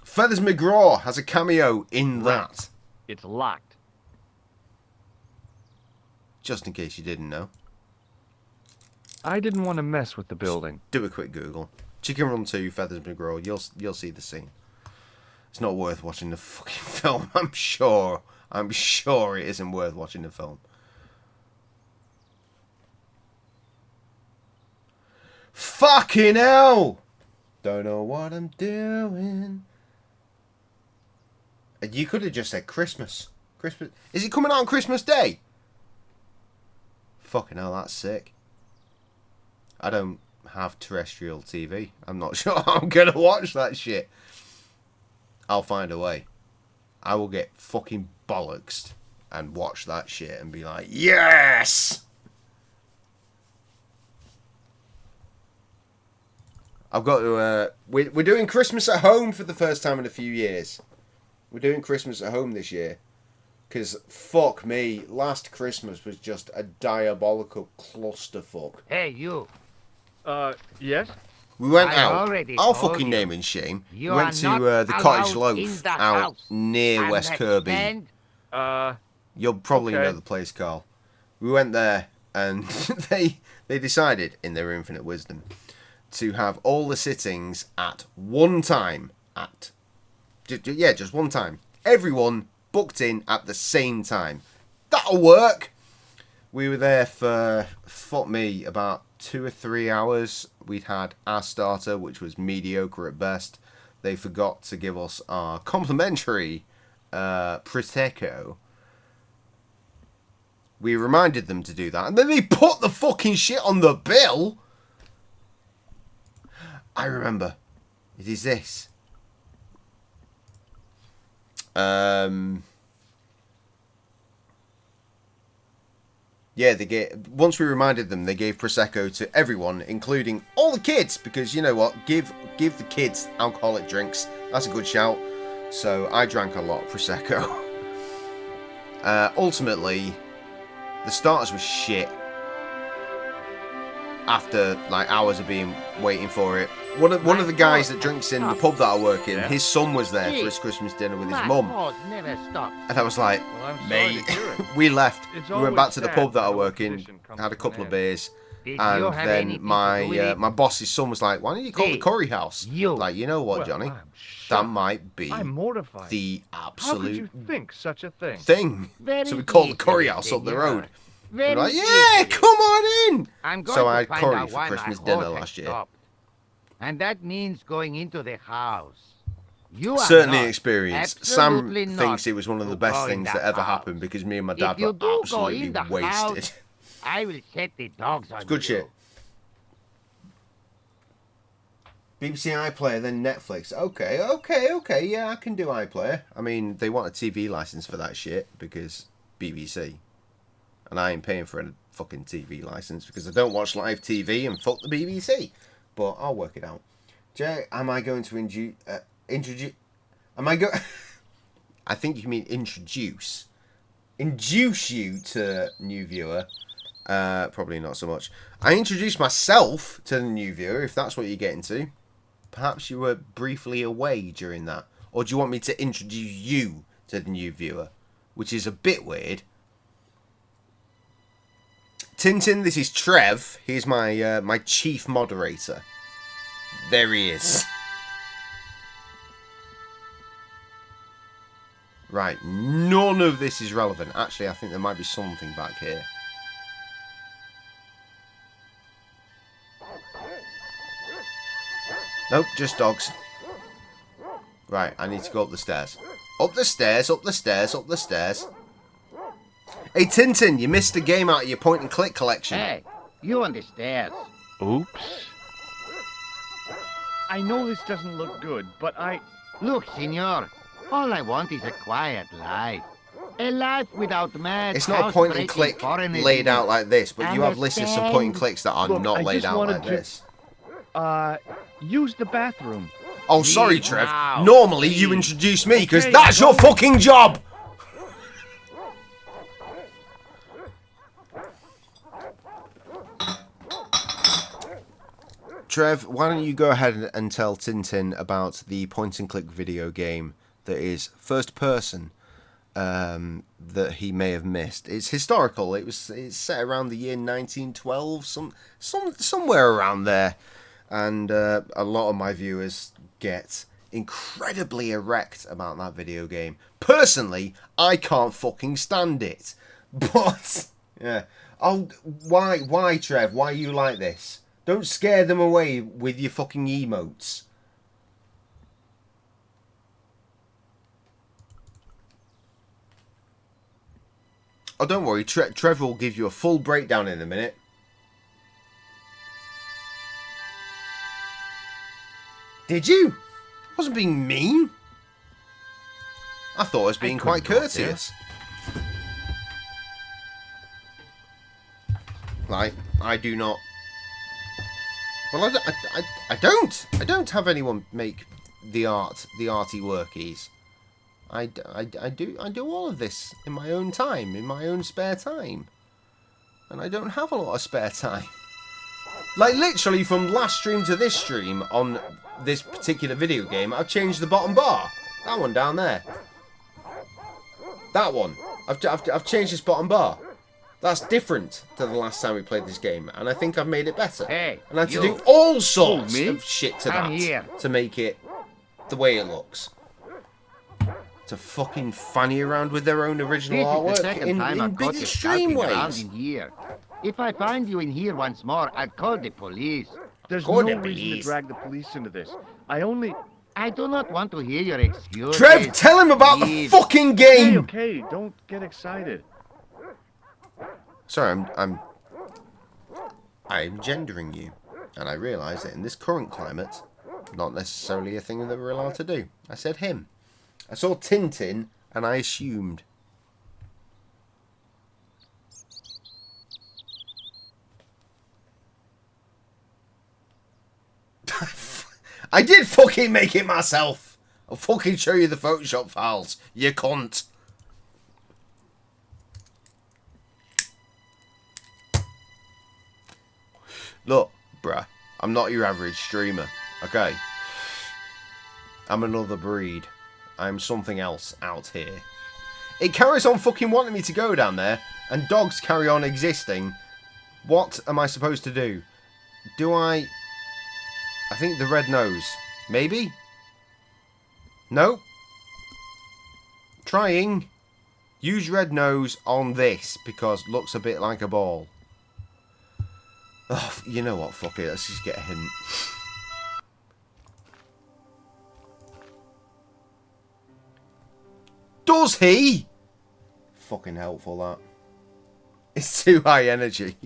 Feathers McGraw has a cameo in that. It's locked. Just in case you didn't know. I didn't want to mess with the building. Do a quick Google. Chicken Run 2, Feathers McGraw. You'll see the scene. It's not worth watching the fucking film, I'm sure. I'm sure it isn't worth watching the film. Fucking hell! Don't know what I'm doing. You could have just said Christmas. Christmas. Is it coming out on Christmas Day? Fucking hell, that's sick. I don't have terrestrial TV. I'm not sure I'm going to watch that shit. I'll find a way. I will get fucking bollocksed and watch that shit and be like, yes! I've got to, we're doing Christmas at home for the first time in a few years. We're doing Christmas at home this year. Because, fuck me, last Christmas was just a diabolical clusterfuck. Hey, you. Yes? We went I out. already I'll told fucking you. name and shame. We You went are to not the Cottage allowed in Loaf the out house. near West Kirby. Understand? You'll probably Okay. know the place, Carl. We went there and they decided, in their infinite wisdom, to have all the sittings at one time. Just one time. Everyone booked in at the same time. That'll work. We were there for, fuck me, about 2 or 3 hours. We'd had our starter, which was mediocre at best. They forgot to give us our complimentary Prosecco. We reminded them to do that, and then they put the fucking shit on the bill. I remember. It is this. Yeah, once we reminded them, they gave Prosecco to everyone, including all the kids, because you know what? Give the kids alcoholic drinks. That's a good shout. So I drank a lot of Prosecco. Ultimately, the starters were shit. After like hours of waiting for it, one of the guys that drinks in the pub that I work in, his son was there for his Christmas dinner with his mum, Never stop. and I was like, Well, I'm sorry mate, to hear it. we left. It's We went back always to the sad pub that I when a work in, tradition comes had a to couple an of end. beers, Did you and have then anything to do with it? my boss's son was like, "Why don't you call it the Hey, Curry House?" you. Like, you know what, Well, Johnny? I'm That shocked. might be I'm mortified. the How could absolute you think such a thing? thing. Very So we called the Curry easily, House up the yeah. road. Very We're like, yeah, easily. come on in. I'm going So to I had find curry out for why my Christmas horse dinner has last year. stopped. And that means going into the house. You are Certainly not, experienced. Sam absolutely thinks not it was one of to the best go in things that that ever house. happened because me and my If dad you were do go absolutely in the wasted. house, I will set the dogs on It's good you. shit. BBC iPlayer, then Netflix. Okay, yeah, I can do iPlayer. I mean, they want a TV license for that shit because BBC. And I ain't paying for a fucking TV license because I don't watch live TV and fuck the BBC. But I'll work it out. Jay, am I going to introduce... Am I go... I think you mean introduce. Induce you to new viewer. Probably not so much. I introduced myself to the new viewer, if that's what you're getting to. Perhaps you were briefly away during that. Or do you want me to introduce you to the new viewer? Which is a bit weird. Tintin, this is Trev. He's my my chief moderator. There he is. Right, none of this is relevant. Actually, I think there might be something back here. Nope, just dogs. Right, I need to go up the stairs. Up the stairs, up the stairs, up the stairs. Hey, Tintin, you missed a game out of your point-and-click collection. Hey, you on the stairs. Oops. I know this doesn't look good, but Look, senor, all I want is a quiet life. A life without mad It's not a point-and-click laid out like this, but you have listed some point-and-clicks that are Look, not I laid just out wanted like to- this. use the bathroom. Oh, sorry, Please, Trev. now, Normally you please. introduce me, because Okay, that's your fucking job! Trev, why don't you go ahead and tell Tintin about the point-and-click video game that is first person that he may have missed. It's historical. It's set around the year 1912, somewhere around there. And a lot of my viewers get incredibly erect about that video game. Personally, I can't fucking stand it. But, yeah. Oh, why, Trev? Why are you like this? Don't scare them away with your fucking emotes. Oh, don't worry. Trevor will give you a full breakdown in a minute. Did you? I wasn't being mean. I thought I was being quite courteous. Like, I do not... Well, I don't have anyone make the arty workies. I do all of this in my own time, in my own spare time. And I don't have a lot of spare time. Like, literally from last stream to this stream on this particular video game, I've changed the bottom bar. That one down there. That one. I've changed this bottom bar. That's different to the last time we played this game, and I think I've made it better. Hey, and I had to do all sorts me? of shit to Come that here. to make it the way it looks. To fucking fanny around with their own original This is the artwork second in time I've big caught you extreme skulking around ways. in here. If I find you in here once more, I'll call the police. There's Call no the reason to police. drag the police into this. I do not want to hear your excuses. Trev, tell him about the Please. fucking game! Okay, don't get excited. Sorry, I'm gendering you. And I realise that in this current climate, not necessarily a thing that we're allowed to do. I said him. I saw Tintin, and I assumed. I did fucking make it myself! I'll fucking show you the Photoshop files, you cunt. Look, bruh, I'm not your average streamer, okay? I'm another breed. I'm something else out here. It carries on fucking wanting me to go down there, and dogs carry on existing. What am I supposed to do? Do I think the red nose. Maybe? No? Trying. Use red nose on this, because looks a bit like a ball. Oh, you know what? Fuck it. Let's just get a hint. Does he? Fucking helpful, that. It's too high energy.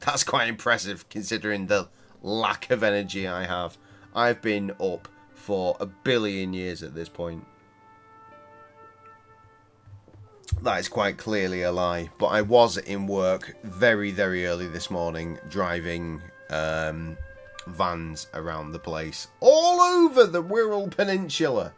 That's quite impressive, considering the lack of energy I have. I've been up for 1 billion years at this point. That is quite clearly a lie, but I was in work very, very early this morning, driving vans around the place, all over the Wirral Peninsula.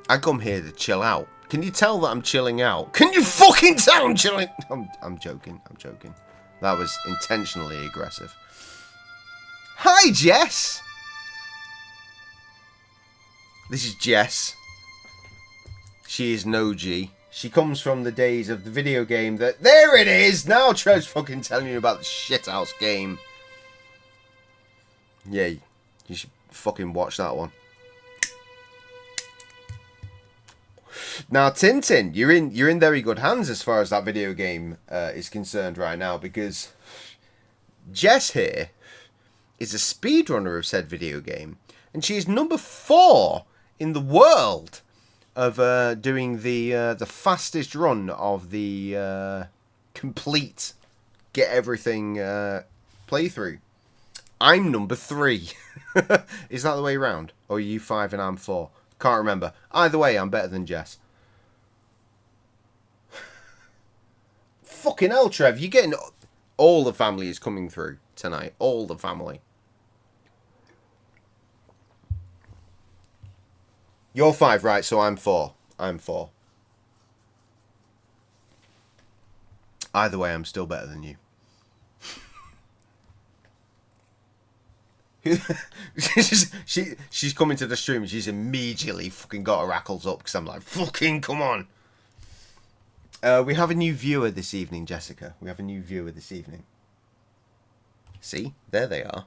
I come here to chill out. Can you tell that I'm chilling out? Can you fucking tell I'm chilling? I'm joking. I'm joking. That was intentionally aggressive. Hi, Jess. This is Jess. She is no G. She comes from the days of the video game that... There it is! Now Trev's fucking telling you about the shithouse game. Yeah, you should fucking watch that one. Now, Tintin, you're in very good hands as far as that video game is concerned right now, because Jess here is a speedrunner of said video game, and she is number 4 in the world of doing the fastest run of the complete get everything playthrough. I'm number 3. Is that the way around? Or are you 5 and I'm 4? Can't remember. Either way, I'm better than Jess. Fucking hell, Trev. You're getting... All the family is coming through tonight. All the family. You're 5, right? So I'm 4. I'm 4. Either way, I'm still better than you. she's coming to the stream and she's immediately fucking got her hackles up because I'm like, fucking come on. We have a new viewer this evening, Jessica. We have a new viewer this evening. See? There they are.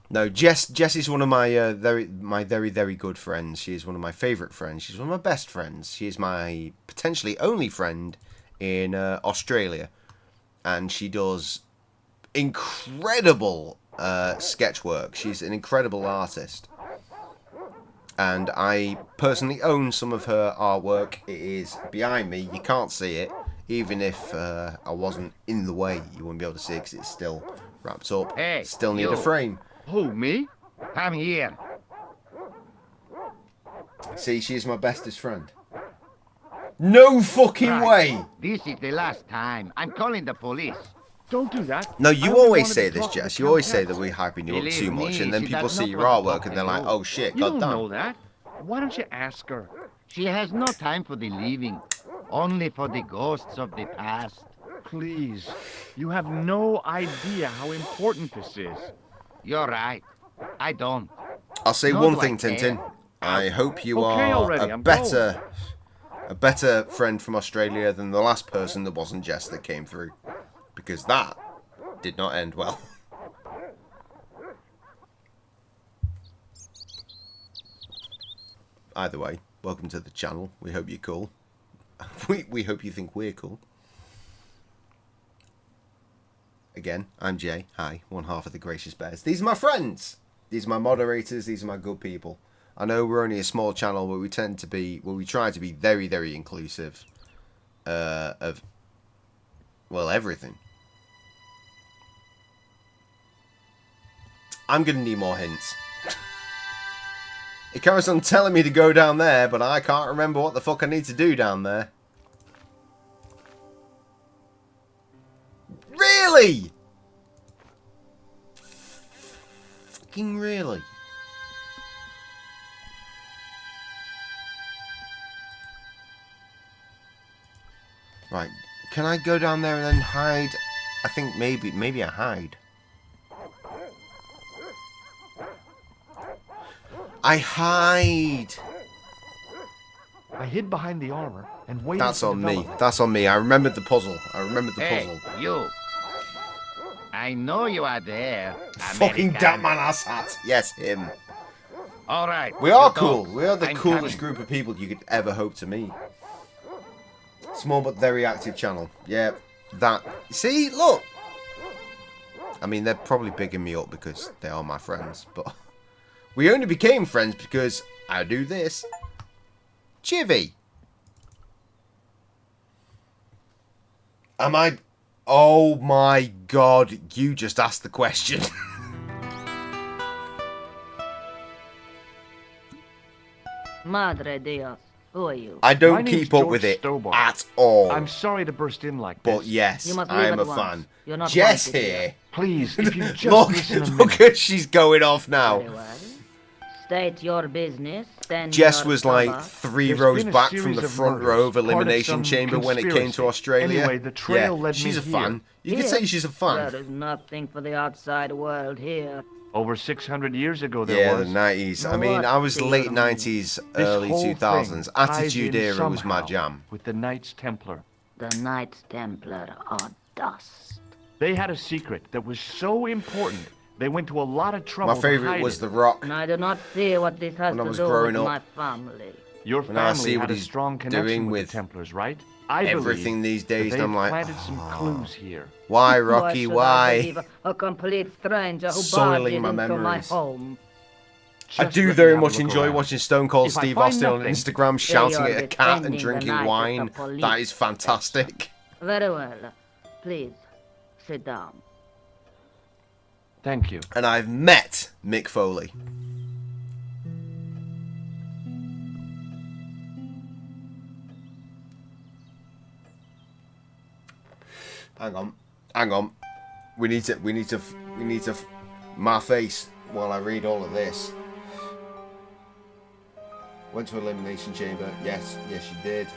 No, Jess is one of my very, very good friends. She is one of my favourite friends. She's one of my best friends. She is my potentially only friend in Australia. And she does incredible sketch work. She's an incredible artist. and I personally own some of her artwork. It is behind me. You can't see it. Even if I wasn't in the way, you wouldn't be able to see it because it's still wrapped up. Hey, still need you. a frame. Who, me? Come here. See, she's my bestest friend. No fucking Right. way! This is the last time. I'm calling the police. Don't do that. No, I you only always wanted say to this, talk to Jess. the You always say Countess. that we're hyping you up Believe too much, me, and then she people does see not your want to artwork talk and to they're like, you. oh shit, You don't goddamn. know that. Why don't you ask her? She has no time for the living, only for the ghosts of the past. Please. You have no idea how important this is. You're right. I don't. I'll say Nor one do I thing, care. Tintin. I hope you Okay are already, a I'm better friend from Australia than the last person that wasn't Jess that came through. Because that did not end well. Either way, welcome to the channel. We hope you're cool. We hope you think we're cool. Again, I'm Jay. Hi, one half of the Gracious Bears. These are my friends. These are my moderators. These are my good people. I know we're only a small channel, but we tend to be, well, we try to be very, very inclusive of, well, everything. I'm going to need more hints. It carries on telling me to go down there, but I can't remember what the fuck I need to do down there. Really? Fucking really? Right. Can I go down there and then hide? I think maybe I hide. I hide. I hid behind the armor and waited That's to on me. develop. That's on me. I remembered the puzzle. I remembered the Hey, puzzle. you. I know you are there. Fucking American. damn man ass hat. Yes, him. All right. We are you cool. dogs. We are the I'm coolest coming. group of people you could ever hope to meet. Small but very active channel. Yeah, that. See, look. I mean, they're probably bigging me up because they are my friends, but we only became friends because I do this. Chivy. Am I? Oh my god! You just asked the question. Madre Dios, who are you? I My don't name's keep up George with it Stobart. at all. I'm sorry to burst in like But this. yes, You must I leave am at a once. fan. You're not Jess wanted here. here. Please, if you just Look, listen a look minute. at she's going off now. Very well. State your business, then Jess your was like number. 3 There's rows been a back from series the of front murders, row of part of Elimination some Chamber when it came to conspiracy. Australia. Anyway, the trail yeah, led me she's a here. fan. You could Here? say she's a fan. There is nothing for the outside world here. Over 600 years ago there Yeah, was. the 90s. I Now mean, what I was do you late mean? 90s, This early whole 2000s. thing ties Attitude in Era was my somehow jam. with the Knights Templar. The Knights Templar are dust. They had a secret that was so important, they went to a lot of trouble My to favourite hide was it. The Rock. And I do not see what this has When I to was do growing with up. my family. Your When I family see what had a he's strong connection doing with with the Templars, right? I everything believe these days, that and I'm they've like, planted some "Oh, clues here. Why, Rocky, should I why? believe a complete stranger who Soiling barges my into my memories. home? I Just do let me very have a much look enjoy around. watching Stone Cold If I Steve find Austin on nothing, Instagram shouting you're at a cat and defending the drinking night as wine. the police. That is fantastic. Very well. Please, sit down. Thank you. And I've met Mick Foley. Hang on. We need to my face while I read all of this. Went to Elimination Chamber. Yes, she did.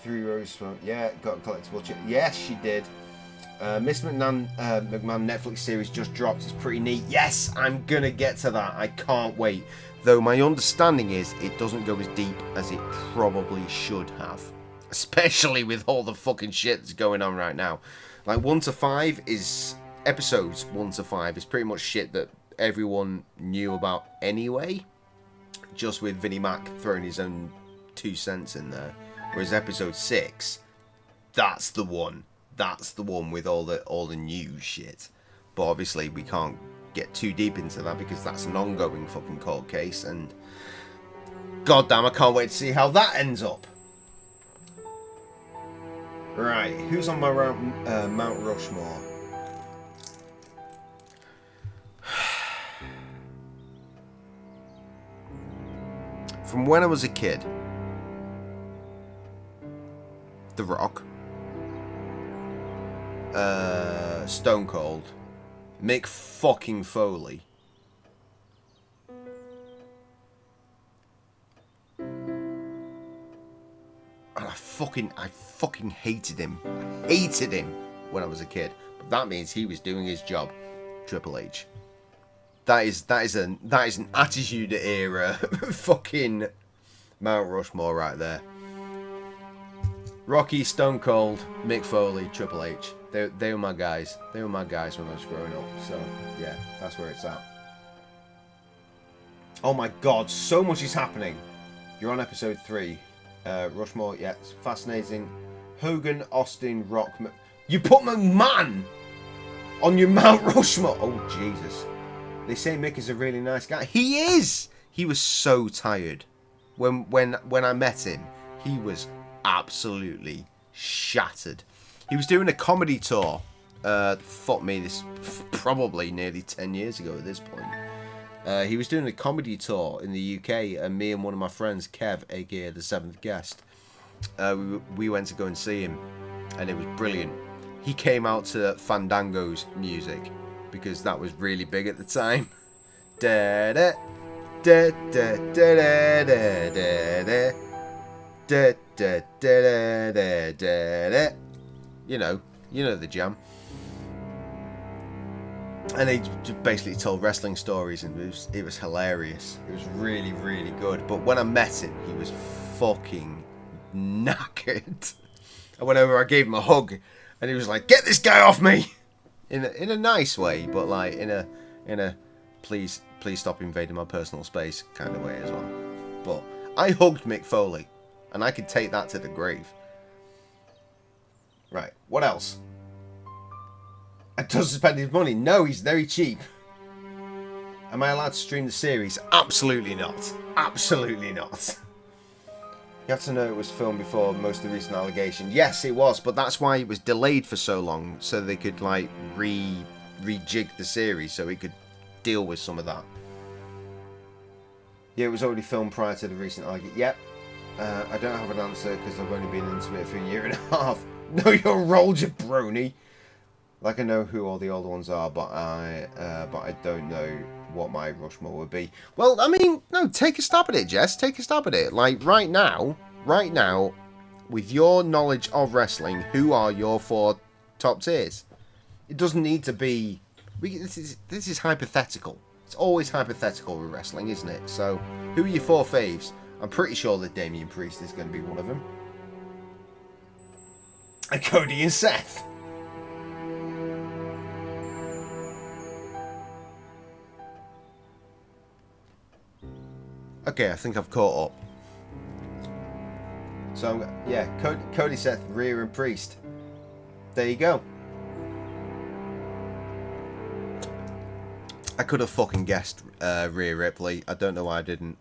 3 rows from, yeah, got a collectible chip. Yes, she did. Miss McMahon Netflix series just dropped. It's pretty neat. Yes, I'm gonna get to that. I can't wait. Though my understanding is it doesn't go as deep as it probably should have. Especially with all the fucking shit that's going on right now. Like 1 to 5 is episodes 1 to 5 is pretty much shit that everyone knew about anyway. Just with Vinnie Mac throwing his own 2 cents in there. Whereas episode 6, that's the one. That's the one with all the new shit. But obviously we can't get too deep into that because that's an ongoing fucking court case, and goddamn, I can't wait to see how that ends up. Right, who's on my Mount Rushmore? From when I was a kid, The Rock, Stone Cold, Mick fucking Foley, and I fucking hated him. Hated him when I was a kid. But that means he was doing his job. Triple H. That is an Attitude Era fucking Mount Rushmore right there. Rocky, Stone Cold, Mick Foley, Triple H. They were my guys. They were my guys when I was growing up. So yeah, that's where it's at. Oh my God, so much is happening. You're on episode 3. Rushmore, yeah, it's fascinating. Hogan, Austin, Rock. You put McMahon on your Mount Rushmore. Oh Jesus. They say Mick is a really nice guy. He is. He was so tired when I met him. He was absolutely shattered. He was doing a comedy tour. Fuck me, this probably nearly 10 years ago at this point. He was doing a comedy tour in the UK, and me and one of my friends, Kev, aka the 7th Guest, we went to go and see him, and it was brilliant. He came out to Fandango's music because that was really big at the time. Da da da da da da da da da da da da da. You know the jam. And he just basically told wrestling stories, and it was hilarious. It was really, really good. But when I met him, he was fucking knackered. I went over, I gave him a hug, and he was like, "Get this guy off me!" In a nice way, but like in a please stop invading my personal space kind of way as well. But I hugged Mick Foley, and I could take that to the grave. Right, what else? And does he spend his money? No, he's very cheap. Am I allowed to stream the series? Absolutely not. Absolutely not. You have to know it was filmed before most of the recent allegations. Yes, it was, but that's why it was delayed for so long, so they could like rejig the series so it could deal with some of that. Yeah, it was already filmed prior to the recent allegation. Yep. I don't have an answer because I've only been into it for a year and a half. No, you're roll, jabroni. Like, I know who all the older ones are, but I don't know what my Rushmore would be. Well, I mean, no, take a stab at it, Jess. Take a stab at it. Like, right now, with your knowledge of wrestling, who are your 4 top tiers? It doesn't need to be... This is hypothetical. It's always hypothetical with wrestling, isn't it? So, who are your 4 faves? I'm pretty sure that Damian Priest is going to be one of them. And Cody and Seth. Okay, I think I've caught up. So, yeah, Cody, Seth, Rhea, and Priest. There you go. I could have fucking guessed Rhea Ripley. I don't know why I didn't.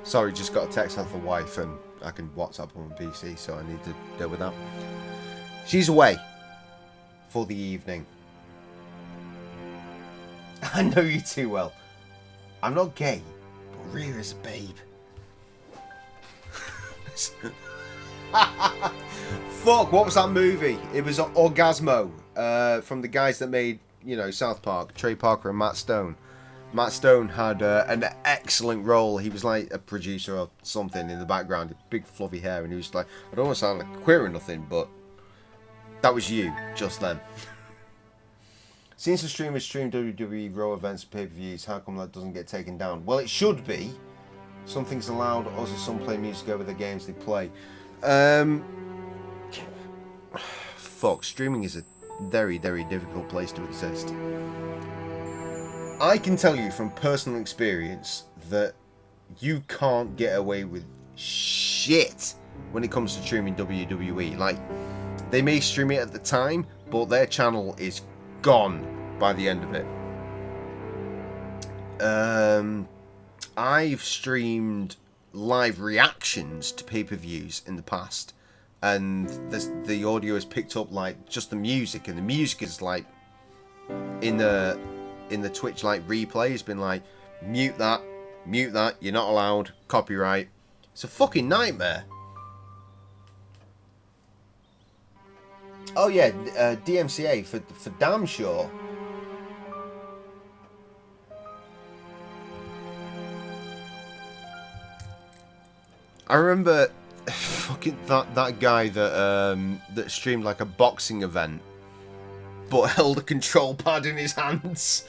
Sorry, just got a text off the wife and I can WhatsApp on my PC, so I need to deal with that. She's away for the evening. I know you too well. I'm not gay, but Rhea is a babe. Fuck, what was that movie? It was Orgasmo, from the guys that made, South Park, Trey Parker and Matt Stone. Matt Stone had an excellent role. He was like a producer or something in the background, big fluffy hair, and he was like, I don't want to sound like queer or nothing, but that was you just then. Since the streamers stream WWE Raw events and pay-per-views, how come that doesn't get taken down? Well, it should be. Something's allowed us as some play music over the games they play. fuck. Streaming is a very, very difficult place to exist. I can tell you from personal experience that you can't get away with shit when it comes to streaming WWE. Like, they may stream it at the time, but their channel is gone by the end of it. I've streamed live reactions to pay-per-views in the past, and the audio is picked up like just the music, and the music is like in the Twitch like replay has been like, mute that, you're not allowed, copyright. It's a fucking nightmare. Oh yeah, DMCA for damn sure. I remember fucking that guy that streamed like a boxing event, but held a control pad in his hands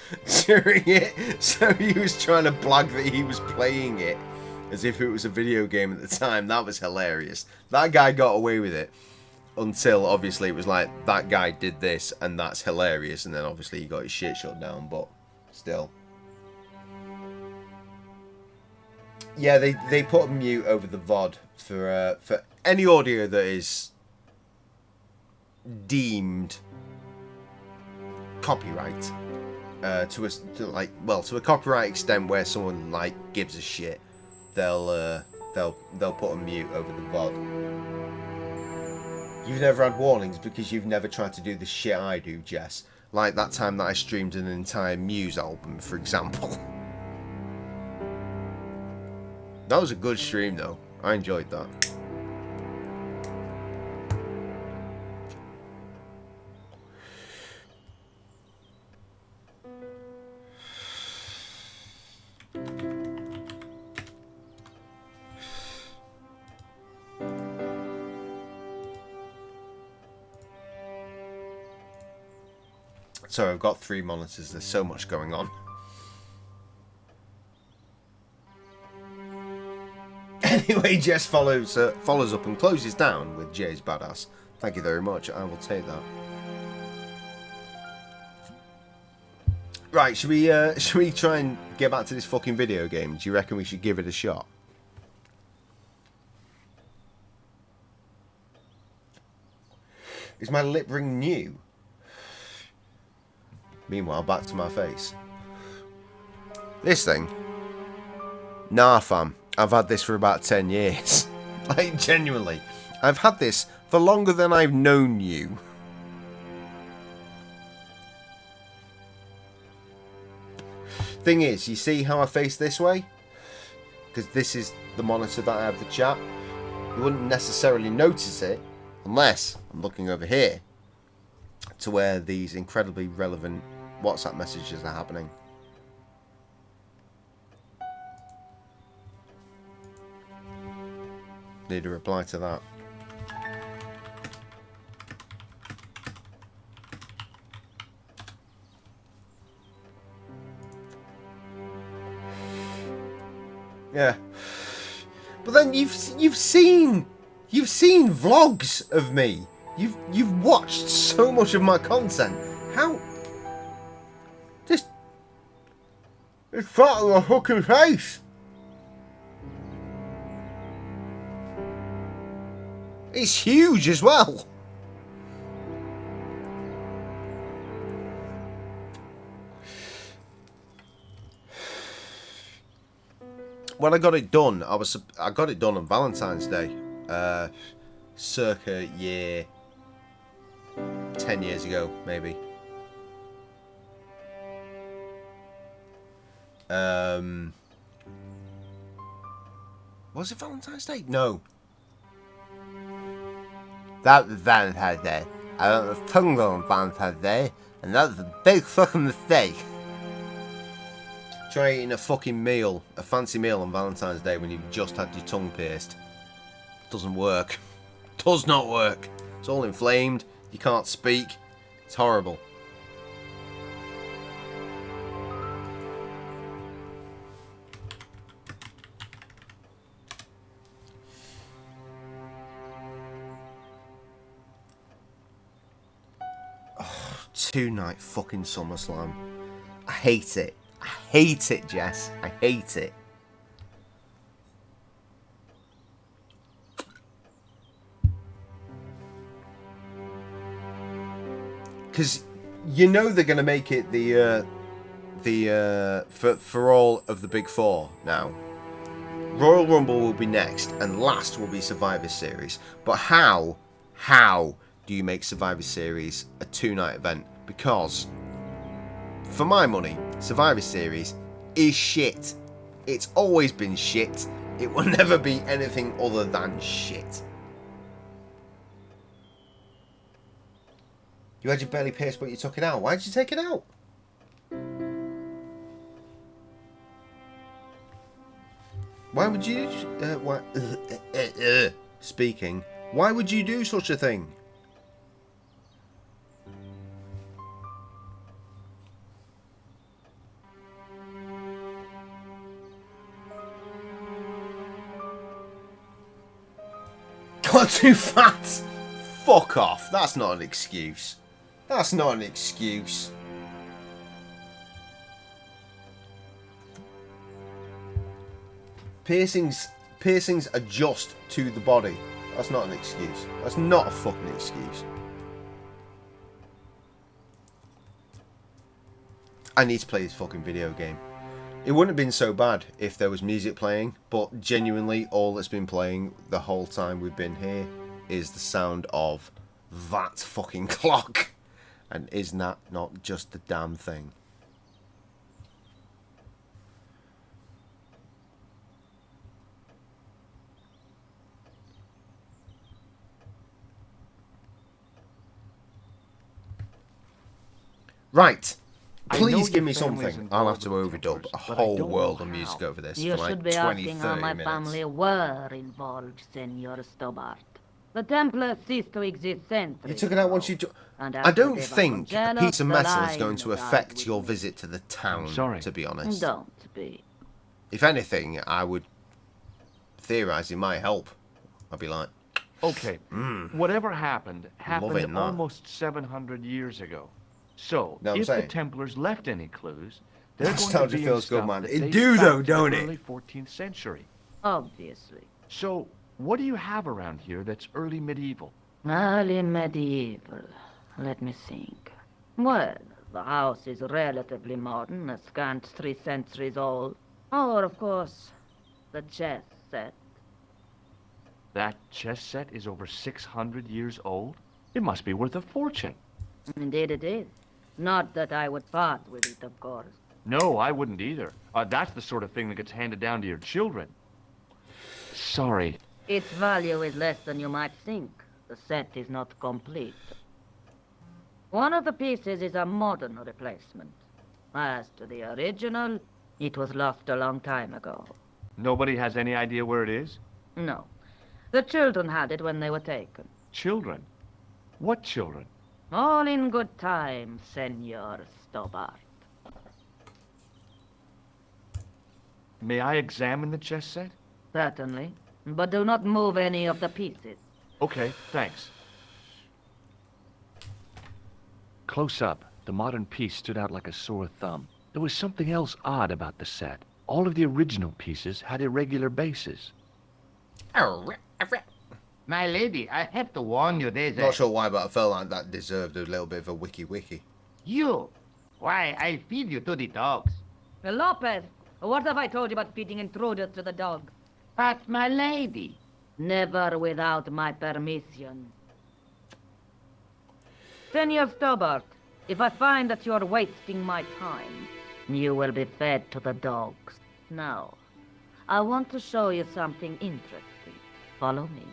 during it, so he was trying to blag that he was playing it as if it was a video game at the time. That was hilarious. That guy got away with it until obviously it was like, that guy did this and that's hilarious, and then obviously he got his shit shut down, but still. Yeah, they put a mute over the VOD for any audio that is deemed copyright to a copyright extent where someone like gives a shit. They'll put a mute over the VOD. You've never had warnings because you've never tried to do the shit I do, Jess. Like that time that I streamed an entire Muse album, for example. That was a good stream though. I enjoyed that. Sorry, I've got 3 monitors. There's so much going on. Anyway, Jess follows up and closes down with Jay's badass. Thank you very much. I will take that. Right, should we try and get back to this fucking video game? Do you reckon we should give it a shot? Is my lip ring new? Meanwhile, back to my face. This thing? Nah, fam. I've had this for about 10 years. Like, genuinely. I've had this for longer than I've known you. Thing is, you see how I face this way? Because this is the monitor that I have the chat. You wouldn't necessarily notice it unless I'm looking over here to where these incredibly relevant WhatsApp messages are happening. Need a reply to that. Yeah. But then you've seen vlogs of me. You've watched so much of my content. How? It's part of my fucking face. It's huge as well. When I got it done, I got it done on Valentine's Day, circa 10 years ago, maybe. Was it Valentine's Day? No. That was Valentine's Day. I got the tongue on Valentine's Day, and that was a big fucking mistake. Try eating a fucking meal, a fancy meal on Valentine's Day when you've just had your tongue pierced. Doesn't work. Does not work. It's all inflamed. You can't speak. It's horrible. 2-night fucking SummerSlam. I hate it. I hate it, Jess. I hate it. Because you know they're going to make it for all of the big four now. Royal Rumble will be next, and last will be Survivor Series. But how do you make Survivor Series a 2-night event? Because, for my money, Survivor Series is shit. It's always been shit. It will never be anything other than shit. You had your belly pierced, but you took it out. Why did you take it out? Why would you... speaking. Why would you do such a thing? Got too fat! Fuck off. That's not an excuse. That's not an excuse. Piercings adjust to the body. That's not an excuse. That's not a fucking excuse. I need to play this fucking video game. It wouldn't have been so bad if there was music playing, but genuinely all that's been playing the whole time we've been here is the sound of that fucking clock. And isn't that not just the damn thing? Right. Please give me something. I'll have to overdub a whole world of music over this You for like should be 20, asking how 30 my minutes. family were involved, Senor Stobart. The Templars ceased to exist centuries You took it out once you... and I after don't they were think a jealous, piece of the metal is line going to was affect out your with visit to the town, sorry. to be honest. Don't be. If anything, I would theorise it might help. I'd be like, Okay, whatever happened Loving that. almost 700 years ago. So, Know what I'm if the saying? Templars left any clues, they're going to Nostalgia be in feels good, stuff man. that It dates do, back though, to don't the it? early 14th century. Obviously. So, what do you have around here that's early medieval? Early medieval. Let me think. Well, the house is relatively modern, a scant 3 centuries old. Or, of course, the chess set. That chess set is over 600 years old? It must be worth a fortune. Indeed it is. Not that I would part with it, of course. No, I wouldn't either. That's the sort of thing that gets handed down to your children. Sorry. Its value is less than you might think. The set is not complete. One of the pieces is a modern replacement. As to the original, it was lost a long time ago. Nobody has any idea where it is? No. The children had it when they were taken. Children? What children? All in good time, Senor Stobart. May I examine the chess set? Certainly. But do not move any of the pieces. Okay, thanks. Close up, the modern piece stood out like a sore thumb. There was something else odd about the set. All of the original pieces had irregular bases. My lady, I have to warn you, there's Not sure why, but I felt like that deserved a little bit of a wiki. You! Why, I feed you to the dogs. Lopez, what have I told you about feeding intruders to the dog? But, my lady... Never without my permission. Senor Stobart, if I find that you're wasting my time, you will be fed to the dogs. Now, I want to show you something interesting. Follow me.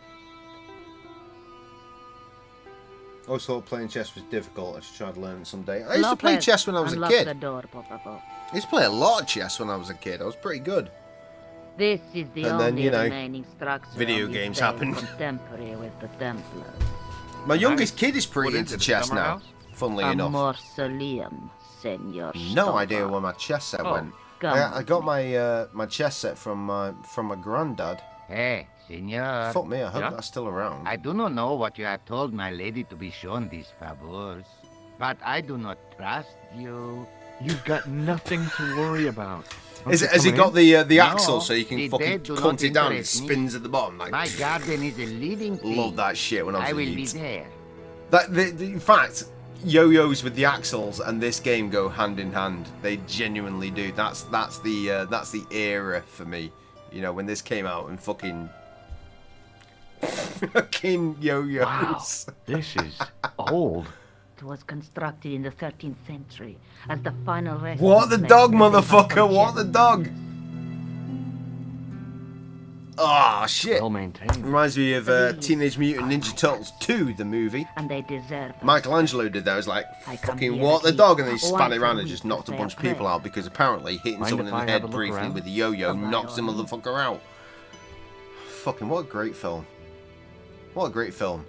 I always thought playing chess was difficult. I should try to learn it someday. I used to play chess when I was a unlock kid. the door, por favor. I used to play a lot of chess when I was a kid. I was pretty good. This is the And then, only you know, remaining structure video on this games base happen. contemporary with the Templars. My youngest kid is pretty What is into it, a chess summer now, house? funnily A enough. mausoleum, Senor No Stobart. idea where my chess set Oh, went. come I got my my chess set from my granddad. Hey, senor. Fuck me, I hope Yeah? that's still around. I do not know what you have told my lady to be shown these favors. But I do not trust you. You've got nothing to worry about. Has he got the No, axle so you can the fucking dead do cunt not it down and it interest me. spins at the bottom? Like, My garden is a living thing. love that shit when I was I a will be youth. there. In fact, yo-yos with the axles and this game go hand in hand. They genuinely do. That's the era for me. You know, when this came out and fucking yo-yos. Wow, this is old. It was constructed in the 13th century as the final resting What the place dog, for the motherfucker? What the dog? Ah, shit. Well maintained. Reminds me of Teenage Mutant Ninja Turtles 2, the movie. And they deserve it. Michelangelo did that. It was like, I come fucking here what to the dog, and then he eat spat it once around a and just week knocked a to bunch of stay people afraid. out because apparently hitting Mind someone if in the I have head a look briefly around? with a yo-yo Of my knocks the own. motherfucker out. Fucking what a great film. What a great film.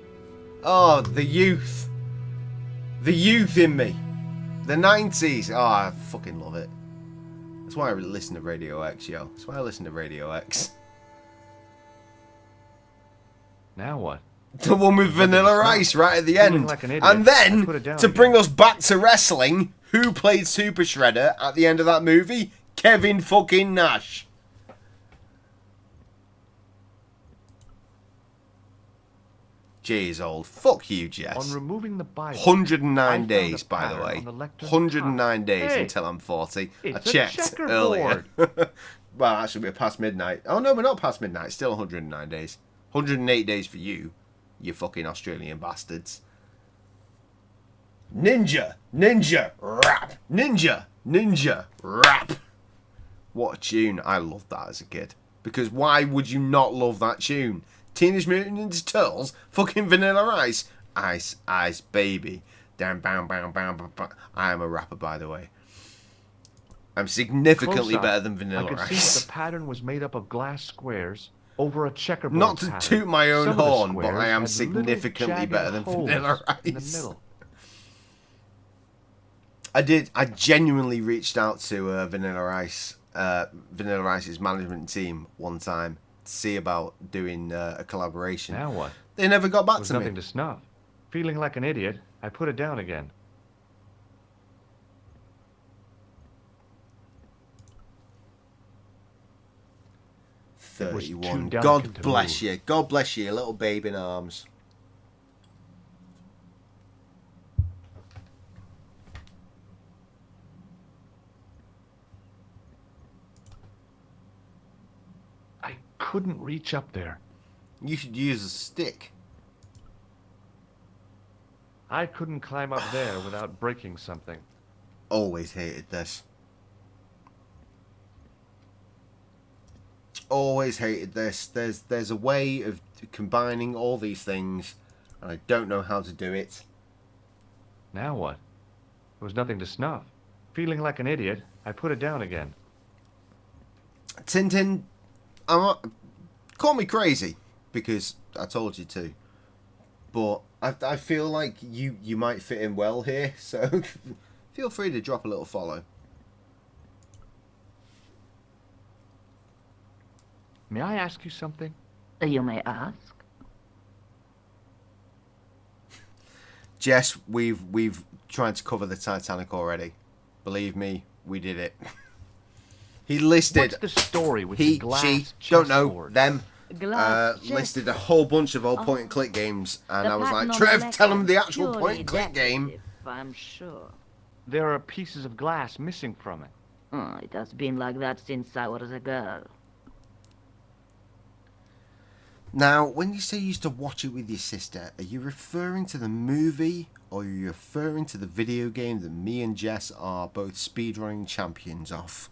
Oh, the youth. The youth in me. The 90s. Oh, I fucking love it. That's why I listen to Radio X, yo. That's why I listen to Radio X. Now what? The one with Vanilla Ice right at the end. Like an idiot. And then, I put it down to again. bring us back to wrestling, who played Super Shredder at the end of that movie? Kevin fucking Nash. Jeez, old. Fuck you, Jess. On removing the Bible. 109 I days, found a by the pattern way. on the lectern 109 days Hey, until I'm 40. I it's a checked earlier. checkerboard. Well, actually, we're past midnight. Oh, no, we're not past midnight. Still 109 days. 108 days for you, you fucking Australian bastards. Ninja, ninja, rap. Ninja, ninja, rap. What a tune. I loved that as a kid. Because why would you not love that tune? Teenage Mutant Ninja Turtles, fucking Vanilla Ice. Ice, ice, baby. Down, bam, bam, bam, bam, bam. I am a rapper, by the way. I'm significantly Close up, better than I Vanilla could see Ice. that the pattern was made up of glass squares over a checkerboard Not to pattern. toot my own Some of the horn, but I squares am had significantly little better than jagged holes Vanilla in the Ice. middle. I genuinely reached out to Vanilla Ice's management team one time to see about doing a collaboration. Now what? They never got back There was to nothing me. to snuff. Feeling like an idiot, I put it down again. It was too 31. delicate God to bless move. you. God bless you, little babe in arms. I couldn't reach up there. You should use a stick. I couldn't climb up there without breaking something. Always hated this. Always hated this. There's a way of combining all these things, and I don't know how to do it. Now what? There was nothing to snuff. Feeling like an idiot, I put it down again. Tintin, call me crazy because I told you to, but I feel like you might fit in well here, so feel free to drop a little follow. May I ask you something? You may ask. Jess, we've tried to cover the Titanic already. Believe me, we did it. He listed. What's the story with He, the glass she, don't know, chessboard? them. Glass Listed a whole bunch of old point and click games, and I was like, Trev, tell him the actual point and click game. I'm sure. There are pieces of glass missing from it. Oh, it has been like that since I was a girl. Now, when you say you used to watch it with your sister, are you referring to the movie, or are you referring to the video game that me and Jess are both speedrunning champions of?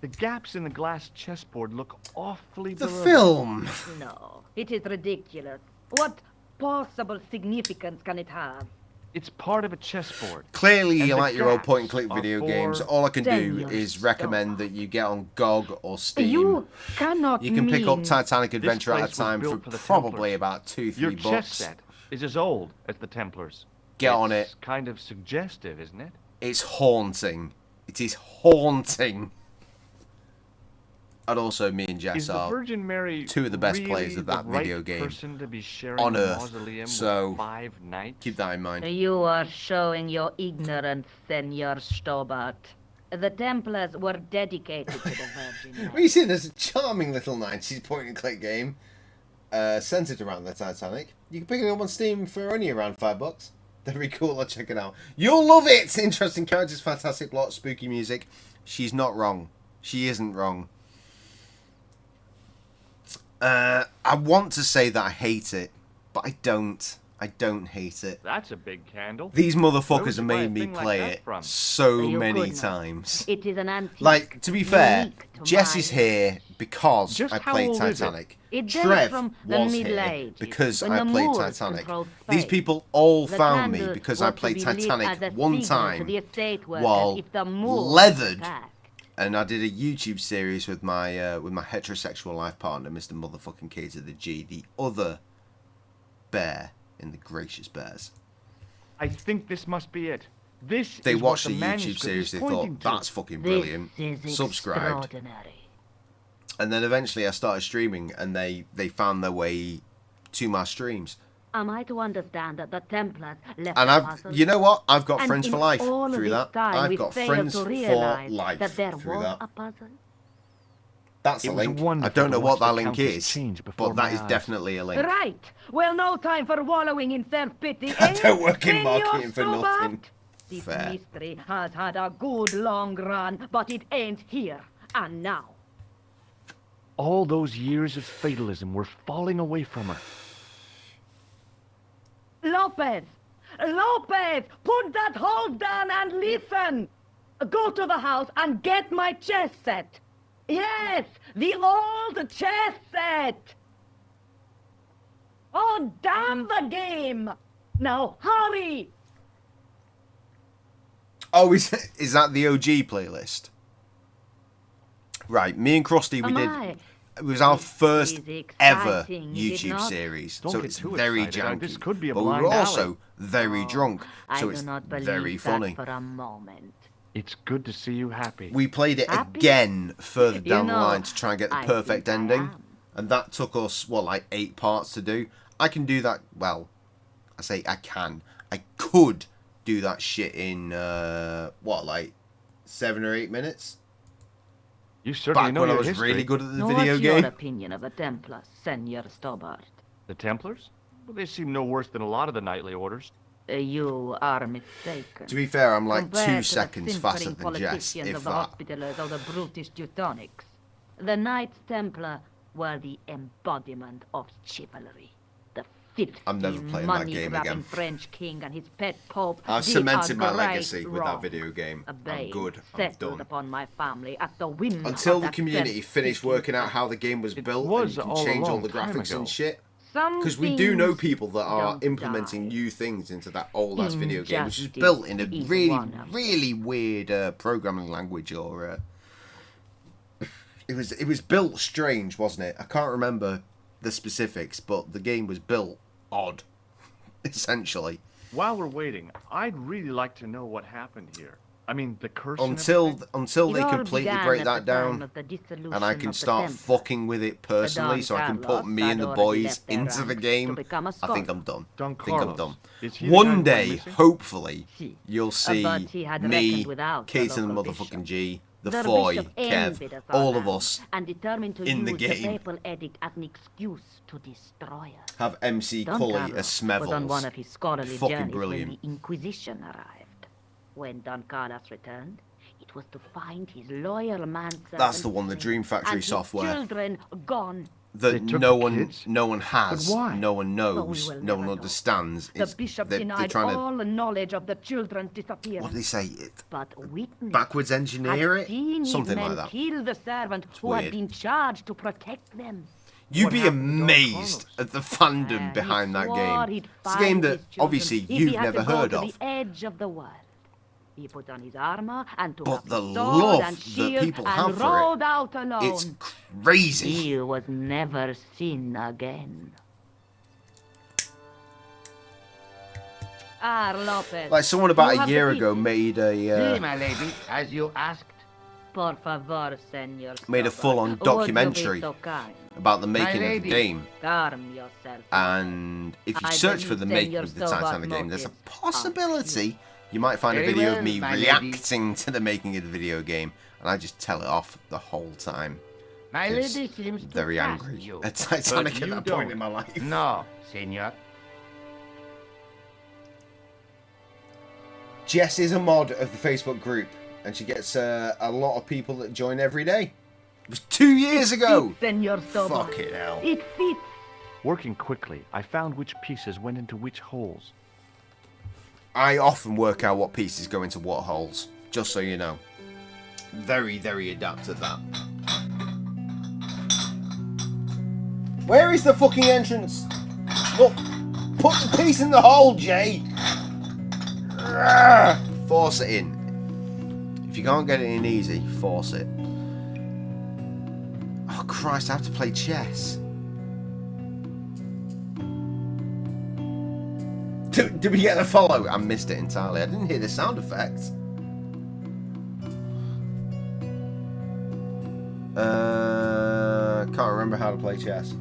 The gaps in the glass chessboard look awfully The blurry. film! No, it is ridiculous. What possible significance can it have? It's part of a chessboard. Clearly And you the like your old gaps point and click are video for games. All I can do Daniel, is stop. recommend that you get on GOG or Steam. You cannot You can pick up mean- Titanic Adventure at place a was time built for for the probably Templars. about $2-3 Your chess bucks. set is as old as the Templars. Get on it. It's kind of suggestive, isn't it? It's haunting. It is haunting. And also, me and Jess Is the are Virgin Mary two of the best really players of that the right video game person to be sharing on a Earth. mausoleum So, with 5 knights? keep that in mind. You are showing your ignorance, Senor Stobart. The Templars were dedicated to the Virgin Mary. We see there's a charming little 90s point-and-click game centered around the Titanic. You can pick it up on Steam for only around $5. Very cool, I'll check it out. You'll love it! Interesting characters, fantastic plot, spooky music. She's not wrong. She isn't wrong. I want to say that I hate it, but I don't. I don't hate it. That's a big candle. These Where motherfuckers would have you buy a made me thing like play that it from? so You many could not. times. It is an antique. Like, to be fair, unique to Jess my is here because Just I how played old is it? Titanic. It dates Trev from the was Middle here Ages, because when I the played Moors Titanic. controlled These Spain. people all The found me candle because was I to played be lit Titanic as a one signal to time the estate workers while if the Moors leathered. attacked. And I did a YouTube series with my heterosexual life partner, Mr. Motherfucking K to the G, the other bear in the Gracious Bears. I think this must be it. This They is watched what the the YouTube manuscript series, is they pointing thought, to. that's fucking brilliant. This is Subscribed. extraordinary. And then eventually I started streaming and they found their way to my streams. Am I to understand that the Templars left And the I've, puzzle? you know what? I've got And friends in for life all of through this that. time, I've we got failed friends to for realize life that there through was that. a puzzle. That's It a was link. I wonderful don't know to what watch that the link Countess is, change before but that my is eyes. definitely a link. Right. Well, no time for wallowing in self-pity. I don't work in Senor marketing for Stobart? nothing. This Fair. mystery has had a good long run, but it ain't here and now. All those years of fatalism were falling away from her. Lopez! Lopez! Put that hold down and listen! Go to the house and get my chess set. Yes, the old chess set! Oh, damn the game! Now, hurry! Oh, is that the OG playlist? Right, me and Krusty, we did. It was our first ever exciting, is it YouTube not? series, Don't so get it's too very excited. janky. This could be a but we blind were alley. also very drunk, so I it's do not believe very that funny. for a moment. It's good to see you happy. We played it Happy? again further You down the know, line to try and get the I perfect think I ending, am. and that took us like 8 parts to do. I can do that. Well, I say I can. I could do that shit in like 7 or 8 minutes. You certainly Back know when I your was history. really good at the What's video your game. opinion of the Templars, Senor Stobart? The Templars? Well, they seem no worse than a lot of the knightly orders. You are mistaken. To be fair, I'm like Compared 2 to the seconds faster simpering than Jess, politicians if of the that. Hospitallers or the brutish Teutonics. The Knights Templar were the embodiment of chivalry. The filthy, I'm never playing that game money-grabbing again. French king and his pet pope I've did cemented a my great legacy with that wrong. video game. A I'm blame good. I'm settled done. upon my family at the whim Until of the that community finished self-seeking working out how the game was It built was and you all can a change all long the time graphics ago. and shit. Some Because we do know things people that are don't implementing die. new things into that old ass video game, which is Injustice built in a is really, one of them. really weird programming language, or it was built strange, wasn't it? I can't remember the specifics, but the game was built odd, essentially. While we're waiting, I'd really like to know what happened here. I mean, the curse and Until everything? they It all completely began break at that the time down, of the dissolution and I of can the start Templars. fucking with it personally, Don so I can put Carlos me and the had already boys left their into the ranks game. to become a I think scholar. I'm done. Don I think I'm Carlos. done. Is he the guy One who went day, missing? hopefully, Si. you'll see But he had me, reckoned without the Kate and the local motherfucking bishop. G, the Their Foy, bishop Kev, envied us all our of land us and determined to in the use game. papal edict as an excuse to destroy us. have MC Don Cully Carlos as was on one of Smevels. his scholarly Fucking journeys brilliant. when the Inquisition arrived. When Don Carlos returned, it was to find his loyal manservant That's the one, the Dream Factory and his software. children gone. That They took no the one kids? has, But why? no one knows, But we will no one never know. understands. The It's- bishop they're denied trying to, all knowledge of the children's disappearance. what do they say? It, But witness backwards engineer had it? seen his Something men like that. kill the servant who had weird. been charged to protect them. You'd What be happened to Don amazed Carlos? at the fandom And behind he that swore game. he'd It's a game find that his children obviously if he you've had never to go heard to of. the edge of the world. He put on his armor and took But up the his sword love and that shield people and have for it, rode out alone. It's crazy. He was never seen again. Lopez. Like someone about You a have year the ago pieces? made See, a. my lady, as you asked. Por favor, senor. Made a full-on documentary about the making of the game. Calm yourself. And if you I search for believe the making Senor of the Titanic Stobart game, there's a Mortis. possibility you might find a Very video well, of me my lady. reacting to the making of the video game, and I just tell it off the whole time. My Yes, lady seems to Very trust angry you. at Titanic But at you that point don't. in my life. No, senor. Jess is a mod of the Facebook group, and she gets a lot of people that join every day. It was 2 years ago! Senor Stobart. Fucking hell. It fits. Working quickly, I found which pieces went into which holes. I often work out what pieces go into what holes, just so you know. Very, very adept at that. Where is the fucking entrance? Look, put the piece in the hole, Jay! Force it in. If you can't get it in easy, force it. Oh Christ, I have to play chess. Did we get the follow? I missed it entirely. I didn't hear the sound effects. Can't remember how to play chess.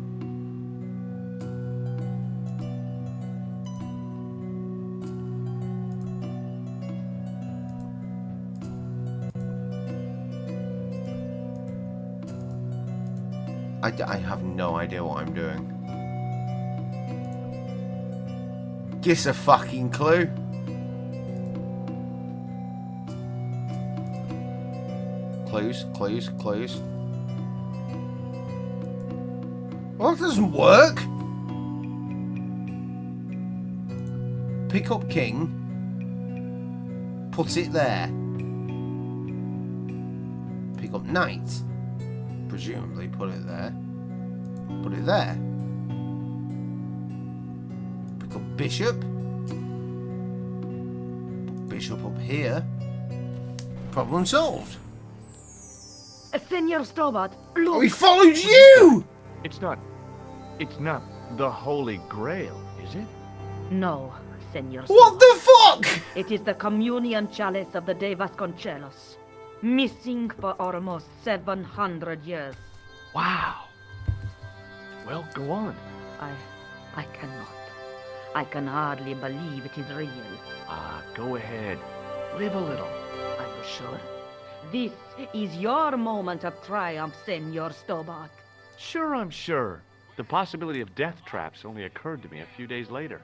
I have no idea what I'm doing. Give us a fucking clue. Clues, clues, clues. Well, that doesn't work. Pick up king. Put it there. Pick up knight. Presumably put it there. Put it there. Pick up bishop. Put bishop up here. Problem solved. Senor Stobart, look. Oh, he followed you! It's not the Holy Grail, is it? No, Senor What the fuck? It is the communion chalice of the De Vasconcelos. Missing for almost 700 years. Wow. Well, go on. I cannot. I can hardly believe it is real. Go ahead. Live a little. Are you sure? This is your moment of triumph, Senor Stobart. Sure, I'm sure. The possibility of death traps only occurred to me a few days later.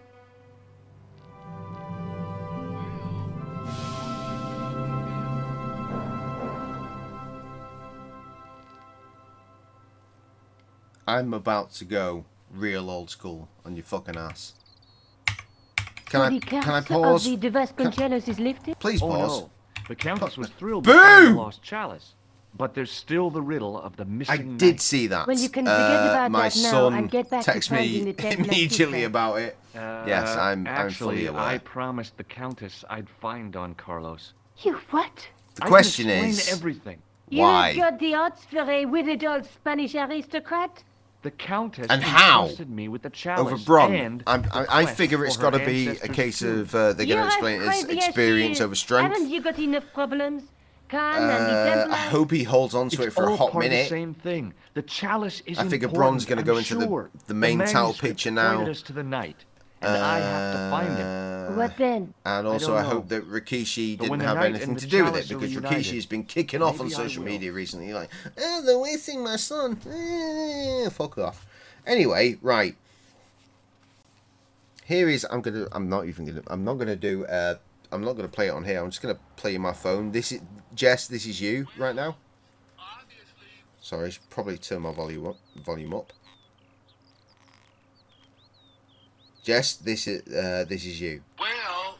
I'm about to go real old school on your fucking ass. Can I pause? Of the De Vasconcelos is lifted? Please pause. No. The Countess was thrilled Boo! to find the lost chalice. But there's still the riddle of the missing I knight. did see that. Well, you can forget about my that now son and get back to texted finding me the Templars immediately secret. about it. Yes, I'm fully Actually, aware. I promised the Countess I'd find Don Carlos. You what? The question I can is, explain everything. why? You got the odds for a withered old Spanish aristocrat? The Countess And how? entrusted me with the chalice Over Bron. and I the figure quest it's for got to her be a ancestors' case tomb. of they're going to explain it as experience over strength. Haven't you got enough problems? Khan and the I Templars? hope he holds on to it It's for a all hot part of the minute. same thing. The chalice is I figure important, Bron's going to go I'm into sure. the main title manuscript picture now. pointed us to the knight, and I have to find him. What then? And also, don't I know. hope that Rikishi But when didn't the have knight anything and to the do with it, chalice are because reunited, Rikishi has been kicking off on maybe I social will. media recently, like, oh, they're wasting my son. Fuck off. Anyway, right. Here is, I'm not gonna play it on here. I'm just gonna play in my phone. This is Jess. This is you right now. Sorry, I should probably turn my volume up. Jess, this is you. Well,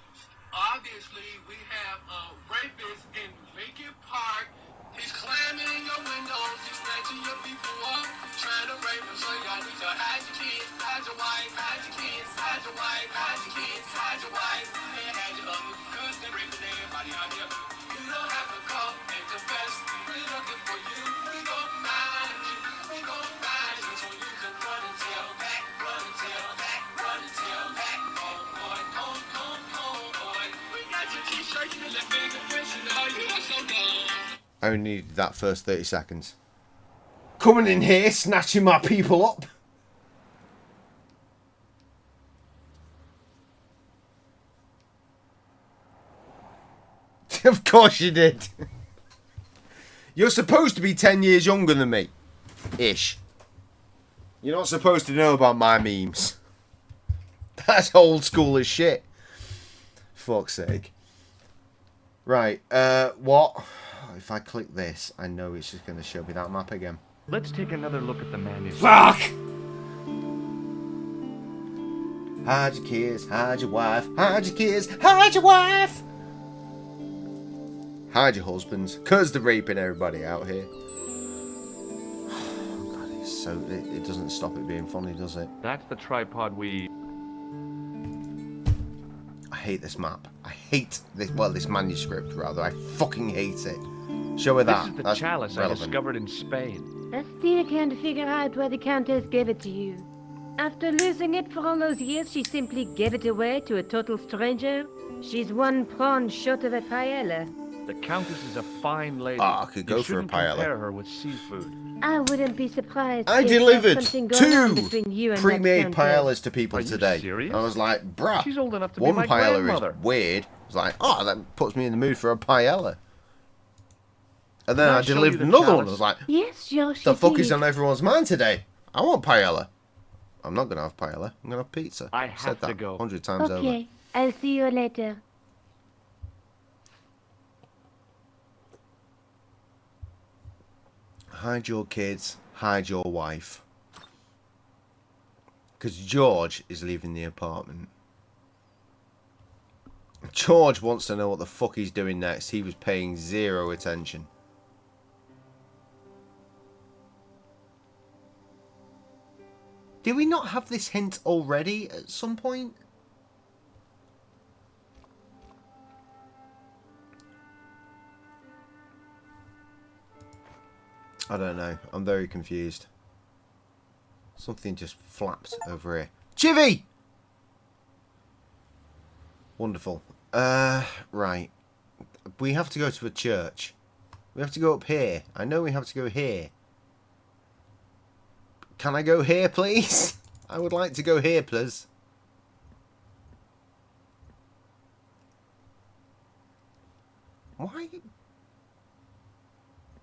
obviously we have a rapist in Lincoln Park. He's climbing your windows, he's snatching your people up, trying to rape them. So y'all need to hide your kids, hide your wife, hide your kids, hide your wife, hide your kids, hide your wife, and hide your husband, 'cause they're raping everybody out here. You don't have to come and confess. We're looking for you. We gon' find you. We gon' find you so you can run and tell back, run and tell back, run and tell back. Oh boy, oh boy. We got your t-shirts and that big fish and all you are so dumb. I only needed that first 30 seconds. Coming in here, snatching my people up. Of course you did. You're supposed to be 10 years younger than me. Ish. You're not supposed to know about my memes. That's old school as shit. Fuck's sake. Right, what? If I click this, I know it's just going to show me that map again. Let's take another look at the manuscript. Fuck! Hide your kids, hide your wife, hide your kids, hide your wife! Hide your husbands, because they're raping everybody out here. Oh, God, it's so... It doesn't stop it being funny, does it? That's the tripod we... I hate this map. I hate this... Well, this manuscript, rather. I fucking hate it. Show her that. This is the That's chalice I relevant. discovered in Spain. I still can't figure out why the Countess gave it to you. After losing it for all those years, she simply gave it away to a total stranger. She's one prawn short of a paella. The Countess is a fine lady. Ah, I could go You for a shouldn't paella. compare her with seafood. I wouldn't be surprised. I if there's delivered something going on 2 between you and that pre-made Countess. paellas to people Are you today. serious? I was like, bruh, She's old enough to be one my paella grandmother. is weird. I was like, oh, that puts me in the mood for a paella. And then Can I I show delivered you the another one. I chalice? was like, Yes, Yoshi. the fuck is please. on everyone's mind today? I want paella. I'm not going to have paella. I'm going to have pizza. I I've have said to that go. 100 times over. Okay, I'll see you later. Hide your kids. Hide your wife. Because George is leaving the apartment. George wants to know what the fuck he's doing next. He was paying 0 attention. Did we not have this hint already at some point? I don't know. I'm very confused. Something just flaps over here. Chivy! Wonderful. Right. We have to go to a church. We have to go up here. I know we have to go here. Can I go here, please? I would like to go here, please. Why?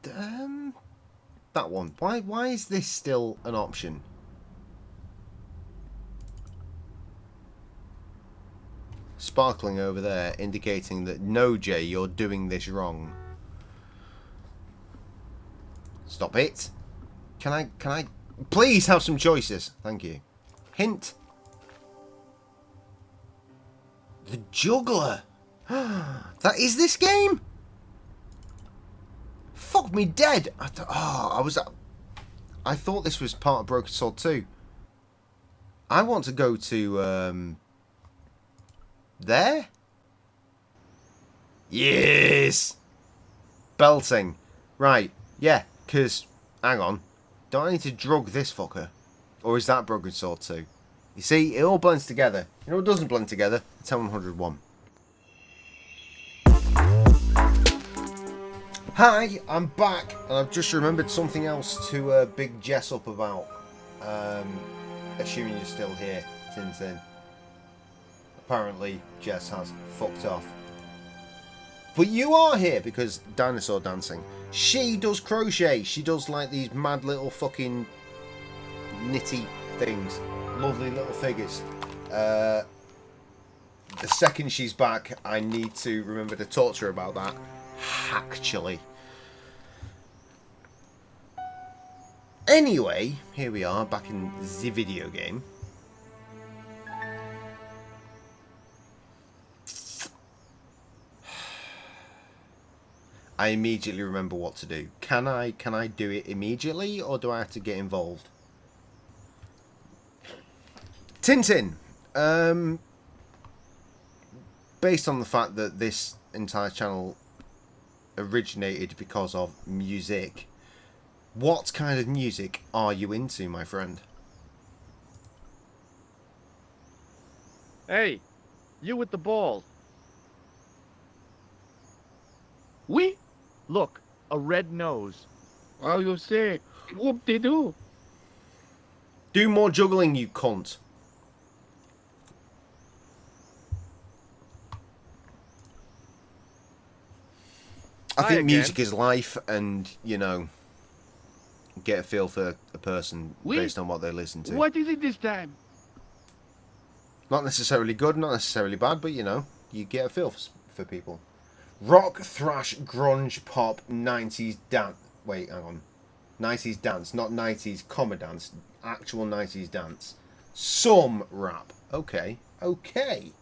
That one. Why is this still an option? Sparkling over there, indicating that no, Jay, you're doing this wrong. Stop it. Can I please have some choices? Thank you. Hint. The Juggler. That is this game? Fuck me dead. I thought this was part of Broken Sword 2. I want to go to there? Yes! Belting. Right, yeah, because, hang on. Don't I need to drug this fucker? Or is that Broken Sword 2? You see, it all blends together. You know what doesn't blend together? It's L101. Hi, I'm back, and I've just remembered something else to big Jess up about. Assuming you're still here, Tintin. Apparently, Jess has fucked off. But you are here because dinosaur dancing. She does crochet. She does like these mad little fucking nitty things. Lovely little figures. The second she's back, I need to remember to talk to her about that. Actually. Anyway, here we are back in the video game. I immediately remember what to do. Can I do it immediately, or do I have to get involved? Tintin! Based on the fact that this entire channel originated because of music, what kind of music are you into, my friend? Hey, you with the ball. We? Look, a red nose. Oh, you say, whoop-de-doo. Do more juggling, you cunt. I Hi think again. music is life, and, you know, get a feel for a person based on what they listen to. What is it this time? Not necessarily good, not necessarily bad, but, you know, you get a feel for people. Rock, thrash, grunge, pop, 90s dance. Wait, hang on. 90s dance, not 90s comma dance. Actual 90s dance. Some rap. Okay, okay.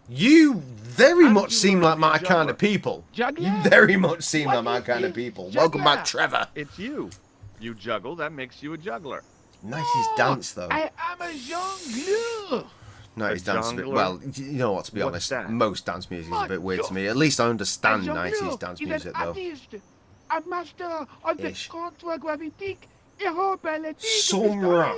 You very much seem like my kind of people. Juggler? You very much seem What like my is kind of this? people. Welcome back, Juggler? Trevor. It's you. You juggle, that makes you a juggler. 90s dance, though. I am a jongleur. 90s dance, a bit, jongler? well, you know what, to be What's honest, that? most dance music is a bit weird to me. At least I understand 90s dance is music, an though. artist, a master of the Ish. contre-gravitique aeroballetique Some rap.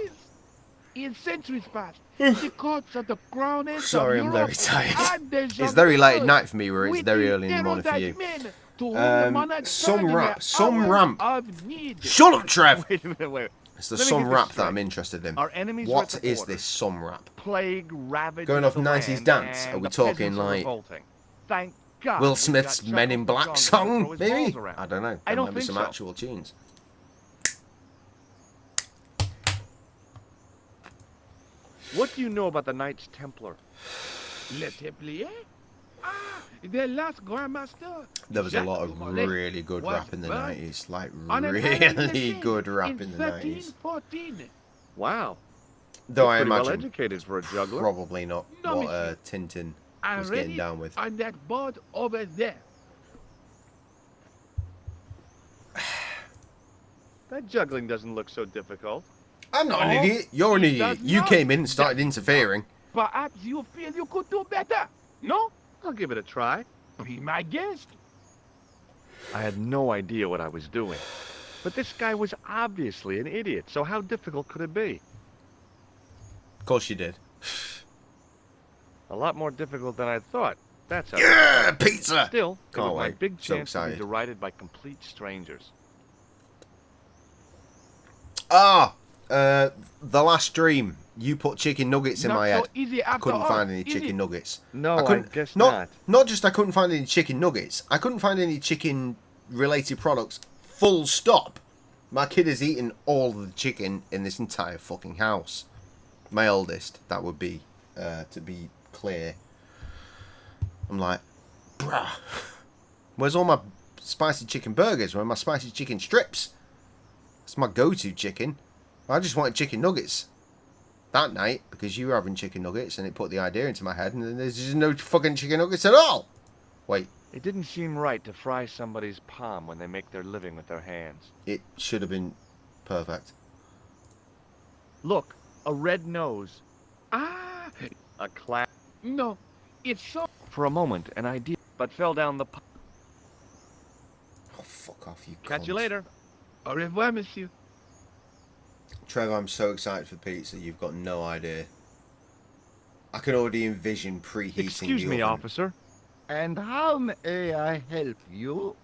In centuries past, the courts of the crowness Sorry, of I'm Europe very tired. had the It's very late at jongleurs night for me, where it's with very the early in the morning for you. erudite men to whom the monarch Some turned in rap, their some hours ramp. of need. Shut up, Trev! Wait a minute, wait. It's the Let me some get this rap that straight. I'm interested in. Our enemies were What at the is border. this some rap? Plague ravaged Going off the 90s land, dance, and are we the talking peasants are like revolting. Thank God Will we've Smith's got Men in Chuckles Black the Jongle to throw song, his maybe? balls around. I don't know. I There don't might be think some so. actual tunes. What do you know about the Knights Templar? Le Templier? Ah, the last Grandmaster. There was a lot of Jacques Mollet really good was rap in the burned 90s. Like, on an island in the really sea good rap in in the 90s. 1314. Wow. Though You're I pretty well imagine educated for a juggler. probably not No, what monsieur. Tintin I was read getting it down with. on that board over there. That juggling doesn't look so difficult. I'm not an No, idiot. You're an it idiot. does You not. came in and started interfering. Perhaps you feel you could do better. No? I'll give it a try. Be my guest. I had no idea what I was doing. But this guy was obviously an idiot, so how difficult could it be? Of course you did. A lot more difficult than I thought. That's how. Yeah, pizza! Still, it Can't was my wait. big So chance to be excited. derided by complete strangers. Ah, the last stream. You put chicken nuggets in Not my so head. easy I after couldn't all, find any is chicken it? nuggets. No, I couldn't, guess not. not. Not just I couldn't find any chicken nuggets. I couldn't find any chicken related products. Full stop. My kid has eaten all the chicken in this entire fucking house. My oldest, that would be, to be clear. I'm like, bruh, where's all my spicy chicken burgers? Where are my spicy chicken strips? It's my go-to chicken. I just wanted chicken nuggets that night because you were having chicken nuggets, and it put the idea into my head, and then there's just no fucking chicken nuggets at all. Wait, It didn't seem right to fry somebody's palm when they make their living with their hands. it should have been perfect. Look, a red nose, Ah, a clap. no. It's so... For a moment, an idea, but fell down the pipe. Oh, fuck off, you Catch you cunt. later. Au revoir, monsieur. Trevor, I'm so excited for pizza, you've got no idea. I can already envision preheating Excuse the me, oven. officer. And how may I help you?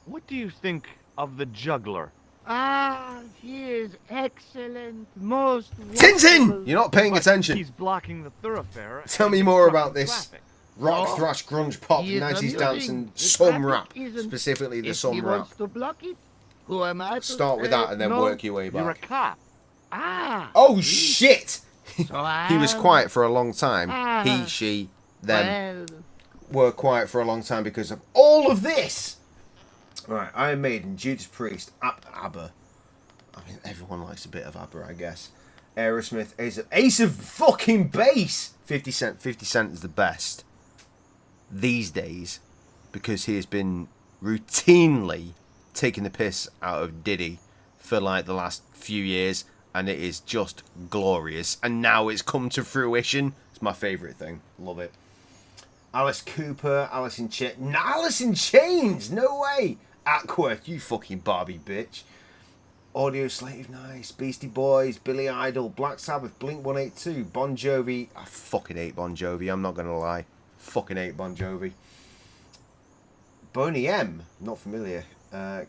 What do you think of the juggler? Ah, he is excellent, most Tintin! You're not paying But attention. He's blocking the thoroughfare. Tell and me more obstructing about this. traffic. Rock, No. thrash, grunge, pop, He is 90s dance, amusing. and The some traffic rap. isn't- Specifically the If he some rap. wants to block it, who am I to Start with say that and then no? work your way You're a back. cop. Ah, Oh shit! so He was I'm- quiet for a long time. He, Ah. she, them Well, were quiet for a long time because of all of this. Right, Iron Maiden, Judas Priest, ABBA. I mean, everyone likes a bit of ABBA, I guess. Aerosmith, Ace of fucking Base. 50 Cent. 50 Cent is the best these days because he has been routinely taking the piss out of Diddy for like the last few years, and it is just glorious. And now it's come to fruition. It's my favourite thing. Love it. Alice Cooper, Alice in Chains, no way. Aqua, you fucking Barbie bitch. Audio Slave, nice. Beastie Boys, Billy Idol, Black Sabbath, Blink 182, Bon Jovi. I fucking hate Bon Jovi, I'm not going to lie. Fucking hate Bon Jovi. Boney M, not familiar.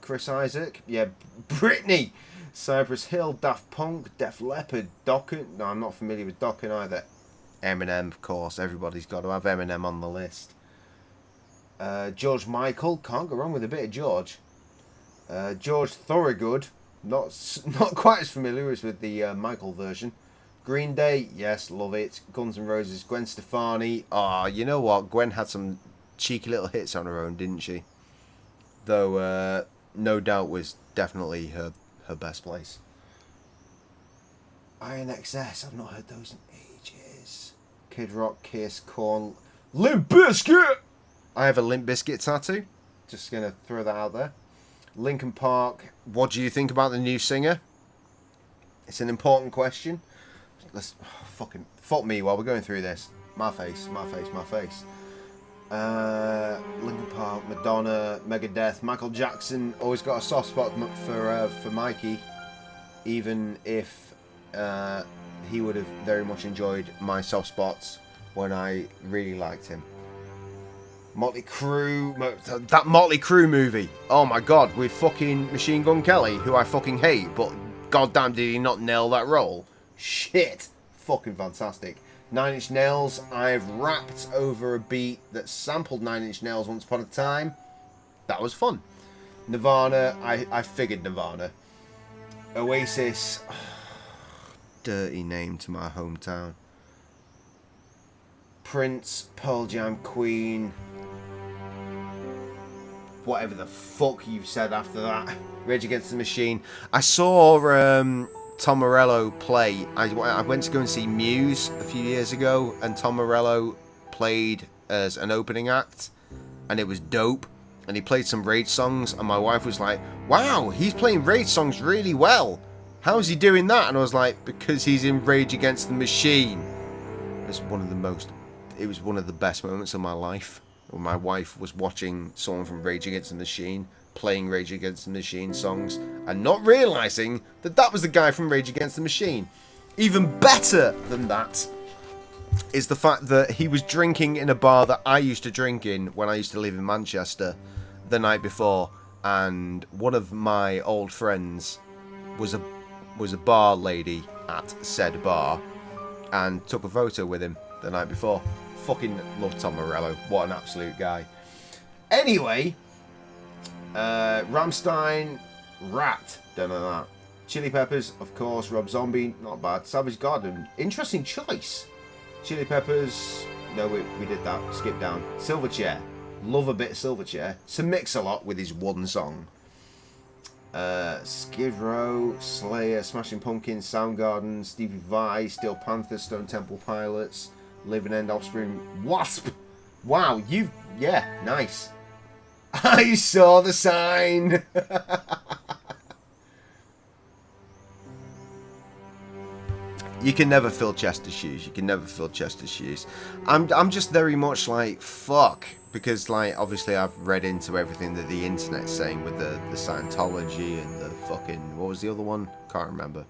Chris Isaac, yeah, Britney, Cypress Hill, Daft Punk, Def Leppard, Dokken. No, I'm not familiar with Dokken either. Eminem, of course. Everybody's got to have Eminem on the list. George Michael, can't go wrong with a bit of George. George Thorogood, not quite as familiar as with the Michael version. Green Day, yes, love it. Guns N' Roses, Gwen Stefani. You know what? Gwen had some cheeky little hits on her own, didn't she? Though, No Doubt was definitely her best place. Iron XS, I've not heard those in ages. Kid Rock, Kiss, Korn, Limp Bizkit! I have a Limp Bizkit tattoo. Just gonna throw that out there. Linkin Park, what do you think about the new singer? It's an important question. Let's fuck me while we're going through this. My face. Linkin Park, Madonna, Megadeth, Michael Jackson. Always got a soft spot for Mikey, even if he would have very much enjoyed my soft spots when I really liked him. Motley Crue, that Motley Crue movie. Oh my god, with fucking Machine Gun Kelly, who I fucking hate, but goddamn did he not nail that role. Shit, fucking fantastic. Nine Inch Nails, I've rapped over a beat that sampled Nine Inch Nails once upon a time. That was fun. Nirvana, I figured Nirvana. Oasis, dirty name to my hometown. Prince, Pearl Jam, Queen. Whatever the fuck you've said after that. Rage Against the Machine. I saw Tom Morello play. I went to go and see Muse a few years ago, and Tom Morello played as an opening act, and it was dope. And he played some Rage songs, and my wife was like, wow, he's playing Rage songs really well. How's he doing that? And I was like, because he's in Rage Against the Machine. It was one of the best moments of my life. When my wife was watching someone from Rage Against the Machine playing Rage Against the Machine songs and not realising that was the guy from Rage Against the Machine. Even better than that is the fact that he was drinking in a bar that I used to drink in when I used to live in Manchester the night before, and one of my old friends was a bar lady at said bar and took a photo with him the night before. Fucking love Tom Morello. What an absolute guy. Anyway, Rammstein, Rat, don't know that. Chili Peppers, of course. Rob Zombie, not bad. Savage Garden, interesting choice. Chili Peppers, no, we did that. Skip down. Silverchair, love a bit of Silverchair. Some Mix-a-Lot with his one song. Skid Row, Slayer, Smashing Pumpkins, Soundgarden, Stevie Vai, Steel Panther, Stone Temple Pilots, Living End, Offspring, Wasp. Wow, yeah, nice. I saw the sign. You can never fill Chester's shoes. I'm just very much like, fuck. Because, like, obviously I've read into everything that the internet's saying with the Scientology and the fucking... What was the other one? Can't remember.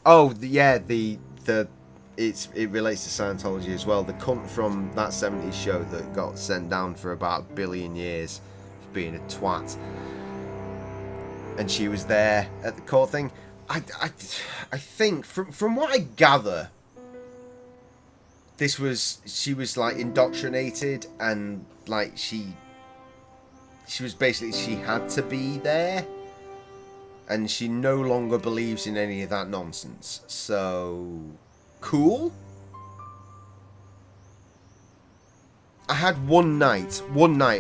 Oh, yeah, it relates to Scientology as well. The cunt from that 70s show that got sent down for about 1 billion years for being a twat. And she was there at the court thing. I think, from what I gather, she was like indoctrinated, and like she was basically, she had to be there, and she no longer believes in any of that nonsense. So cool. I had one night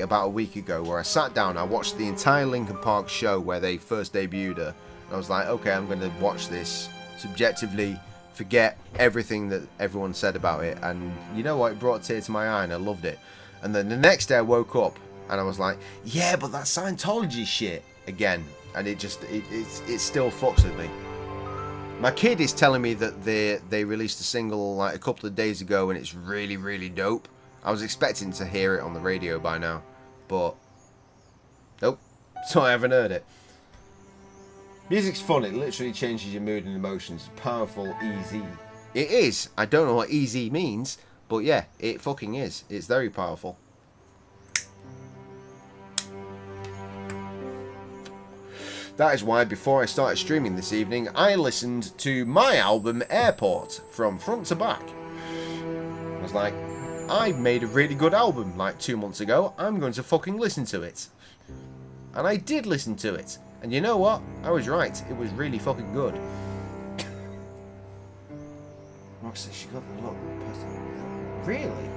about a week ago where I sat down, I watched the entire Linkin Park show where they first debuted her, and I was like, okay, I'm going to watch this subjectively, forget everything that everyone said about it, and you know what, it brought a tear to my eye and I loved it. And then the next day I woke up and I was like, yeah, but that Scientology shit again, and it still fucks with me. My kid is telling me that they released a single like a couple of days ago and it's really, really dope. I was expecting to hear it on the radio by now, but nope, so I haven't heard it. Music's fun, it literally changes your mood and emotions. It's powerful, easy. It is. I don't know what easy means, But yeah, it fucking is. It's very powerful. That is why before I started streaming this evening, I listened to my album Airport from front to back. I was like, I made a really good album like 2 months ago. I'm going to fucking listen to it. And I did listen to it. And you know what? I was right. It was really fucking good. Roxy, she got the look. Really?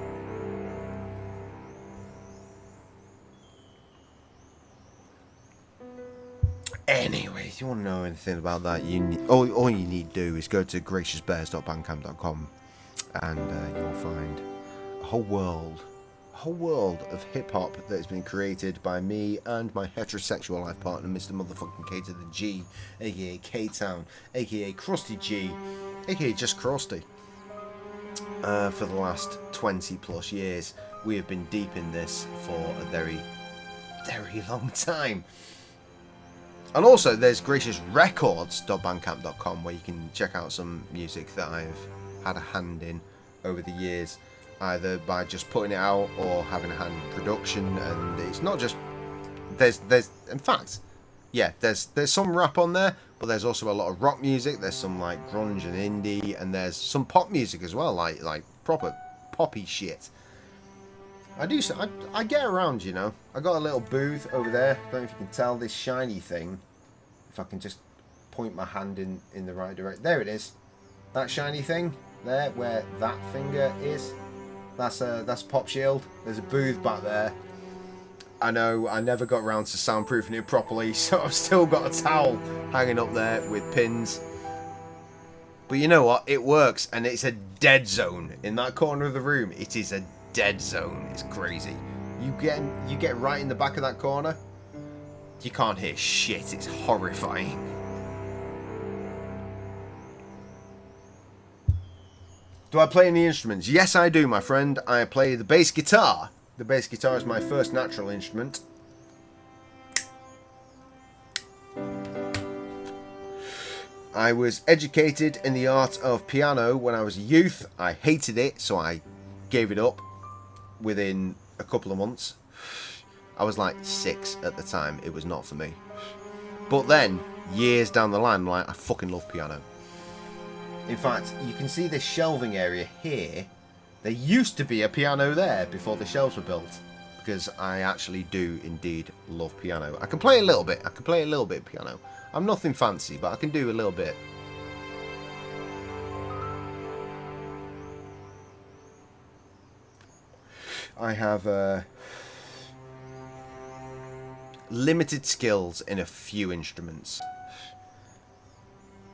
Anyway, if you want to know anything about that, all you need to do is go to graciousbears.bandcamp.com and you'll find a whole world of hip-hop that has been created by me and my heterosexual life partner, Mr. Motherfucking K to the G, aka K-Town, aka Krusty G, aka just Krusty. For the last 20 plus years, we have been deep in this for a very, very long time. And also, there's graciousrecords.bandcamp.com where you can check out some music that I've had a hand in over the years, either by just putting it out or having a hand in production. And it's not just there's in fact, yeah, there's some rap on there, but there's also a lot of rock music. There's some like grunge and indie, and there's some pop music as well, like proper poppy shit. I get around, you know. I got a little booth over there. Don't know if you can tell this shiny thing. If I can just point my hand in the right direction. There it is. That shiny thing there, where that finger is. That's Pop Shield. There's a booth back there. I know I never got around to soundproofing it properly, so I've still got a towel hanging up there with pins. But you know what? It works, and it's a dead zone in that corner of the room. It is a dead zone. It's crazy. You get right in the back of that corner, you can't hear shit. It's horrifying. Do I play any instruments? Yes, I do, my friend. I play the bass guitar. The bass guitar is my first natural instrument. I was educated in the art of piano when I was a youth. I hated it, so I gave it up within a couple of months. I was like 6 at the time. It was not for me. But then, years down the line, like, I fucking love piano. In fact, you can see this shelving area here. There used to be a piano there before the shelves were built. Because I actually do indeed love piano. I can play a little bit. I can play a little bit of piano. I'm nothing fancy, but I can do a little bit. I have limited skills in a few instruments.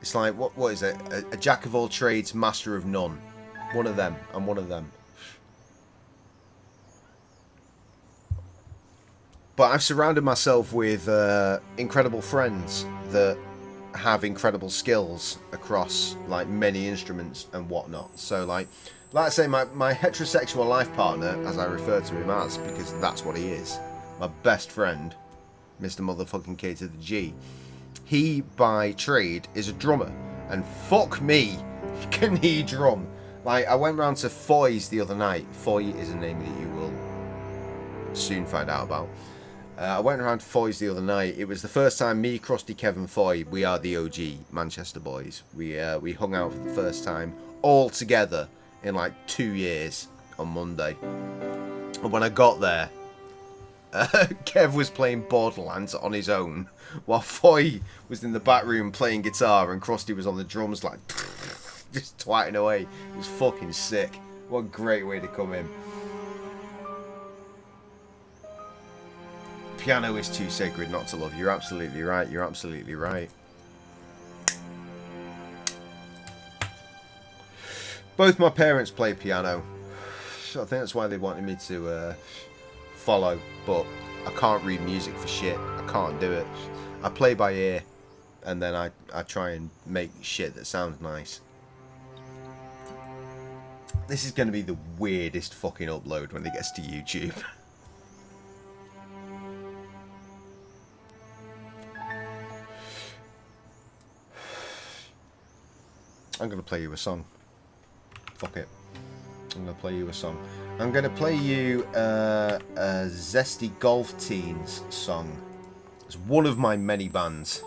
It's like, what is it? A jack of all trades, master of none. One of them. I'm one of them. But I've surrounded myself with incredible friends that have incredible skills across like many instruments and whatnot. So like I say, my heterosexual life partner, as I refer to him as, because that's what he is, my best friend, Mr. Motherfucking K to the G, he by trade is a drummer, and fuck me, can he drum. Like, I went round to Foy's the other night. Foy is a name that you will soon find out about. I went around to Foy's the other night. It was the first time me, Krusty, Kevin, Foy, we are the OG Manchester boys. We hung out for the first time all together in like 2 years on Monday. And when I got there, Kev was playing Borderlands on his own, while Foy was in the back room playing guitar, and Krusty was on the drums like just twatting away. It was fucking sick. What a great way to come in. Piano is too sacred not to love. You're absolutely right. You're absolutely right. Both my parents play piano. So I think that's why they wanted me to follow. But I can't read music for shit. I can't do it. I play by ear. And then I try and make shit that sounds nice. This is going to be the weirdest fucking upload when it gets to YouTube. I'm going to play you a song. Fuck it. I'm going to play you a song. I'm going to play you a Zesty Golf Teens song. It's one of my many bands.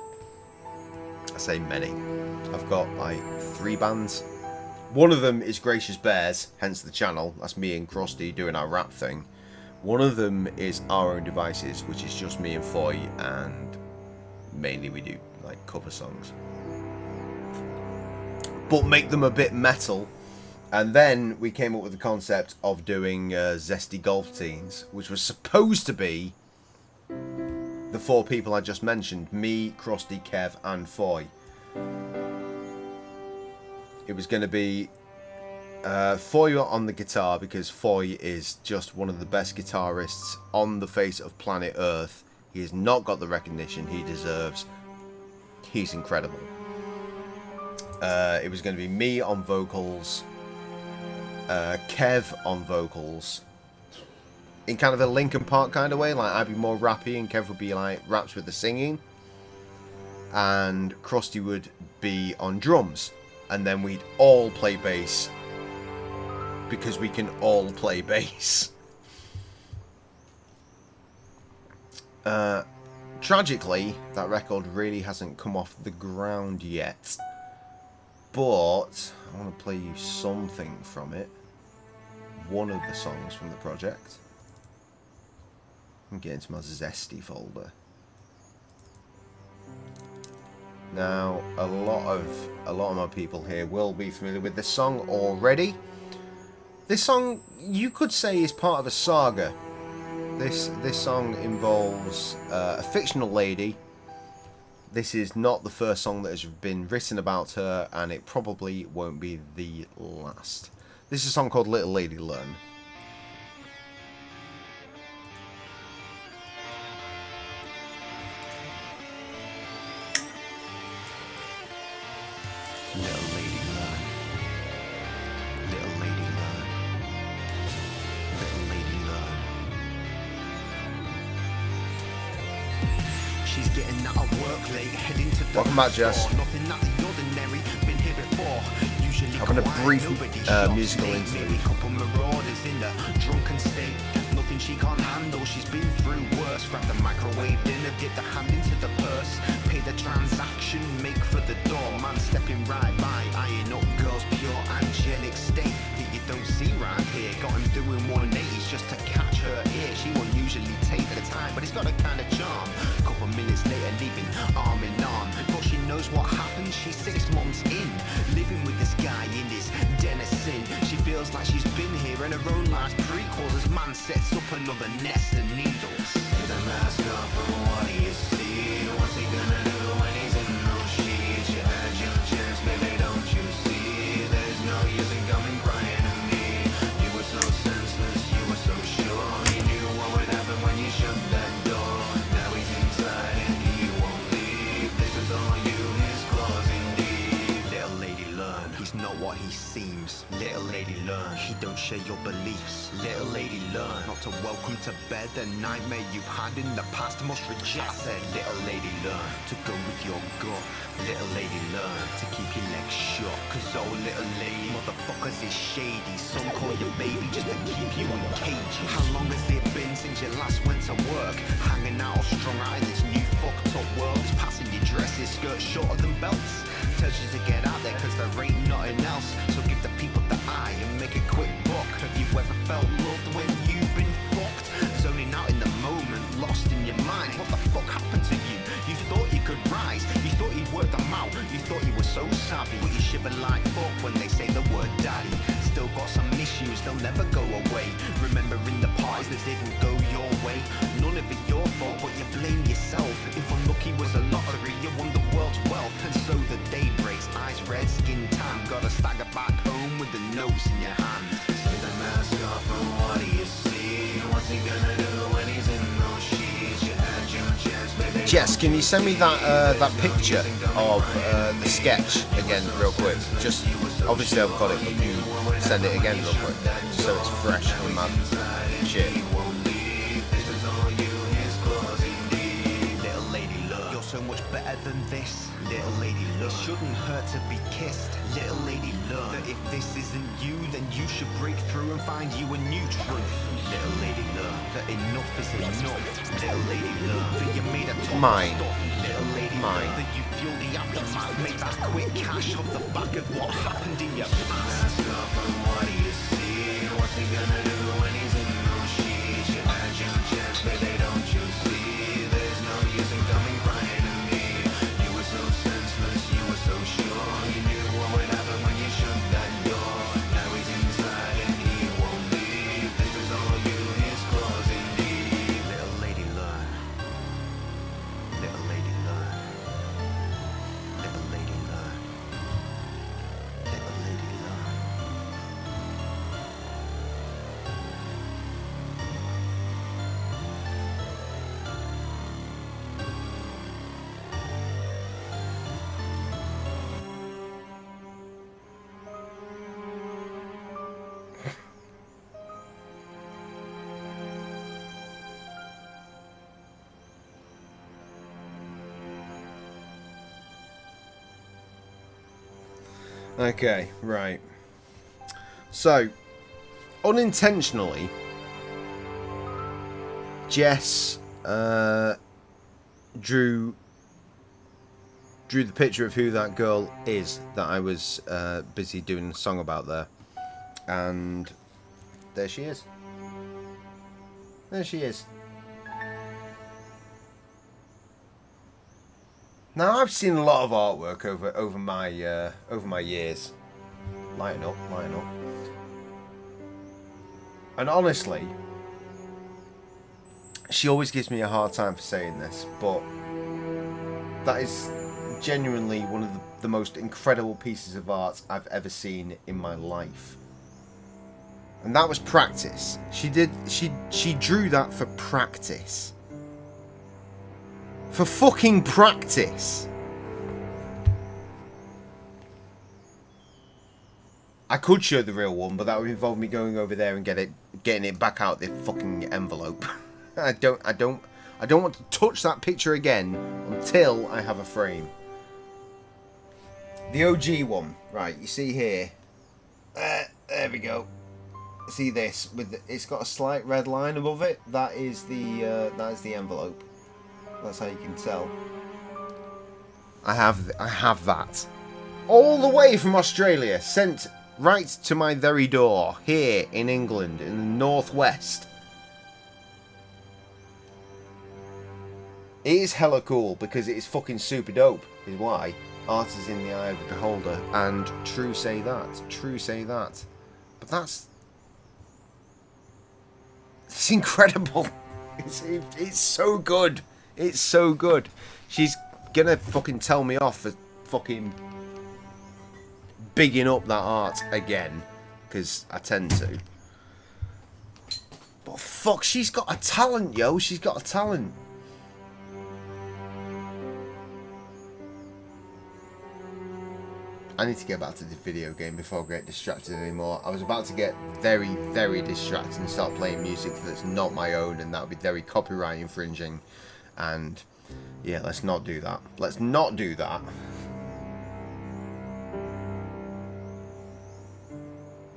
I say many. I've got like 3 bands. One of them is Gracious Bears, hence the channel. That's me and Krusty doing our rap thing. One of them is Our Own Devices, which is just me and Foy, and mainly we do like cover songs. But make them a bit metal. And then we came up with the concept of doing Zesty Golf Teens, which was supposed to be the 4 people I just mentioned. Me, Krusty, Kev and Foy. It was going to be Foy on the guitar, because Foy is just one of the best guitarists on the face of planet Earth. He has not got the recognition he deserves. He's incredible. It was going to be me on vocals, Kev on vocals, in kind of a Linkin Park kind of way. Like, I'd be more rappy and Kev would be like raps with the singing, and Krusty would be on drums. And then we'd all play bass, because we can all play bass. Tragically, that record really hasn't come off the ground yet. But I want to play you something from it. One of the songs from the project. I'm getting to my Zesty folder. Now, a lot of my people here will be familiar with this song already. This song, you could say, is part of a saga. This song involves a fictional lady. This is not the first song that has been written about her, and it probably won't be the last. This is a song called Little Lady Learn. Little lady learn. Little lady learn. Little lady learn. She's getting out of work late, heading to the Welcome back, Jess. Nothing out the ordinary, been here before. Usually Having a brief musical interlude. Couple marauders in a drunken state. Nothing she can't handle, she's been through worse. Grab the microwave dinner, get the hand into the purse. Pay the transaction, make for the door. Man stepping right by, eyeing up girls, pure angelic state that you don't see round here. Got him doing 180s just to catch her ear. She won't usually take the time, but it's got a kind of charm. Couple minutes later, leaving arm in arm. Before she knows what happened, she's 6 months in, living with this guy in this den of sin. She feels like she's been here in her own life's prequels as man sets up another nest of needles. Take the mask off, and what do you see? What's he gonna do when he's in those sheets? You had your chance, baby, don't you see? There's no use in coming crying to me. You were so senseless, you were so sure. He knew what would happen when you shut that door. Now he's inside and he won't leave. This is all you, his claws indeed. Little lady learn, he's not what he seems. Little lady learn, he don't share your beliefs. Little lady learn, not to welcome to bed a nightmare you've had in the past must reject. I said little lady learn, to go with your gut. Little lady learn, to keep your legs shut. Cause oh little lady, motherfuckers is shady. Some call you baby just to keep you in cages. How long has it been since you last went to work? Hanging out or strung out in this new fucked up world. Just passing your dresses, skirts shorter than belts. Tells you to get out there cause there ain't nothing else. So give the people the eye and make a quick buck. Have you ever felt loved when you've been fucked? Zoning out in the moment, lost in your mind. What the fuck happened to you? You thought you could rise, you thought you'd work them out. You thought you were so savvy, but you shiver like fuck when they say the word daddy. Still got some issues, they'll never go away. Remembering the parties that didn't go your way. None of it your fault, but you blame yourself. If unlucky was a lottery, you won the world's wealth. And so the day breaks, eyes red, skin tan. Gotta stagger back home with the notes in your hand. Take the mask off and what do you see? What's he gonna do when he's in those sheets? You had your chance, baby. Jess, can you send me that picture of the sketch again real quick? Just, obviously I've got it, but can you send it again real quick? So it's fresh in my shit. So much much better than this. Little lady, look. It shouldn't hurt to be kissed. Little lady, look. That if this isn't you, then you should break through and find you a new truth. Little lady, look. That enough is enough. Little lady, look. That you made a top Mine. stuff. Little lady, Mine. look. That you feel the aftermath. Make that quick cash off the back of what happened in your past. What do you see? What's he gonna do when he's in those sheets? You imagine checks, but they don't you see? There's no use in coming crying to me. You were so senseless, you were so sure. You knew what would happen when you shut that door. Now he's inside and he won't leave. This is all you, his claws indeed. Little lady, learn. Little lady, learn. Little lady, learn. Little lady, learn. Okay, right. So, unintentionally, Jess drew the picture of who that girl is that I was busy doing a song about there, and there she is. There she is. Now I've seen a lot of artwork over my years. Lighten up, lighten up. And honestly, she always gives me a hard time for saying this, but that is genuinely one of the most incredible pieces of art I've ever seen in my life. And that was practice. She drew that for practice. For fucking practice. I could show the real one, but that would involve me going over there and getting it back out the fucking envelope. I don't want to touch that picture again until I have a frame. The OG one, right? You see here. There we go. See this it's got a slight red line above it. That is the envelope. That's how you can tell. I have that. All the way from Australia, sent right to my very door, here in England, in the northwest. It is hella cool because it is fucking super dope, is why. Art is in the eye of the beholder, and true say that. But it's incredible. It's so good. It's so good. She's gonna fucking tell me off for fucking bigging up that art again, because I tend to. But fuck, she's got a talent, yo. She's got a talent. I need to get back to the video game before I get distracted anymore. I was about to get very, very distracted and start playing music that's not my own, and that would be very copyright infringing. And yeah, let's not do that. Let's not do that.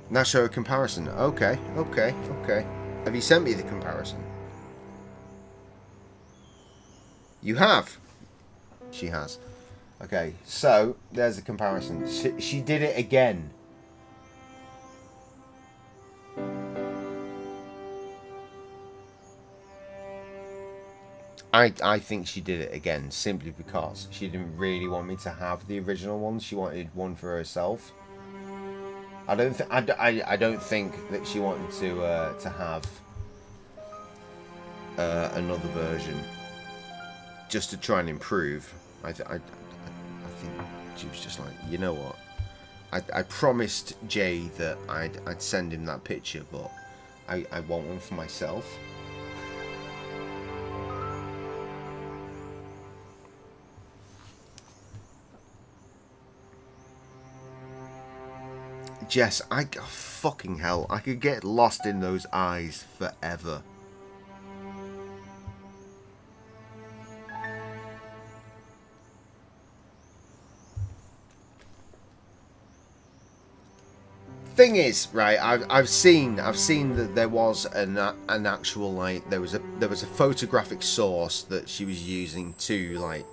Now show a comparison. Okay. Have you sent me the comparison? You have. She has. Okay, so there's a comparison. She did it again. I think she did it again simply because she didn't really want me to have the original one. She wanted one for herself. I don't think that she wanted to have another version just to try and improve. I think she was just like, you know what? I promised Jay that I'd send him that picture, but I want one for myself. Jess, fucking hell, I could get lost in those eyes forever. thing is, right? I've seen that there was an actual like there was a photographic source that she was using to like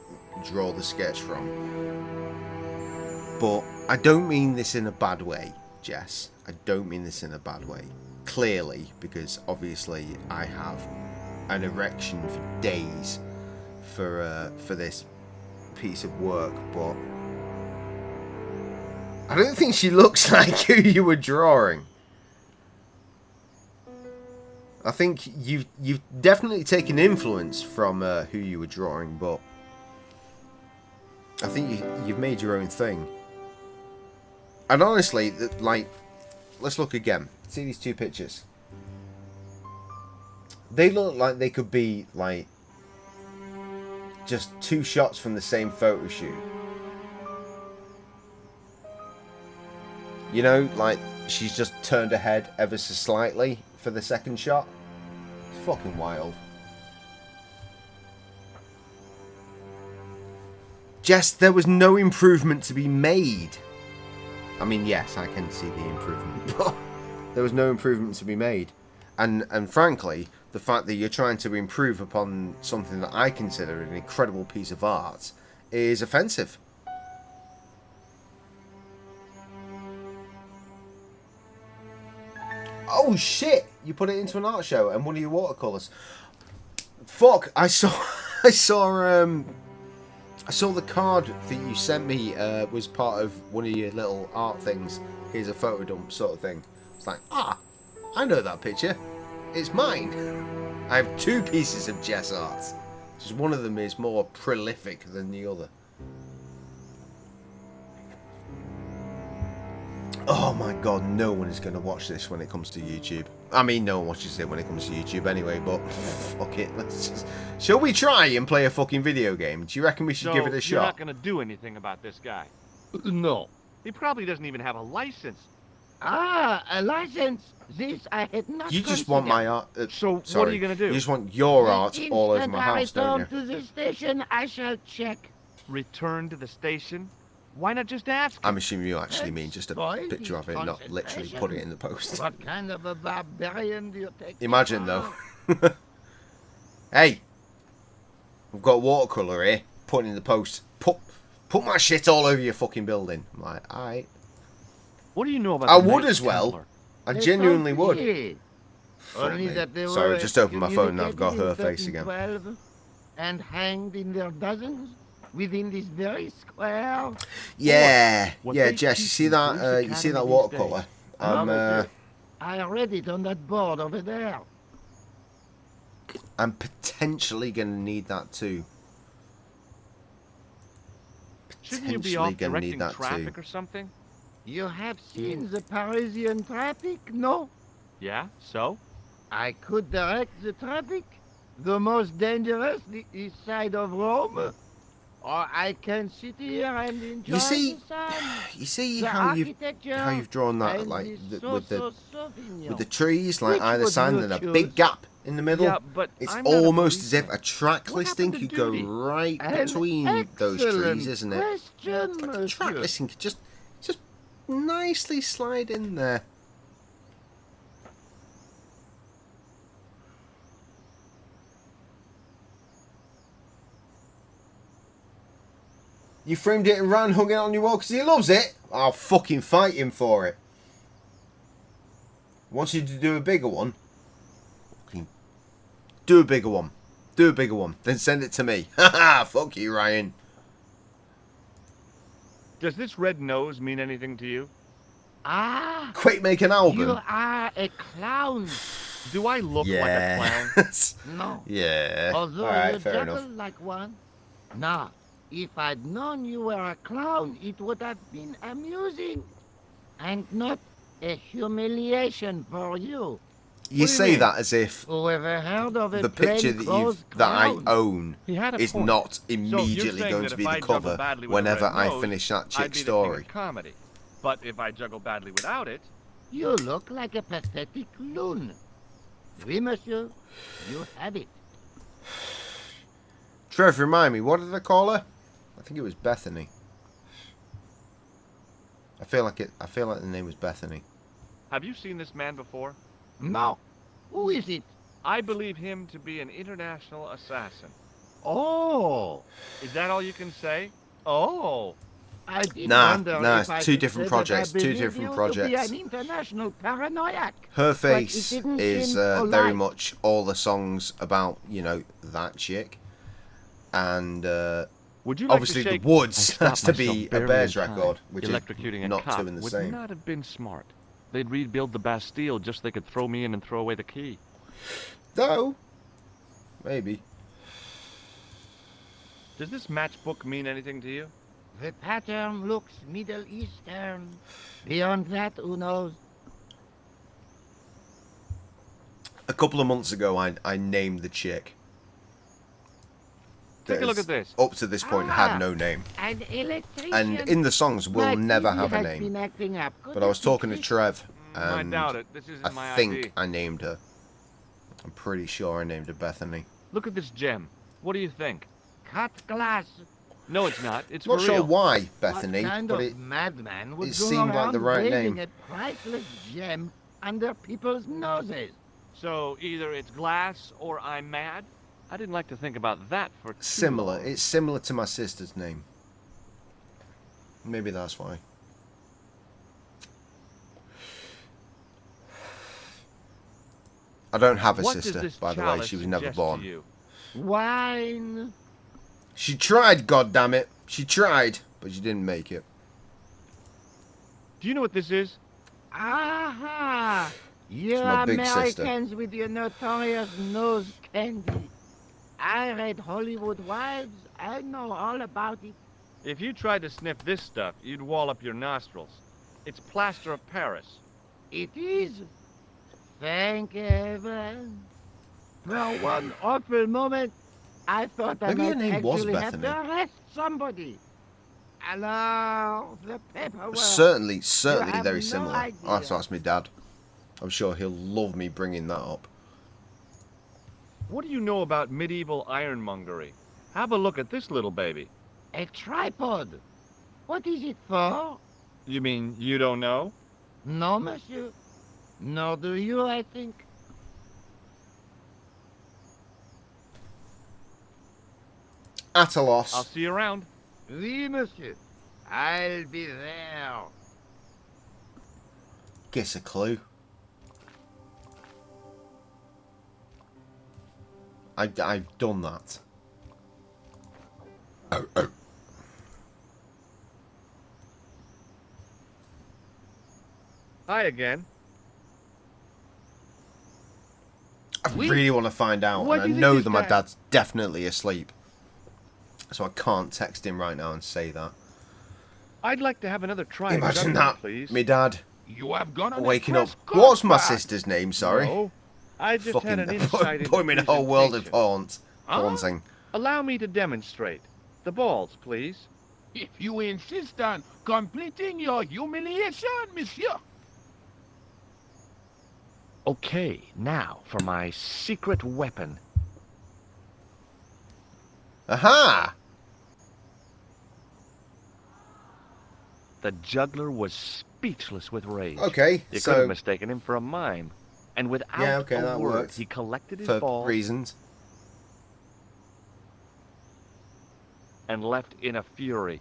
draw the sketch from. But I don't mean this in a bad way, Jess. I don't mean this in a bad way. Clearly, because obviously I have an erection for days for this piece of work, but I don't think she looks like who you were drawing. I think you've definitely taken influence from who you were drawing, but I think you've made your own thing. And honestly, like, let's look again. See these two pictures. They look like they could be like just two shots from the same photo shoot. You know, like she's just turned her head ever so slightly for the second shot. It's fucking wild. Jess, there was no improvement to be made. I mean, yes, I can see the improvement, but there was no improvement to be made. And frankly, the fact that you're trying to improve upon something that I consider an incredible piece of art is offensive. Oh shit! You put it into an art show and one of your watercolors. Fuck! I saw the card that you sent me was part of one of your little art things. Here's a photo dump sort of thing. It's like, I know that picture. It's mine. I have two pieces of Jess art. Just one of them is more prolific than the other. Oh my god, no one is going to watch this when it comes to YouTube. I mean, no one watches it when it comes to YouTube anyway, but fuck it. Let's just... Shall we try and play a fucking video game? Do you reckon we should give it a shot? You're not going to do anything about this guy? No. He probably doesn't even have a license. Ah, a license. This I had not You just want my art. So sorry, what are you going to do? You just want your art all over my house, don't you? To the station, I shall check. Return to the station? Why not just ask? I'm assuming you actually mean just a picture of it, not literally put it in the post. What kind of a barbarian do you take? Imagine though. Hey, we've got watercolour here. Put it in the post. Put my shit all over your fucking building. I'm like, alright. What do you know about? I the would Knights as well. Templar? I genuinely would. Only that they Sorry, were just opened my phone and I've got her communicated face in again. 1312 and hanged in their dozens within this very square. Yeah, What yeah, they Jess. You teach see in that? police You see that academy these watercolour? Monsieur, I read it on that board over there. I'm potentially going to need that too. Shouldn't you be Potentially off gonna directing need that traffic too. or something? You have seen the Parisian traffic, no? Yeah. So? I could direct the traffic. The most dangerous, the east side of Rome. Or I can sit here and enjoy You see, the sun. you see The how you've architecture drawn that, and like the with the Sauvignon. trees, like Which either would side, you and a choose? big gap in the middle. Yeah, but It's I'm not a almost as if policeman. a track What listing happened to could go duty? right An between those trees, isn't it? Question, It's like a track monsieur. listing could just nicely slide in there. You framed it and ran, hung it on your wall because he loves it? I'll fucking fight him for it. Wants you to do a bigger one? Fucking do a bigger one. Do a bigger one. Then send it to me. Haha, fuck you, Ryan. Does this red nose mean anything to you? Ah, Quick, make an album. you are a clown. Do I look like a clown? Yes. No. Yeah. Although Alright, you fair juggle enough. like one. Now, if I'd known you were a clown, it would have been amusing. And not a humiliation for you. You say that as if Whoever heard of a the picture plainclothes that I clown? own He had a is point. not you're immediately saying going that to if be I the juggle cover badly with a whenever red I nose, finish that I'd chick be the king story. of comedy. But if I juggle badly without it, You look like a pathetic loon. Oui, monsieur. You have it. Trev, remind me, what did I call her? I think it was Bethany. I feel like the name was Bethany. Have you seen this man before? No. Who is it? I believe him to be an international assassin. Oh. Is that all you can say? Oh. I did Nah, wonder nah, if I it's two should different say that I projects, two believe different you projects. To be an international paranoiac. Her But face it didn't is seem very polite. much all the songs about, you know, that chick. And Would you like obviously to the shake? Woods I has stopped to be myself a barely Bears in time. record, which is Electrocuting a not cop two in the would same. not have been smart. They'd rebuild the Bastille just so they could throw me in and throw away the key. No. Maybe. Does this matchbook mean anything to you? The pattern looks Middle Eastern. Beyond that, who knows? A couple of months ago, I named the chick. Take a look That at this. Up to this point, had no name. An electrician. And in the songs, will My never TV have a has name. been acting up. But I was talking to Trev, I and doubt it. This isn't I my think ID. I named her. I'm pretty sure I named her Bethany. Look at this gem. What do you think? Cut glass. No, it's not. It's Not for sure real. why, Bethany, What kind but of it madman would it go seemed like around the right waving name. a priceless gem under people's noses? So either it's glass or I'm mad? I didn't like to think about that for too similar. long. It's similar to my sister's name. Maybe that's why. I don't have a What does sister, this by the way. chalice She was never suggest born. to you? Wine. She tried, goddammit. She tried, but she didn't make it. Do you know what this is? Aha! You my big sister. Americans with your notorious nose candy. I read Hollywood Wives. I know all about it. If you tried to sniff this stuff, you'd wall up your nostrils. It's plaster of Paris. It is. Thank heaven. For one awful moment, I thought I Maybe her might name was actually have Bethany. to arrest somebody. Alors, the paperwork. Certainly You have very no similar. idea. I'll have to ask my dad. I'm sure he'll love me bringing that up. What do you know about medieval ironmongery? Have a look at this little baby. A tripod. What is it for? You mean you don't know? No, monsieur. Nor do you, I think. At a loss. I'll see you around. Oui, monsieur. I'll be there. Guess a clue. I've done that. Oh. Hi again. I really want to find out, What and I is it know this that my time? dad's definitely asleep. So I can't text him right now and say that. I'd like to have another try. at Imagine juggling, that, please. me dad You have gone on waking a up. press What's my conference. sister's name? Sorry. No, I just had an insight into put him in a whole world of presentation. haunting. Allow me to demonstrate. The balls, please. If you insist on completing your humiliation, monsieur. Okay, now for my secret weapon. Aha! The juggler was speechless with rage. Okay, You could so have mistaken him for a mime. And without yeah, okay, a that word, worked he collected his for balls reasons. and left in a fury.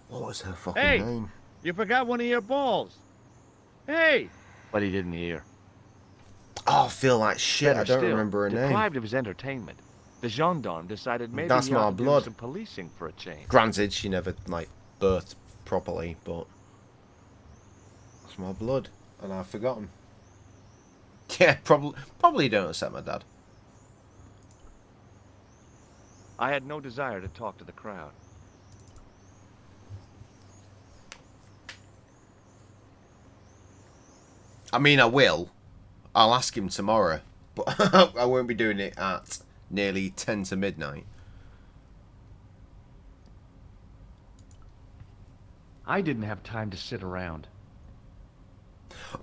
What was her fucking Hey! name? You forgot one of your balls. Hey! But he didn't hear. Oh, I feel like shit. Better I don't still, remember her name. deprived of his entertainment, the gendarme decided maybe That's he my ought to do blood. some policing for a change. Granted, she never like birthed properly, but it's my blood, and I've forgotten. Yeah, probably don't upset my dad. I had no desire to talk to the crowd. I mean, I will. I'll ask him tomorrow, but I won't be doing it at nearly 10 to midnight. I didn't have time to sit around.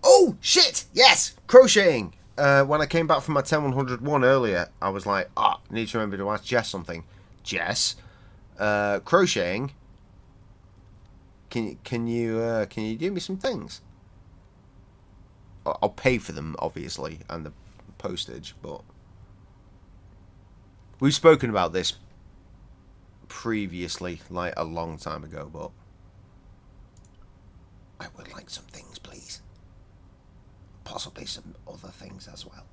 Oh, shit! Yes! Crocheting! When I came back from my 10101 earlier, I was like, I need to remember to ask Jess something. Jess, crocheting, can you do me some things? I'll pay for them, obviously, and the postage, but we've spoken about this previously, like a long time ago, but I would like some things, please. Possibly some other things as well.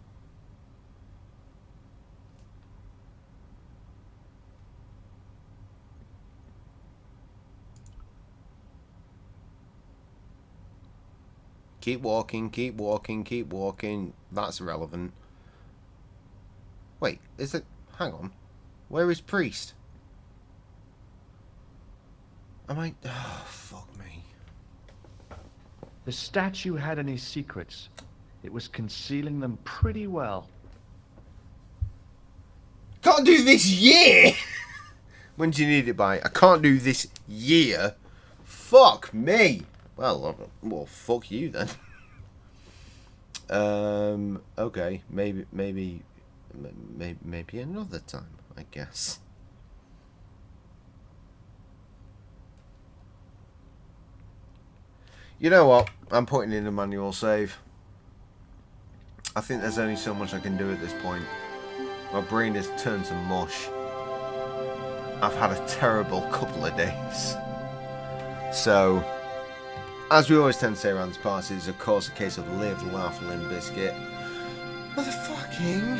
Keep walking, keep walking, keep walking. That's irrelevant. Wait, is it... Hang on. Where is Priest? Am I... Oh, fuck me. The statue had any secrets. It was concealing them pretty well. Can't do this year! When do you need it by? I can't do this year. Fuck me. Well, fuck you then. Okay, maybe another time, I guess. You know what? I'm putting in a manual save. I think there's only so much I can do at this point. My brain has turned to mush. I've had a terrible couple of days. So, as we always tend to say around this party, it's of course a case of live, laugh, limb, biscuit. Motherfucking